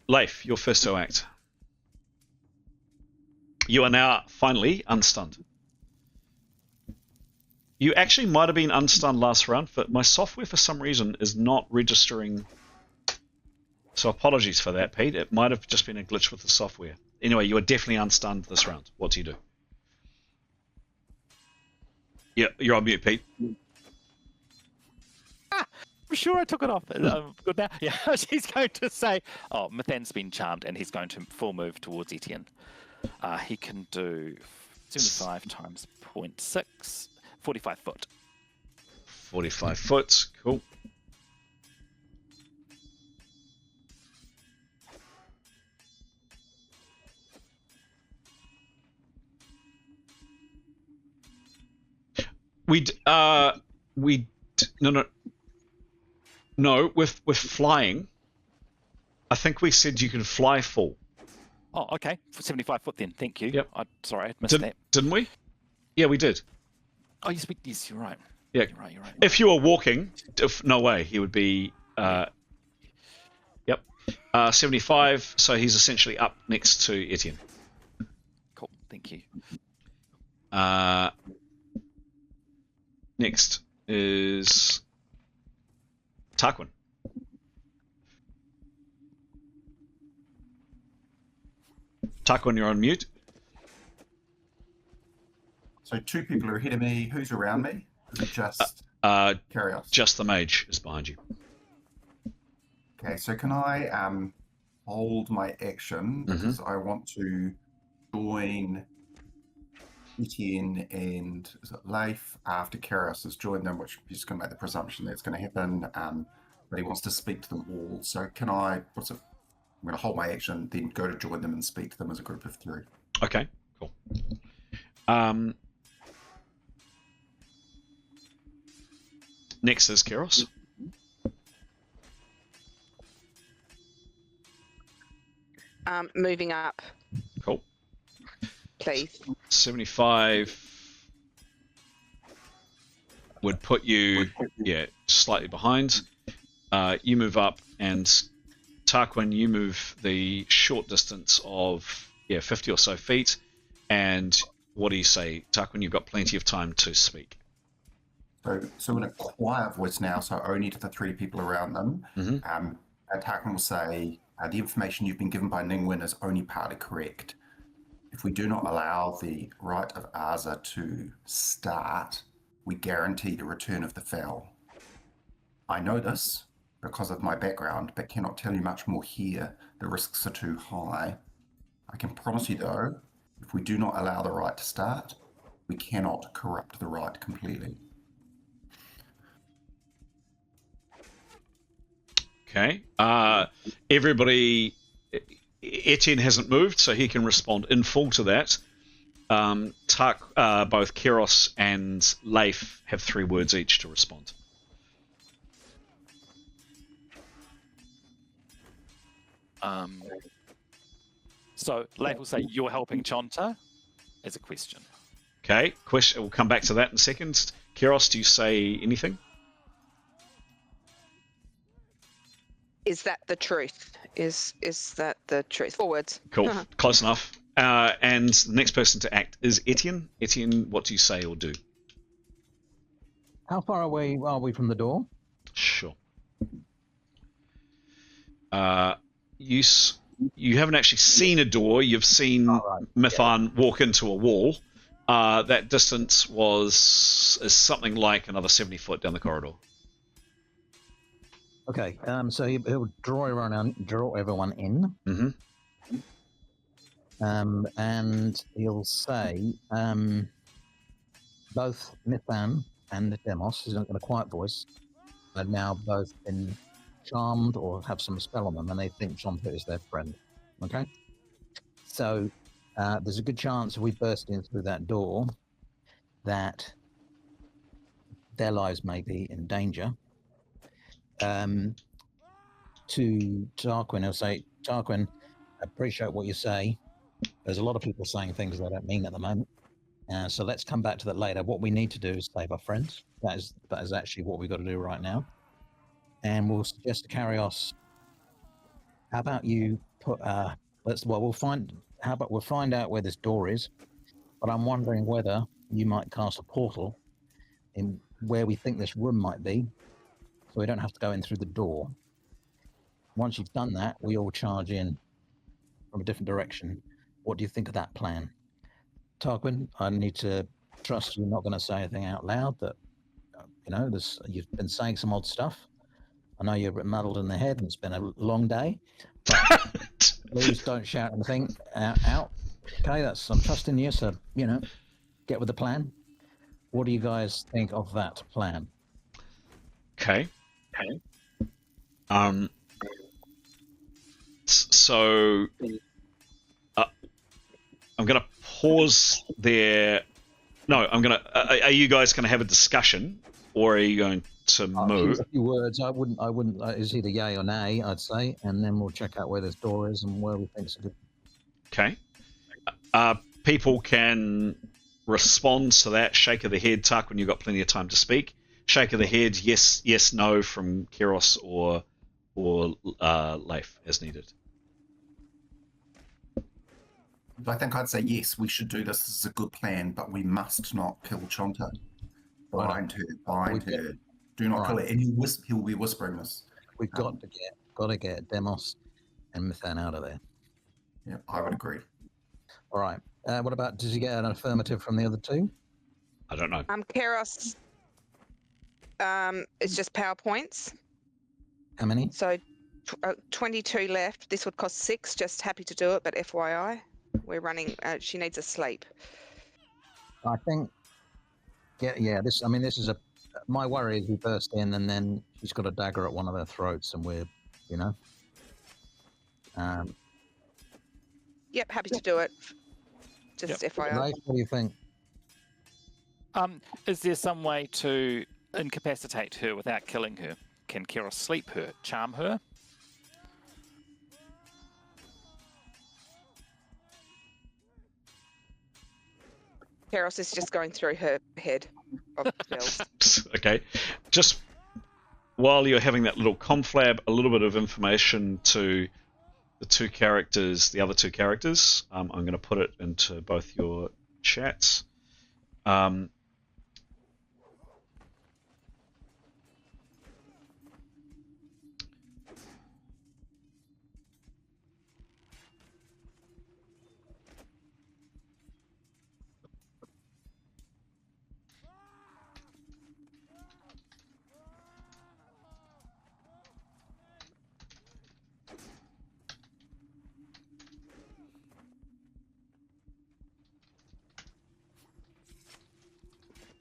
Leif, your first to act. You are now finally unstunned. You actually might have been unstunned last round, but my software for some reason is not registering. So apologies for that, Pete. It might have just been a glitch with the software. Anyway, you are definitely unstunned this round. What do you do? Yeah, you're on mute, Pete. I'm sure I took it off. Good now. Yeah, she's going to say, oh, Mithan's been charmed, and he's going to full move towards Etienne. He can do 75 times 0.6, 45 foot. 45 foot, cool. No, with flying, I think we said you can fly full. Oh, okay. For 75 foot then. Thank you. Yep. Sorry, I missed that. Didn't we? Yeah, we did. Oh, yes, you're right. Yeah. You're right. If you were walking, no way, he would be... Yep. 75, so he's essentially up next to Etienne. Cool. Thank you. Next is Tarquin. Tarquin, you're on mute. So 2 people are ahead of me. Who's around me? Is it just Kyrios? Just the mage is behind you. Okay, so can I hold my action because I want to join Etienne and is it Leif after Kyrios has joined them, which he's going to make the presumption that's going to happen, but he wants to speak to them all. So can I, I'm going to hold my action, then go to join them and speak to them as a group of 3. Okay, cool. Next is Kyrios. Moving up, Cool. please. 75 would put you, slightly behind. You move up, and Tarquin, you move the short distance of 50 or so feet. And what do you say, Tarquin? You've got plenty of time to speak. So in a quiet voice now, so only to the 3 people around them, Tarquin will say, the information you've been given by Ningwin is only partly correct. If we do not allow the rite of Arza to start, we guarantee the return of the Fel. I know this because of my background, but cannot tell you much more here. The risks are too high. I can promise you, though, if we do not allow the rite to start, we cannot corrupt the rite completely. Okay. Everybody, Etienne hasn't moved, so he can respond in full to that. Both Kyrios and Leif have 3 words each to respond. So Leif will say, "You're helping Chonta," as a question. Okay. Question. We'll come back to that in a second. Kyrios, do you say anything? Is that the truth? Is that the truth? 4 words. Cool. Close enough. And the next person to act is Etienne. Etienne, what do you say or do? How far away are we from the door? Sure. You haven't actually seen a door. You've seen Mithan walk into a wall. That distance is something like another 70 foot down the corridor. Okay, so he'll draw everyone in. And he'll say, both Mithan and Demos, who's in a quiet voice, are now both been charmed or have some spell on them, and they think Chonta is their friend. Okay? So there's a good chance if we burst in through that door that their lives may be in danger. To Tarquin, he'll say, Tarquin, I appreciate what you say. There's a lot of people saying things they don't mean at the moment. So let's come back to that later. What we need to do is save our friends. That is actually what we've got to do right now. And we'll suggest to Kyrios, how about you put we'll find out where this door is, but I'm wondering whether you might cast a portal in where we think this room might be, so we don't have to go in through the door. Once you've done that, we all charge in from a different direction. What do you think of that plan? Tarquin, I need to trust you're not going to say anything out loud that, you've been saying some odd stuff. I know you're a bit muddled in the head and it's been a long day, but please don't shout anything out. Okay, I'm trusting you, so, get with the plan. What do you guys think of that plan? Okay. So I'm going to pause there. No, I'm going to. Are you guys going to have a discussion, or are you going to move? A few words. I wouldn't. Is either yay or nay, I'd say, and then we'll check out where this door is and where we think it's a good. Okay. People can respond to that. Shake of the head, Tuck, when you've got plenty of time to speak. Shake of the head, yes, no, from Kyrios or or Leif as needed. I think I'd say yes, we should do this. This is a good plan, but we must not kill Chonta. Bind her. Do not kill her. And he'll be whispering this. We've got to get Demos and Mithan out of there. Yeah, I would agree. All right. What about, did you get an affirmative from the other two? I don't know. Keros. It's just PowerPoints. How many? So 22 left. This would cost 6. Just happy to do it, but FYI, we're running. She needs a sleep. I think. Yeah. This is my worry is we burst in and then she's got a dagger at one of their throats and we're, Yep, happy to do it. Just FYI. Right, what do you think? Is there some way to incapacitate her without killing her? Can Keros sleep her, charm her? Keros is just going through her head of spells. Okay. Just while you're having that little conflab, a little bit of information to the other two characters. I'm going to put it into both your chats.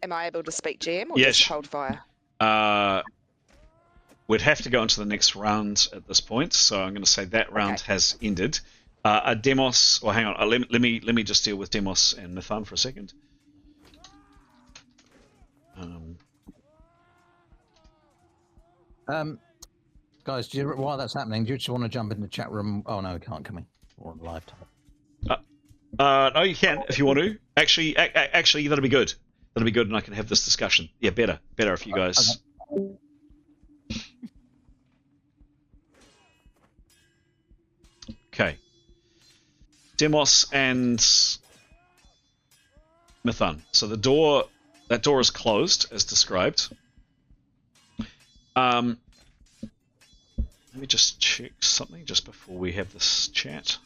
Am I able to speak GM or Yes. just hold fire? We'd have to go into the next round at this point, so I'm going to say that round has ended. Demos, or hang on, let me just deal with Demos and Mithan for a second. Guys, while that's happening, do you just want to jump in the chat room? Oh no, we can't, can we? We're on live time. No, you can if you want to. Actually, that'll be good. That'll be good, and I can have this discussion. Yeah, better if you guys. Okay. Demos and Mithan. So that door is closed as described. Let me just check something just before we have this chat.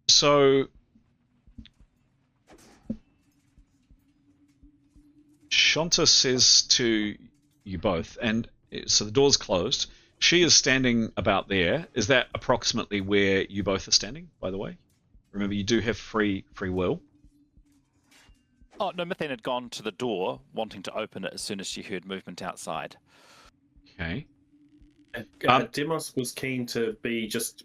So Shanta says to you both, and so the door's closed. She is standing about there. Is that approximately where you both are standing, by the way? Remember, you do have free will. Oh, no, Mithan had gone to the door, wanting to open it as soon as she heard movement outside. Okay. Demos was keen to be just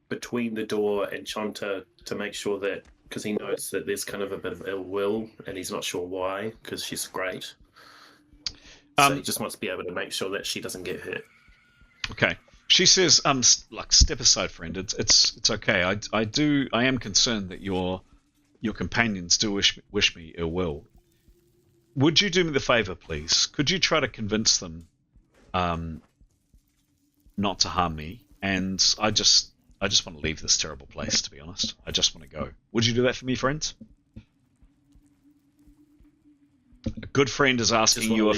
between the door and Chonta to make sure that, because he knows that there's kind of a bit of ill will, and he's not sure why, because she's great. So he just wants to be able to make sure that she doesn't get hurt. Okay. She says, like, step aside, friend. It's okay. I am concerned that your companions do wish me ill will. Would you do me the favor, please? Could you try to convince them not to harm me? And I just want to leave this terrible place, to be honest. I just want to go. Would you do that for me, friend? A good friend is asking you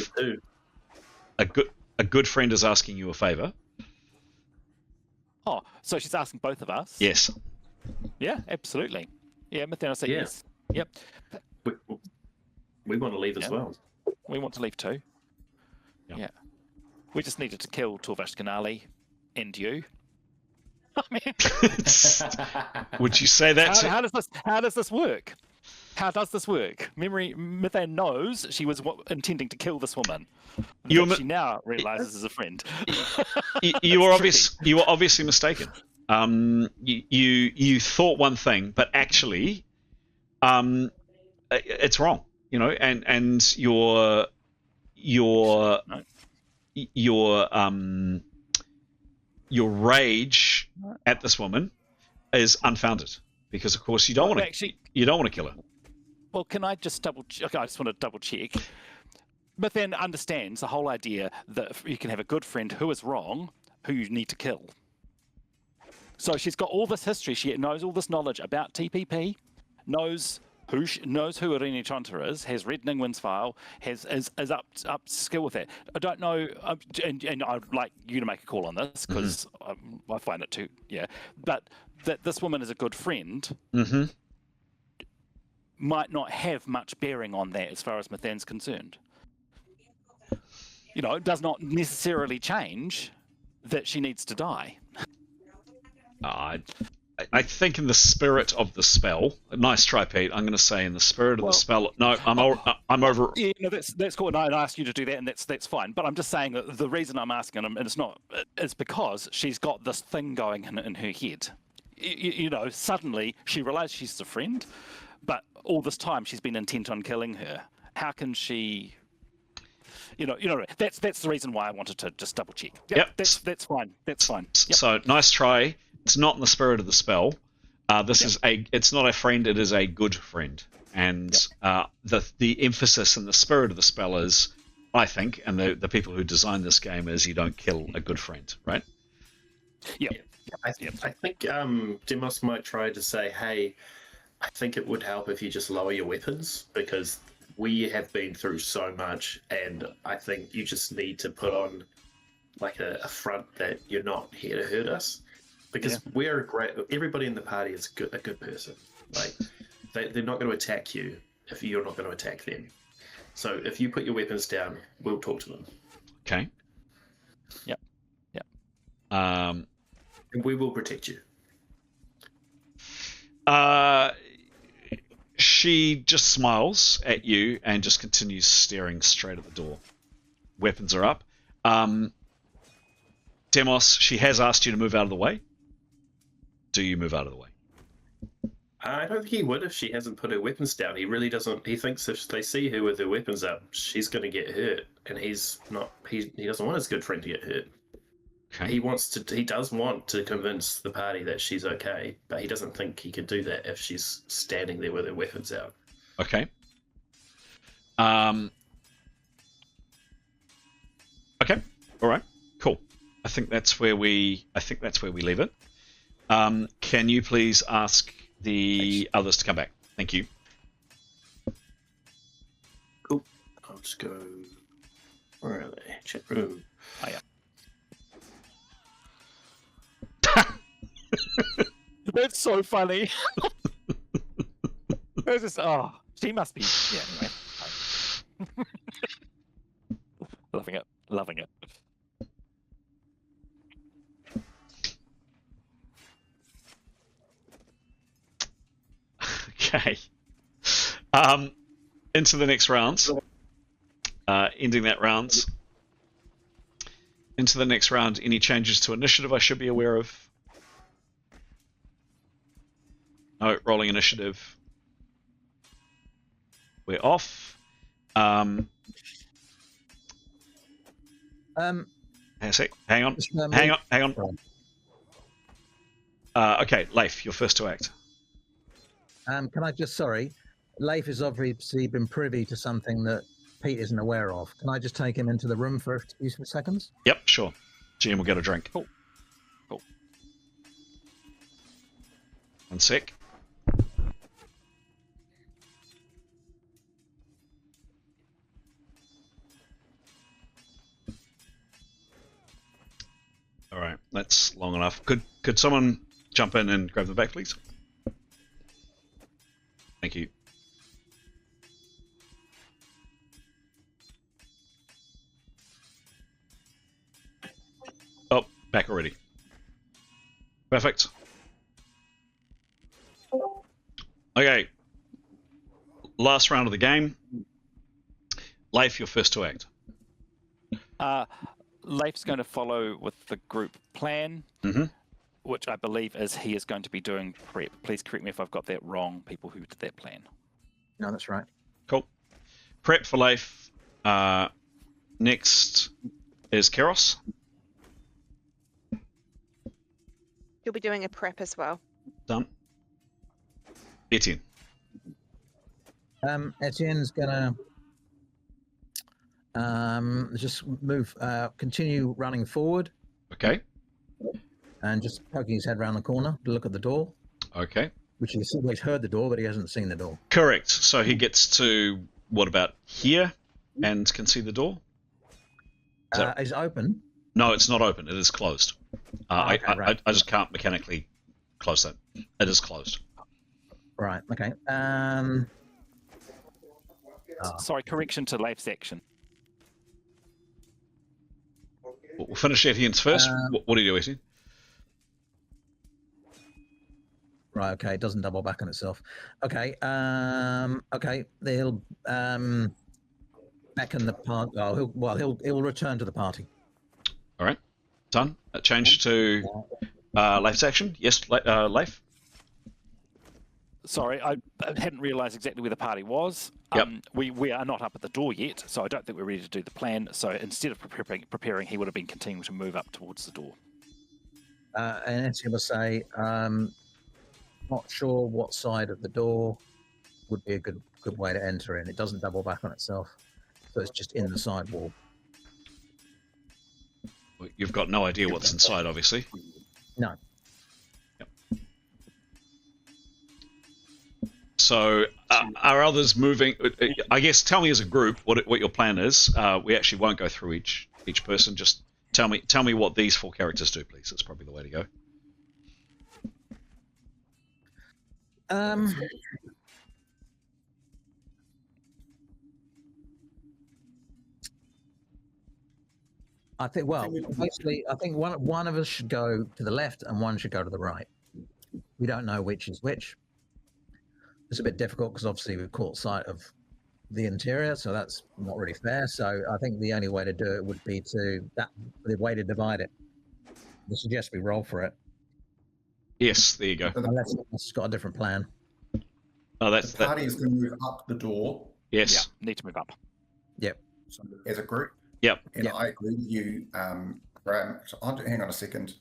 a good friend is asking you a favor. Oh, so she's asking both of us? Yes. Yeah, absolutely. Yeah, Mithan will say yes. Yep. We want to leave as well. We want to leave too. Yep. Yeah. We just needed to kill Torvash Kanali and you. I mean, would you say that? How does this work? How does this work? Mithan knows she was intending to kill this woman. She now realizes is a friend. You were obviously mistaken. You thought one thing, but actually, it's wrong. And your rage at this woman is unfounded. because of course you don't want to. Actually, You don't want to kill her. well, can I just double? Okay, I just want to double check. But then understands the whole idea that you can have a good friend who is wrong, who you need to kill. So she's got all this history. She knows all this knowledge about TPP, knows who Irene Chonta is, has read Ningwen's file, is up skill with that. I don't know, and I'd like you to make a call on this because I find it too. Yeah, but that this woman is a good friend. Mm-hmm. Might not have much bearing on that as far as Mathan's concerned. You know, it does not necessarily change that she needs to die. I think in the spirit of the spell, nice try, Pete. I'm going to say in the spirit of the spell. No, I'm over. Yeah, no, that's cool. And I asked you to do that, and that's fine. But I'm just saying that the reason I'm asking, and it's not, is because she's got this thing going in her head. You know, suddenly she realizes she's a friend, but all this time she's been intent on killing her. How can she? You know, that's the reason why I wanted to just double check. Yep. That's fine. That's fine. Yep. So nice try. It's not in the spirit of the spell. It's not a friend. It is a good friend. And the emphasis and the spirit of the spell is, I think, and the people who designed this game is you don't kill a good friend, right? Yeah. I think Demos might try to say, hey, I think it would help if you just lower your weapons because we have been through so much, and I think you just need to put on like a front that you're not here to hurt us, because we're everybody in the party is a good person. Like they're not going to attack you if you're not going to attack them. So if you put your weapons down, we'll talk to them. Okay. Yep. And we will protect you. She just smiles at you and just continues staring straight at the door. Weapons are up. Demos, she has asked you to move out of the way. Do you move out of the way? I don't think he would if she hasn't put her weapons down. He really doesn't. He thinks if they see her with her weapons up, she's going to get hurt, and he's not. He doesn't want his good friend to get hurt. Okay. He does want to convince the party that she's okay, but he doesn't think he could do that if she's standing there with her weapons out. Okay. Okay. All right. Cool. I think that's where we leave it. Can you please ask the others to come back? Thank you. Cool. I'll just go. Where are they? Chat room. Oh, yeah. That's so funny. It's just, she must be. Yeah, anyway. Loving it. Okay. Into the next rounds. Ending that round. Into the next round, any changes to initiative I should be aware of? No, rolling initiative. We're off. Hang a sec. Hang on. Okay, Leif, you're first to act. Can I just, Leif has obviously been privy to something that Pete isn't aware of. Can I just take him into the room for a few seconds? Yep, sure. GM will get a drink. Cool. 1 sec. All right, that's long enough. Could someone jump in and grab the back, please? Thank you. Oh, back already. Perfect. Okay. Last round of the game. Leif, you're first to act. Leif's going to follow with the group plan, which I believe is he is going to be doing prep. Please correct me if I've got that wrong, people who did that plan. No, that's right. Cool. Prep for Leif. Next is Keros. You'll be doing a prep as well. Done. Etienne. Etienne's gonna just move, continue running forward, Okay. and just poking his head around the corner to look at the door, Okay. which he's always heard the door, but he hasn't seen the door. Correct. So he gets to what about here, and can see the door? Is it open? No, it's not open. It is closed. Okay, right. I just can't mechanically close that. It is closed. Right. Okay. Sorry, correction to Leif's action. We'll finish Etienne's first. What do you do, Etienne? Right. Okay. It doesn't double back on itself. Okay. Okay. They'll beckon the party. Oh, he'll return to the party. All right. Done. Change to Leif's action. Yes, Leif. Sorry, I hadn't realised exactly where the party was. Yep. We are not up at the door yet, so I don't think we're ready to do the plan. So instead of preparing, he would have been continuing to move up towards the door. And Etienne will say, not sure what side of the door would be a good way to enter in. It doesn't double back on itself, so it's just in the side wall. Well, you've got no idea what's inside, obviously. No. So, are others moving? I guess tell me as a group what your plan is. We actually won't go through each person. Just tell me what these 4 characters do, please. That's probably the way to go. I think. Well, basically, I think one of us should go to the left and one should go to the right. We don't know which is which. It's a bit difficult because obviously we've caught sight of the interior, so that's not really fair. So I think the only way to do it would be the way to divide it. I suggest we roll for it. Yes, there you go. Unless it's got a different plan. Oh, The party is going to move up the door. Yes. Yeah, need to move up. Yep. So as a group. Yep. And I agree with you, Graham. So hang on a second.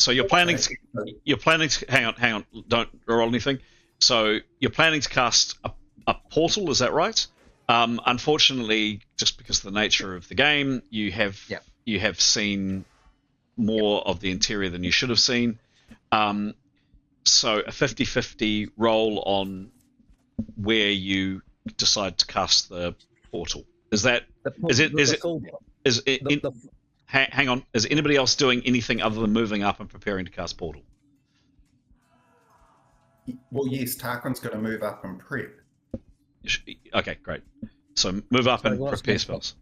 So you're planning to hang on, don't roll anything. So you're planning to cast a portal, is that right? Unfortunately, just because of the nature of the game, you have seen more of the interior than you should have seen. So a 50-50 roll on where you decide to cast the portal. Hang on. Is anybody else doing anything other than moving up and preparing to cast portal? Well, yes, Tarquin's going to move up and prep. Okay, great. So move up and prepare spells.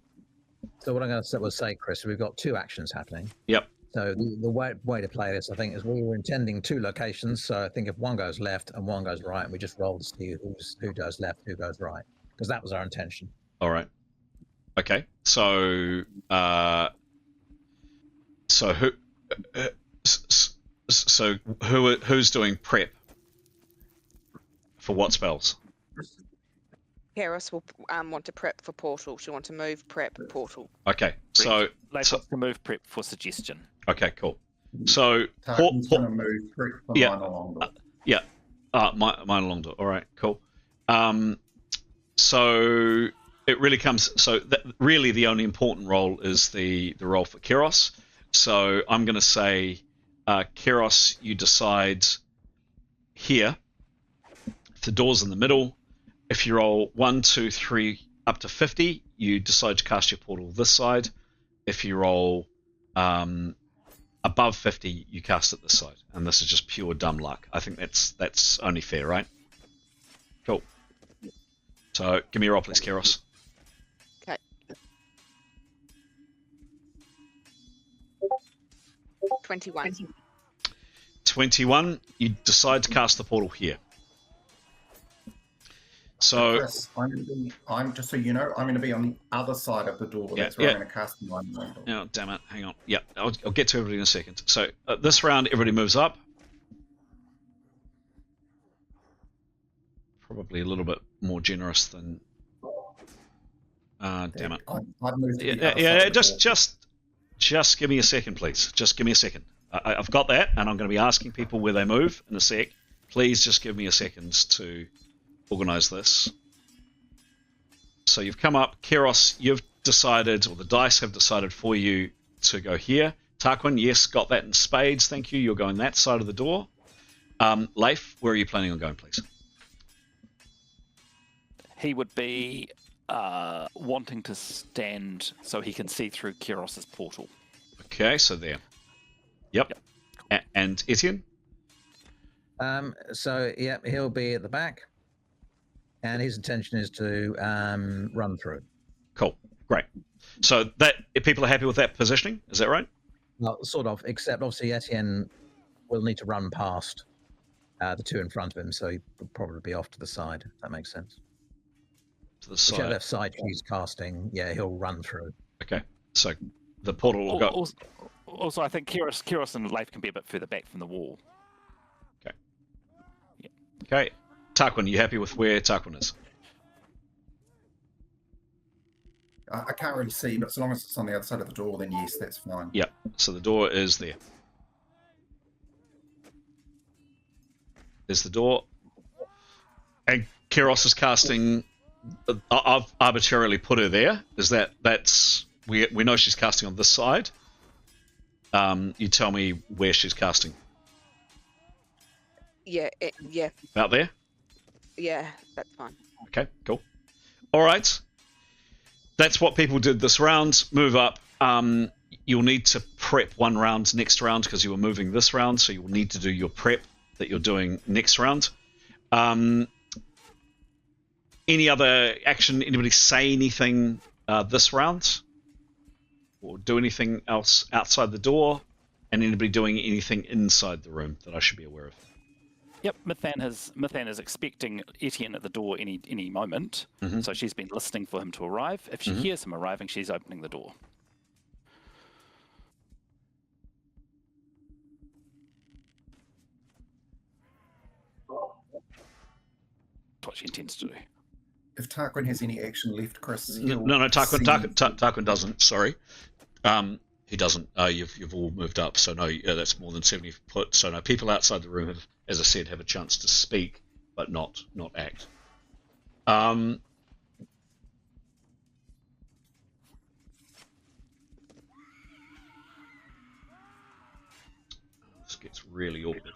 So what I'm going to say, Chris, we've got 2 actions happening. Yep. So the way to play this, I think, is we were intending 2 locations. So I think if one goes left and one goes right, and we just roll to see who goes left, who goes right, because that was our intention. All right. Okay. So who's doing prep for what spells? Keros will want to prep for portal. She'll want to move, prep, portal. Okay, so Leif wants to move prep for suggestion. Okay, cool. So Tarquin's going to move prep for mine along door. Mine along door. All right, cool. So it really comes. So really, the only important role is the role for Keros. So I'm going to say, Keros, you decide here. If the door's in the middle, if you roll 1, 2, 3 up to 50, you decide to cast your portal this side. If you roll above 50, you cast it this side. And this is just pure dumb luck. I think that's only fair, right? Cool. So give me a roll, please, Keros. Okay. 21. 21, you decide to cast the portal here. So Chris, I'm just so you know, I'm going to be on the other side of the door. That's where I'm going to cast mine along door. Oh, damn it. Hang on. Yeah, I'll get to everybody in a second. So this round, everybody moves up. Probably a little bit more generous than... damn it. I've moved to the other side of the door. Just give me a second, please. Just give me a second. I've got that, and I'm going to be asking people where they move in a sec. Please just give me a second to organise this. So you've come up, Keros, you've decided, or the dice have decided for you to go here. Tarquin, yes, got that in spades, thank you. You're going that side of the door. Leif, where are you planning on going, please? He would be wanting to stand so he can see through Kiros's portal. Okay, so there. Yep. And Etienne? So, yeah, he'll be at the back. And his intention is to run through. Cool, great. So that if people are happy with that positioning, is that right? Well, sort of, except obviously Etienne will need to run past the two in front of him, so he will probably be off to the side, if that makes sense. To the side. Whichever left side she's casting, yeah, he'll run through. Okay, so the portal will go... Also, I think Kiros and Leif can be a bit further back from the wall. Okay. Yeah. Okay. Tarquin, you happy with where Tarquin is? I can't really see, but as long as it's on the other side of the door, then yes, that's fine. Yeah, so the door is there. There's the door. And Keros is casting... I've arbitrarily put her there. Is that's... We know she's casting on this side. You tell me where she's casting. Yeah, yeah, Out there? yeah, that's fine. Okay, cool. All right. That's what people did this round. Move up. You'll need to prep one round next round because you were moving this round, so you'll need to do your prep that you're doing next round. Any other action? Anybody say anything this round? Or do anything else outside the door? And anybody doing anything inside the room that I should be aware of? Yep, Mythan is expecting Etienne at the door any moment, so she's been listening for him to arrive. If she hears him arriving, she's opening the door. That's what she intends to do. If Tarquin has any action left, Chris... No, Tarquin doesn't, sorry. He doesn't. You've all moved up, so no, that's more than 70 foot. So no, people outside the room have, as I said, have a chance to speak, but not act. This gets really awkward.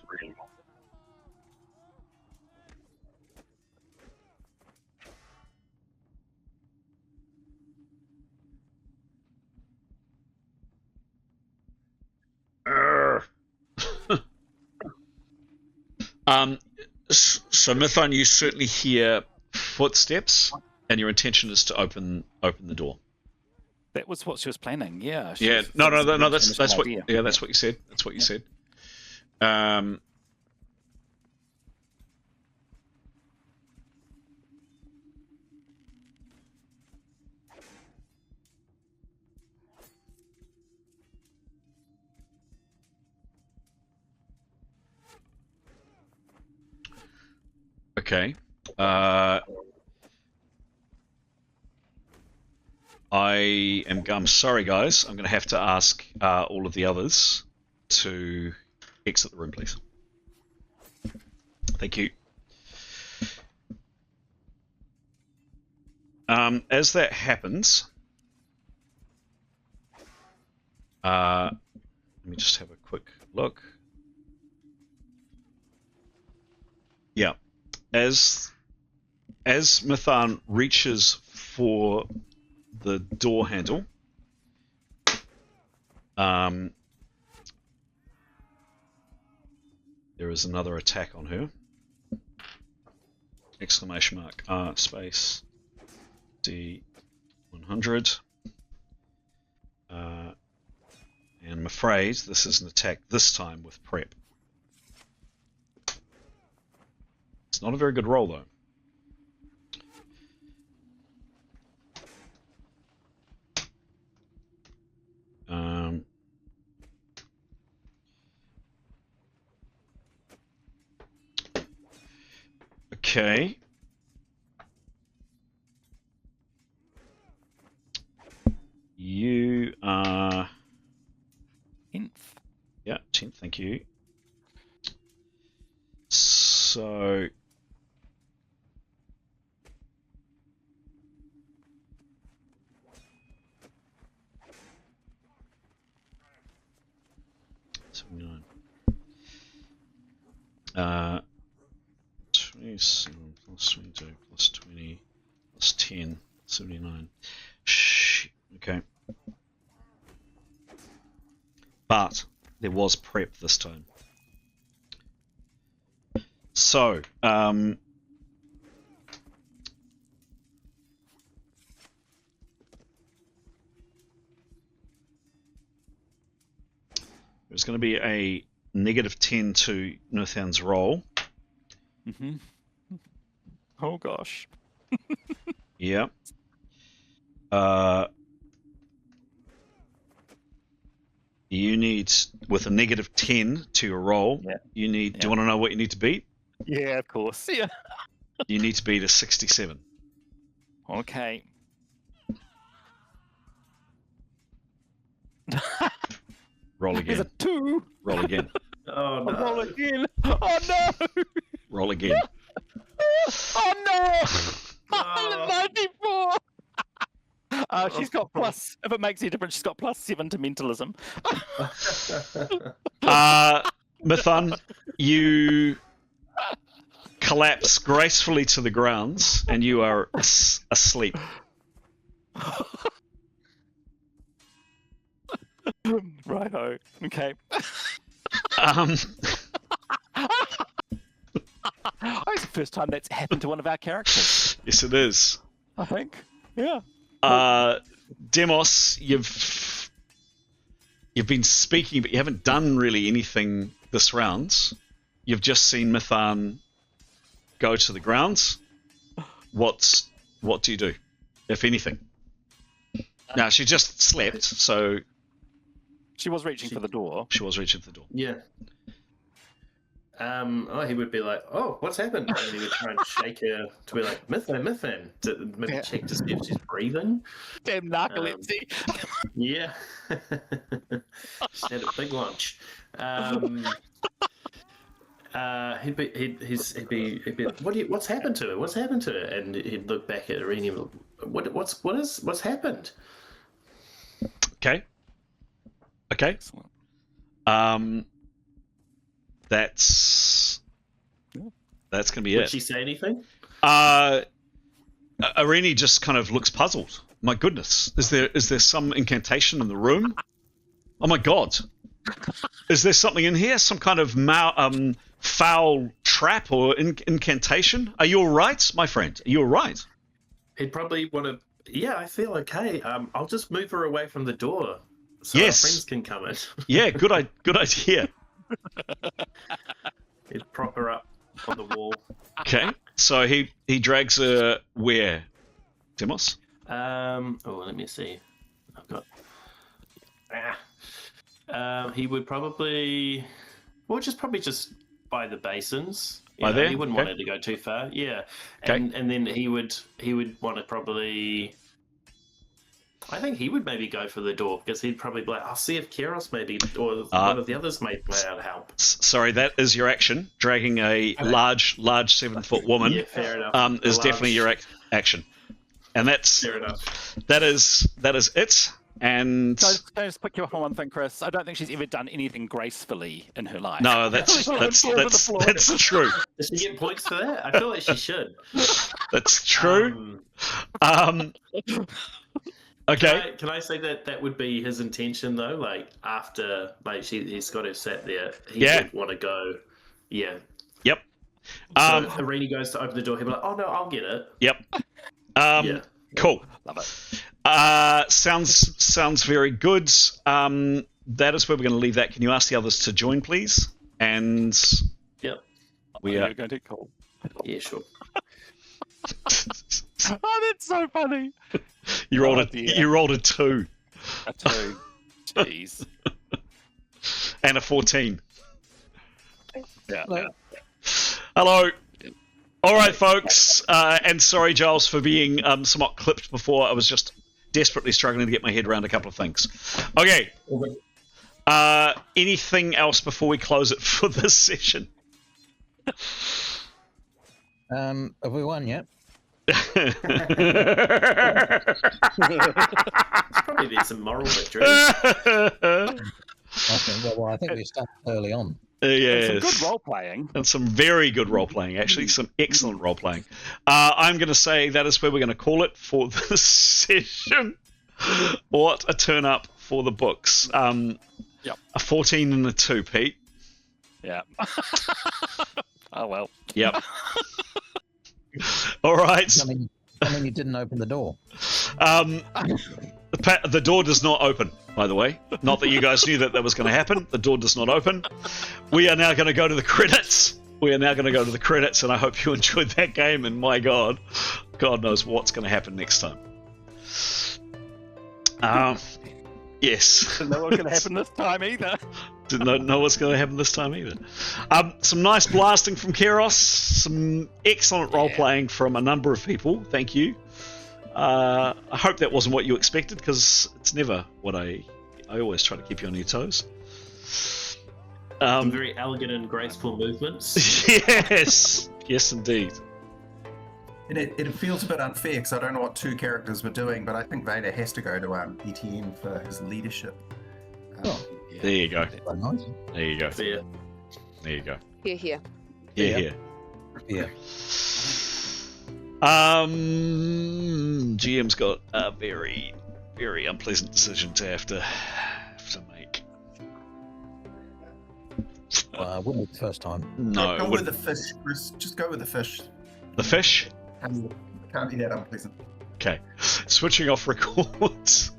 So Mython, you certainly hear footsteps, and your intention is to open the door. That was what she was planning. Yeah. Yeah. No. That's what. Yeah, that's what you said. That's what you said. Okay. I'm sorry, guys. I'm going to have to ask all of the others to exit the room, please. Thank you. As that happens, let me just have a quick look. Yeah. As Mythan reaches for the door handle, there is another attack on her. Exclamation mark R space D100. And I'm afraid this is an attack this time with prep. It's not a very good roll, though. Okay. You are... 10th. Yeah, 10th. you. So... $79. 27 plus 22 plus 20 plus 10, 79. Shit. Okay. But there was prep this time. So, there's going to be a -10 to Nothan's roll. Mm-hmm. Oh gosh. Yeah. You need, with a -10 to your roll, Yeah. you need, do you Yeah. want to know what you need to beat? Yeah, of course. Yeah. You need to beat a 67. Okay. Roll There's a again. 2. Roll again. Oh no. Roll again. Oh no. Roll again. Oh no. Oh. 94. She's got plus. If it makes any difference, she's got +7 to mentalism. Mithun, you collapse gracefully to the grounds and you are asleep. Righto. Okay. Um, It's the first time that's happened to one of our characters, yes, it is. I think. Yeah. Demos, you've been speaking, but you haven't done really anything this round. You've just seen Mithun go to the grounds. What do you do, if anything? Now, she just slept, so She was reaching for the door. she was reaching for the door. Yeah. He would be like, "Oh, what's happened?" And then he would try and shake her to be like, "Mithun," to maybe Yeah. check to see if she's breathing. Damn narcolepsy. Yeah. She's had a big lunch. He'd be, what's happened to her? What's happened to her? And he'd look back at her and he'd be like, what's happened? Okay. Excellent. That's gonna be Would it. she say anything? Arini just kind of looks puzzled. My goodness, is there some incantation in the room? Oh my god, is there something in here? Some kind of foul trap or incantation? Are you all right, my friend? Are you all right? He'd probably want to. Yeah, I feel okay. I'll just move her away from the door so Yes. our friends can come in. Yeah, good idea. He'd prop her up on the wall. Okay, so he drags her where, Demos? Let me see. I've got. He would probably. Well, probably just by the basins. By there? He wouldn't Okay. want it to go too far. Yeah. Okay. And then he would want to probably. I think he would maybe go for the door because he'd probably be like, I'll see if Keros maybe or one of the others may be able to help. Sorry, that is your action. Dragging a large 7-foot woman Yeah, fair enough. is definitely your action, and Fair enough. that is it. And Can I just pick you up on one thing, Chris? I don't think she's ever done anything gracefully in her life. no, that's Fall over the floor. true. Does she get points for that? I feel like she should. That's true. Okay. Can I say that would be his intention though? Like after he's got her sat there, he would want to go. Yeah. Yep. So if Irene goes to open the door, he'll be like, "Oh no, I'll get it." Yep. Yeah. Cool. Love it. Sounds very good. That is where we're going to leave that. Can you ask the others to join, please? And Yep. You're going to call. Yeah, sure. Oh, that's so funny. you rolled dear. you rolled a 2 A 2. Jeez. and a 14. Yeah. Hello. All right, folks. And sorry, Giles, for being somewhat clipped before. I was just desperately struggling to get my head around a couple of things. Okay. Anything else before we close it for this session? Have we won yet? Probably need some moral victories. I think we started early on. Yes. Some good role playing. And some very good role playing, actually, some excellent role playing. I'm going to say that is where we're going to call it for this session. What a turn up for the books. Yep. A 14 and a 2, Pete. Yeah. Oh well. Yep. All right. I mean, you didn't open the door. The door does not open, by the way. Not that you guys knew that was going to happen. The door does not open. We are now going to go to the credits. And I hope you enjoyed that game. And my God, God knows what's going to happen next time. Yes. Didn't know what was going to happen this time either. Didn't know what's going to happen this time either. Some nice blasting from Keros. Some excellent role playing from a number of people. Thank you. I hope that wasn't what you expected, because it's never what I always try to keep you on your toes. Some very elegant and graceful movements. Yes, indeed. And it feels a bit unfair because I don't know what two characters were doing, but I think Vader has to go to ETN for his leadership. There you go. Quite nice. There you go. Fair. There you go. Here. Yeah. Yeah. GM's got a very, very unpleasant decision to have to make. Wouldn't be the first time. No, Go with the fish, Chris. Just go with the fish. The fish? Can't be that unpleasant. Okay. Switching off records.